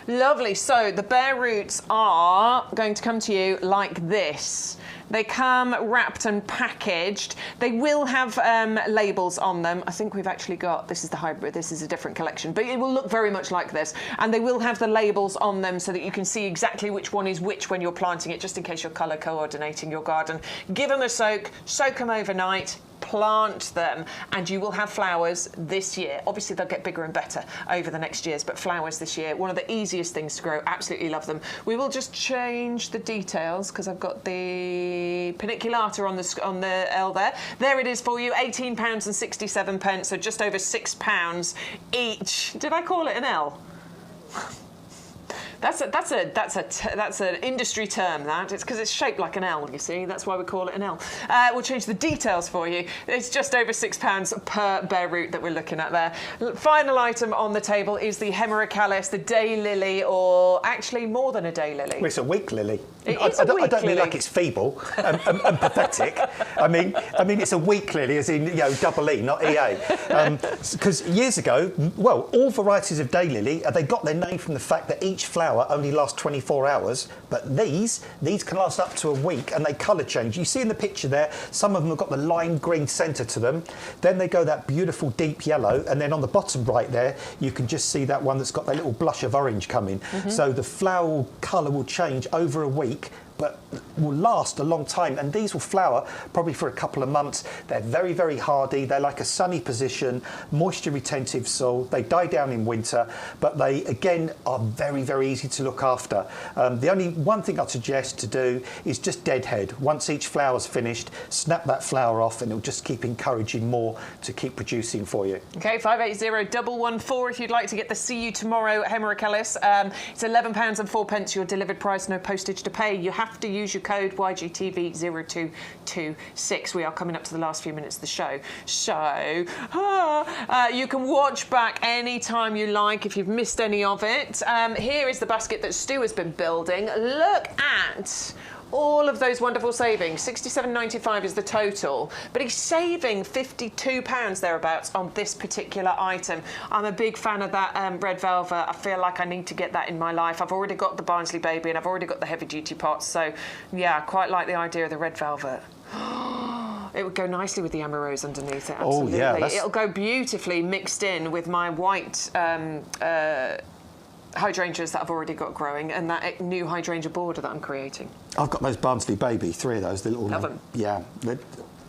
Lovely. So the bare roots are going to come to you like this. They come wrapped and packaged. They will have labels on them. I think we've actually got, this is the hybrid, this is a different collection, but it will look very much like this. And they will have the labels on them so that you can see exactly which one is which when you're planting it, just in case you're colour coordinating your garden. Give them a soak them overnight, plant them, and you will have flowers this year. Obviously they'll get bigger and better over the next years, but flowers this year, one of the easiest things to grow. Absolutely love them. We will just change the details because I've got the paniculata on the L there. There it is for you, £18.67, so just over £6 each. Did I call it an L? That's an industry term, that. It's because it's shaped like an L, you see. That's why we call it an L. We'll change the details for you. It's just over £6 per bare root that we're looking at there. Final item on the table is the Hemerocallis, the daylily, or actually more than a daylily. Well, it's a week lily. It is a week I don't mean lily. like it's feeble and pathetic. I mean it's a week lily, as in double E, not EA. Because years ago, well, all varieties of daylily, they got their name from the fact that each flower only lasts 24 hours, but these can last up to a week, and they colour change. You see in the picture there, some of them have got the lime green centre to them. Then they go that beautiful deep yellow, and then on the bottom right there, you can just see that one that's got that little blush of orange coming. So the flower colour will change over a week, but will last a long time, and these will flower probably for a couple of months. They're very, very hardy. They're like a sunny position, moisture retentive soil. They die down in winter, but they again are very, very easy to look after. The only one thing I'd suggest to do is just deadhead. Once each flower's finished, snap that flower off, and it'll just keep encouraging more to keep producing for you. Okay, 580-114 if you'd like to get the See You Tomorrow Hemerocallis. It's £11.04 your delivered price, no postage to pay. You have to use your code YGTV0226. We are coming up to the last few minutes of the show. So, you can watch back any time you like if you've missed any of it. Here is the basket that Stu has been building. Look at all of those wonderful savings. £67.95 is the total, but he's saving £52 thereabouts on this particular item. I'm a big fan of that red velvet. I feel like I need to get that in my life. I've already got the Barnsley Baby and I've already got the heavy duty pots, so yeah, I quite like the idea of the red velvet. It would go nicely with the Amarose underneath it, absolutely. Oh, yeah, it'll go beautifully mixed in with my white hydrangeas that I've already got growing, and that new hydrangea border that I'm creating. I've got those Barnsley Baby, 3 of those, the little... Love them. Yeah.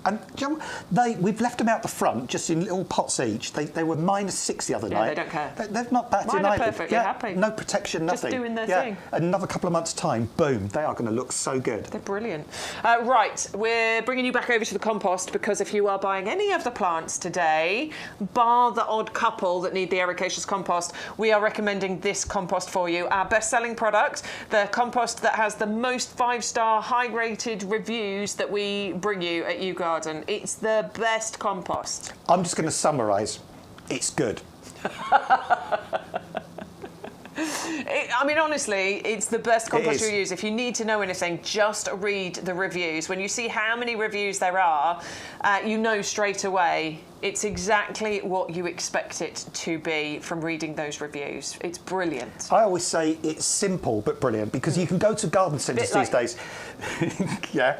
And do you know, we've left them out the front, just in little pots each. They were -6 the other night. They don't care. They're not batting Mine are either. perfectly happy. No protection, nothing. Just doing their thing. Another couple of months' time, boom, they are going to look so good. They're brilliant. Right, we're bringing you back over to the compost, because if you are buying any of the plants today, bar the odd couple that need the ericaceous compost, we are recommending this compost for you. Our best-selling product, the compost that has the most 5-star high-rated reviews that we bring you at YouGarden. It's the best compost. I'm just going to summarise. It's good. I mean, honestly, it's the best compost you'll use. If you need to know anything, just read the reviews. When you see how many reviews there are, you know straight away it's exactly what you expect it to be from reading those reviews. It's brilliant. I always say it's simple but brilliant, because you can go to garden centres these days. Yeah.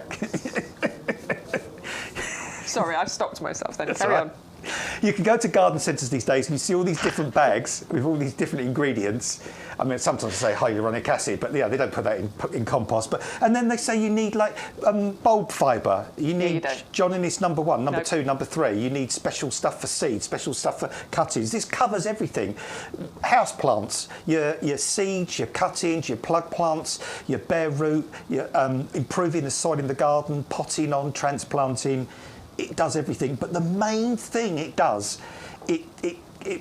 Sorry, I've stopped myself then. That's Carry all on. right. You can go to garden centres these days and you see all these different bags with all these different ingredients. I mean, sometimes they say hyaluronic acid, but yeah, they don't put that in compost. And then they say you need like bulb fibre. You need John Innes number 1, number 2, number 3. You need special stuff for seeds, special stuff for cuttings. This covers everything. House plants, your seeds, your cuttings, your plug plants, your bare root, your improving the soil in the garden, potting on, transplanting. It does everything. But the main thing it does, it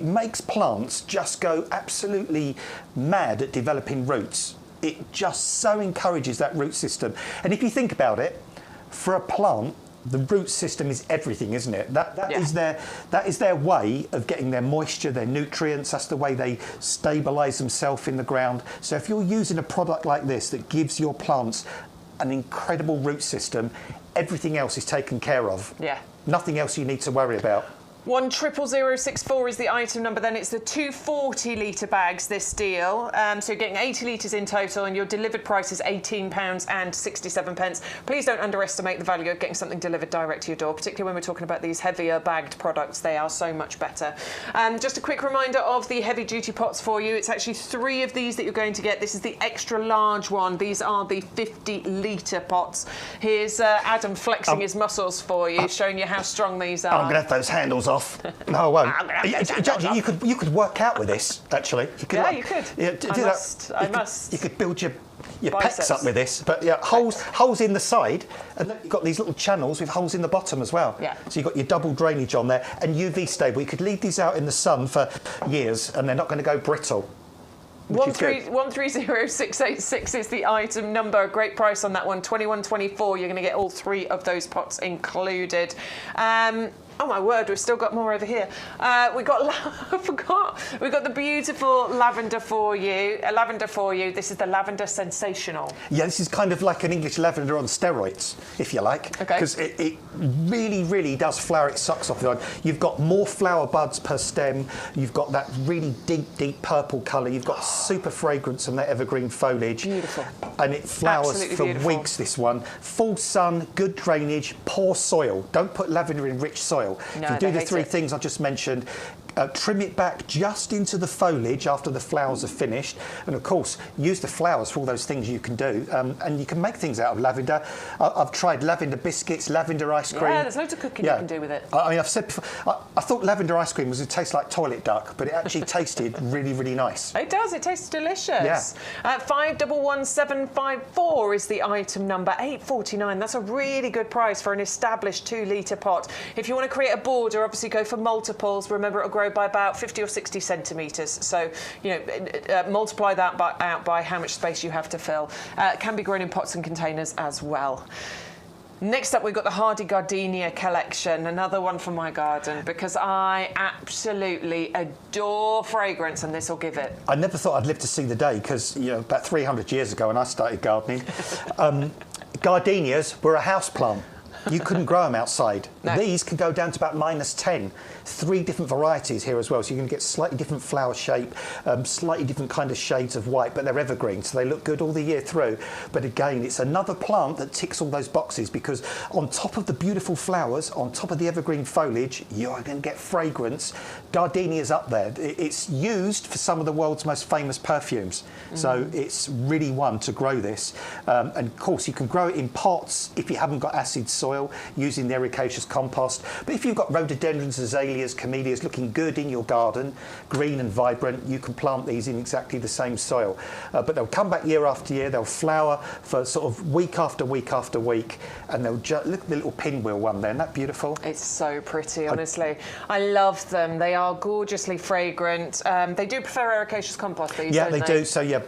makes plants just go absolutely mad at developing roots. It just so encourages that root system. And if you think about it, for a plant, the root system is everything, isn't it? That is their way of getting their moisture, their nutrients. That's the way they stabilise themselves in the ground. So if you're using a product like this that gives your plants an incredible root system, everything else is taken care of. Yeah. Nothing else you need to worry about. 100064 is the item number. Then it's the 240 litre bags, this deal. So you're getting 80 litres in total, and your delivered price is £18.67. Please don't underestimate the value of getting something delivered direct to your door, particularly when we're talking about these heavier bagged products. They are so much better. Just a quick reminder of the heavy duty pots for you. It's actually 3 of these that you're going to get. This is the extra large one. These are the 50 litre pots. Here's Adam flexing his muscles for you, showing you how strong these are. I'm going to have those handles off. No, I won't. You could work out with this, actually. You could, you could. I must. You could build your pecs up with this. But yeah, holes in the side, and look, you've got these little channels with holes in the bottom as well. Yeah. So you've got your double drainage on there, and UV stable. You could leave these out in the sun for years, and they're not going to go brittle. 130686 is the item number. Great price on that one. 21.24. You're going to get all 3 of those pots included. Oh my word, we've still got more over here. I forgot. We've got the beautiful lavender for you. This is the lavender sensational. Yeah, this is kind of like an English lavender on steroids, if you like. Okay. Because it really, really does flower its socks off. You've got more flower buds per stem. You've got that really deep, deep purple colour. You've got super fragrance from that evergreen foliage. Beautiful. And it flowers for weeks, this one. Full sun, good drainage, poor soil. Don't put lavender in rich soil. No, if you do the 3 things I just mentioned, trim it back just into the foliage after the flowers are finished, and of course use the flowers for all those things you can do, and you can make things out of lavender. I've tried lavender biscuits, lavender ice cream. Yeah, there's loads of cooking you can do with it. I mean, I've said before, I thought lavender ice cream would taste like toilet duck, but it actually tasted really, really nice. It does. It tastes delicious. Yeah. 511754 is the item number. £8.49. That's a really good price for an established 2 litre pot. If you want to create a border, obviously go for multiples. Remember, it'll grow by about 50 or 60 centimetres. So, multiply that out by how much space you have to fill. It can be grown in pots and containers as well. Next up, we've got the Hardy Gardenia collection, another one for my garden, because I absolutely adore fragrance, and this will give it. I never thought I'd live to see the day, because about 300 years ago when I started gardening, gardenias were a house plant. You couldn't grow them outside. No. These can go down to about -10. 3 different varieties here as well, so you're going to get slightly different flower shape, slightly different kind of shades of white, but they're evergreen, so they look good all the year through. But again, it's another plant that ticks all those boxes, because on top of the beautiful flowers, on top of the evergreen foliage, you're going to get fragrance. Gardenia's up there. It's used for some of the world's most famous perfumes, so it's really one to grow this. And of course, you can grow it in pots if you haven't got acid soil, using the ericaceous compost. But if you've got rhododendrons, azaleas, camellias looking good in your garden, green and vibrant, you can plant these in exactly the same soil. But they'll come back year after year, they'll flower for sort of week after week after week, and they'll look at the little pinwheel one there, isn't that beautiful? It's so pretty, honestly. I love them. They are gorgeously fragrant. They do prefer ericaceous compost, these, yeah, they do. So yeah,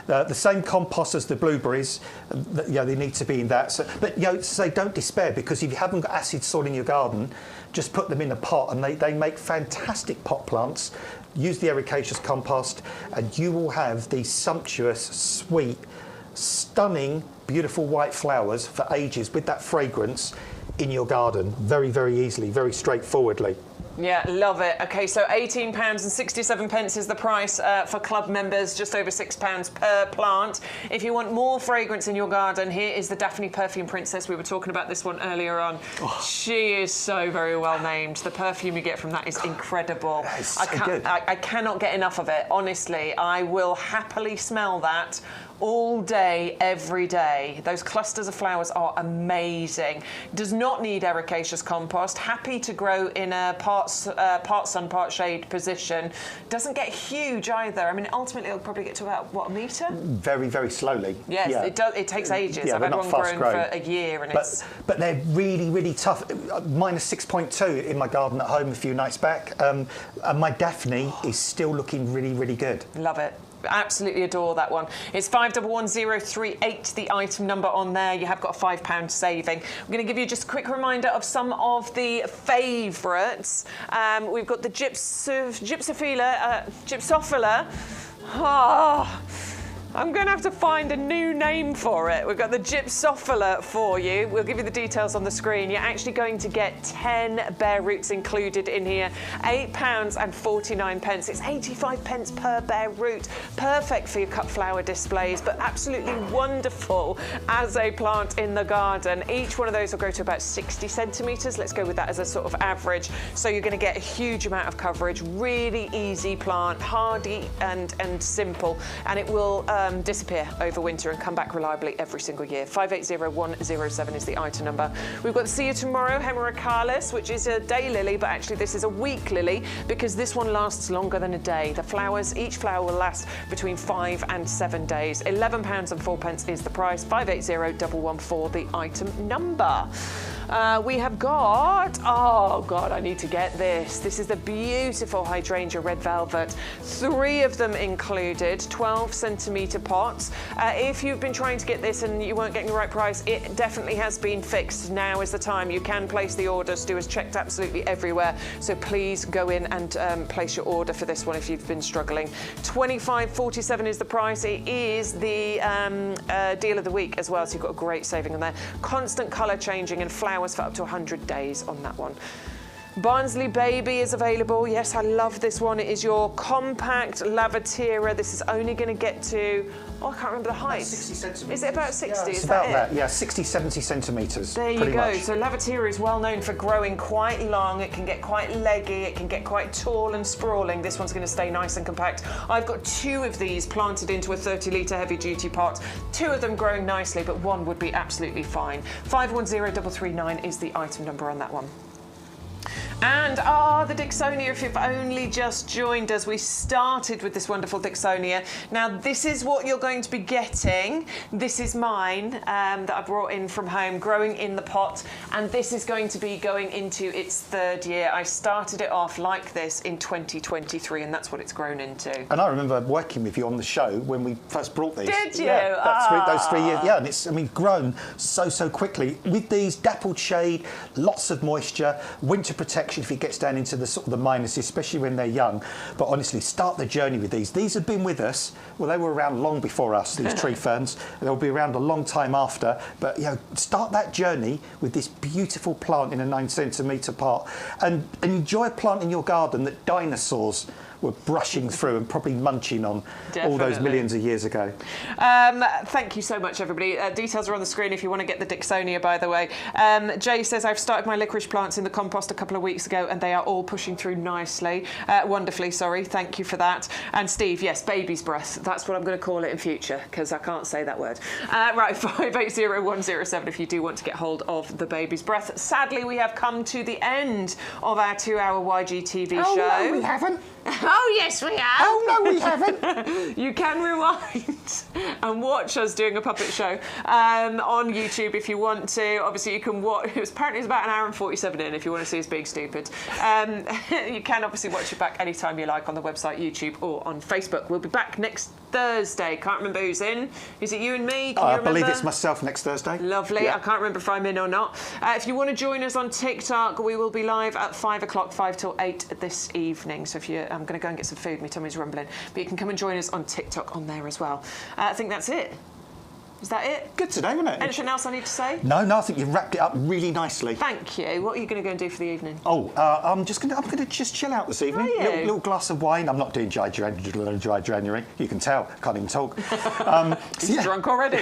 the same compost as the blueberries, they need to be in that. So, but say don't despair, because if you haven't got acid soil in your garden, just put them in a pot, and they make fantastic pot plants. Use the ericaceous compost, and you will have these sumptuous, sweet, stunning, beautiful white flowers for ages with that fragrance in your garden, very, very easily, very straightforwardly. Yeah, love it. Okay, so £18.67 is the price for club members, just over £6 per plant. If you want more fragrance in your garden, here is the Daphne Perfume Princess. We were talking about this one earlier on. Oh. She is so very well named. The perfume you get from that is incredible. That is so good. I cannot get enough of it, honestly. I will happily smell that all day, every day. Those clusters of flowers are amazing. Does not need ericaceous compost. Happy to grow in a part sun, part shade position. Doesn't get huge either. I mean, ultimately, it'll probably get to about, what, a metre? Very, very slowly. Yes, yeah. It does. It takes ages. Yeah, I've had one grown for a year, and but they're really, really tough. Minus 6.2 in my garden at home a few nights back. And my Daphne is still looking really, really good. Love it. Absolutely adore that one. It's 511038, the item number on there. You have got a £5 saving. I'm going to give you just a quick reminder of some of the favourites. We've got the Gypsophila. Oh, I'm going to have to find a new name for it. We've got the Gypsophila for you. We'll give you the details on the screen. You're actually going to get 10 bare roots included in here. £8.49. It's 85p per bare root. Perfect for your cut flower displays, but absolutely wonderful as a plant in the garden. Each one of those will grow to about 60 centimetres. Let's go with that as a sort of average. So you're going to get a huge amount of coverage. Really easy plant, hardy and simple, and it will disappear over winter and come back reliably every single year. 580107 is the item number. We've got See You Tomorrow, Hemeracalis, which is a day lily, but actually this is a week lily because this one lasts longer than a day. The flowers, each flower will last between 5 and 7 days. £11.04 is the price. 580114, the item number. We have got, oh God, I need to get this. This is the beautiful hydrangea red velvet. 3 of them included, 12 centimetre pots. If you've been trying to get this and you weren't getting the right price, it definitely has been fixed. Now is the time. You can place the order. Stu has checked absolutely everywhere. So please go in and place your order for this one if you've been struggling. £25.47 is the price. It is the deal of the week as well. So you've got a great saving on there. Constant colour changing and flowers for up to 100 days on that one. Barnsley Baby is available. Yes, I love this one. It is your compact Lavatera. This is only going to get to, oh, I can't remember the height. 60 centimetres. Is it about 60? Yeah, it's about that. Yeah, 60, 70 centimetres. There you go. So Lavatera is well known for growing quite long. It can get quite leggy. It can get quite tall and sprawling. This one's going to stay nice and compact. I've got 2 of these planted into a 30-litre heavy-duty pot. 2 of them growing nicely, but 1 would be absolutely fine. 510339 is the item number on that one. And the Dixonia, if you've only just joined us, we started with this wonderful Dixonia. Now, this is what you're going to be getting. This is mine that I brought in from home, growing in the pot, and this is going to be going into its 3rd year. I started it off like this in 2023, and that's what it's grown into. And I remember working with you on the show when we first brought these. Did you? Yeah, those 3 years. Yeah, and it's, I mean, grown so quickly. With these, dappled shade, lots of moisture, winter protection if it gets down into the sort of the minuses, especially when they're young. But honestly, start the journey with these. These have been with us. Well, they were around long before us, these tree ferns. They'll be around a long time after. But, you know, start that journey with this beautiful plant in a 9 centimetre pot and enjoy a plant in your garden that dinosaurs were brushing through and probably munching on all those millions of years ago. Thank you so much, everybody. Details are on the screen if you want to get the Dixonia, by the way. Jay says, I've started my licorice plants in the compost a couple of weeks ago and they are all pushing through nicely. Wonderfully, sorry. Thank you for that. And Steve, yes, baby's breath. That's what I'm going to call it in future because I can't say that word. Right, 580107 if you do want to get hold of the baby's breath. Sadly, we have come to the end of our 2-hour YG TV show. No, we haven't. Oh, yes, we have. Oh, no, we haven't. You can rewind and watch us doing a puppet show on YouTube if you want to. Obviously, you can watch. Apparently, it's about 1 hour and 47 in if you want to see us being stupid. You can obviously watch it back anytime you like on the website, YouTube, or on Facebook. We'll be back next Thursday. Can't remember who's in. Is it you and me? Can you remember? I believe it's myself next Thursday. Lovely. Yeah. I can't remember if I'm in or not. If you want to join us on TikTok, we will be live at 5 o'clock, 5 till 8 this evening. So if you're, I'm going to go and get some food. My tummy's rumbling. But you can come and join us on TikTok on there as well. I think that's it. Is that it? Good today, wasn't it? Anything else I need to say? No, I think you've wrapped it up really nicely. Thank you. What are you going to go and do for the evening? Oh, I'm gonna just chill out this evening. Are you? Little glass of wine. I'm not doing dry January. You can tell. Can't even talk. He's drunk already.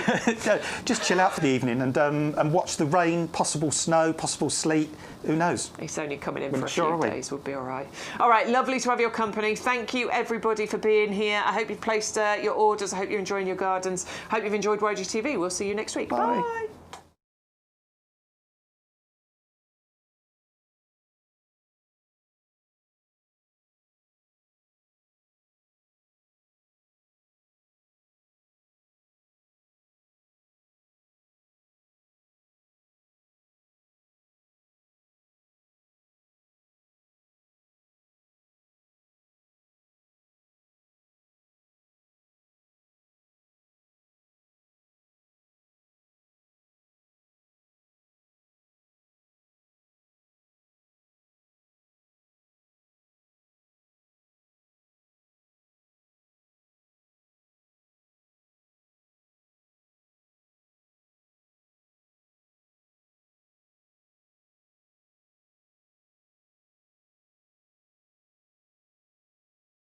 Yeah, just chill out for the evening and watch the rain, possible snow, possible sleet. Who knows? It's only coming in We're for a not sure, few are we? days. We'll be all right. All right, lovely to have your company. Thank you, everybody, for being here. I hope you've placed your orders. I hope you're enjoying your gardens. I hope you've enjoyed YG TV. We'll see you next week. Bye. Bye.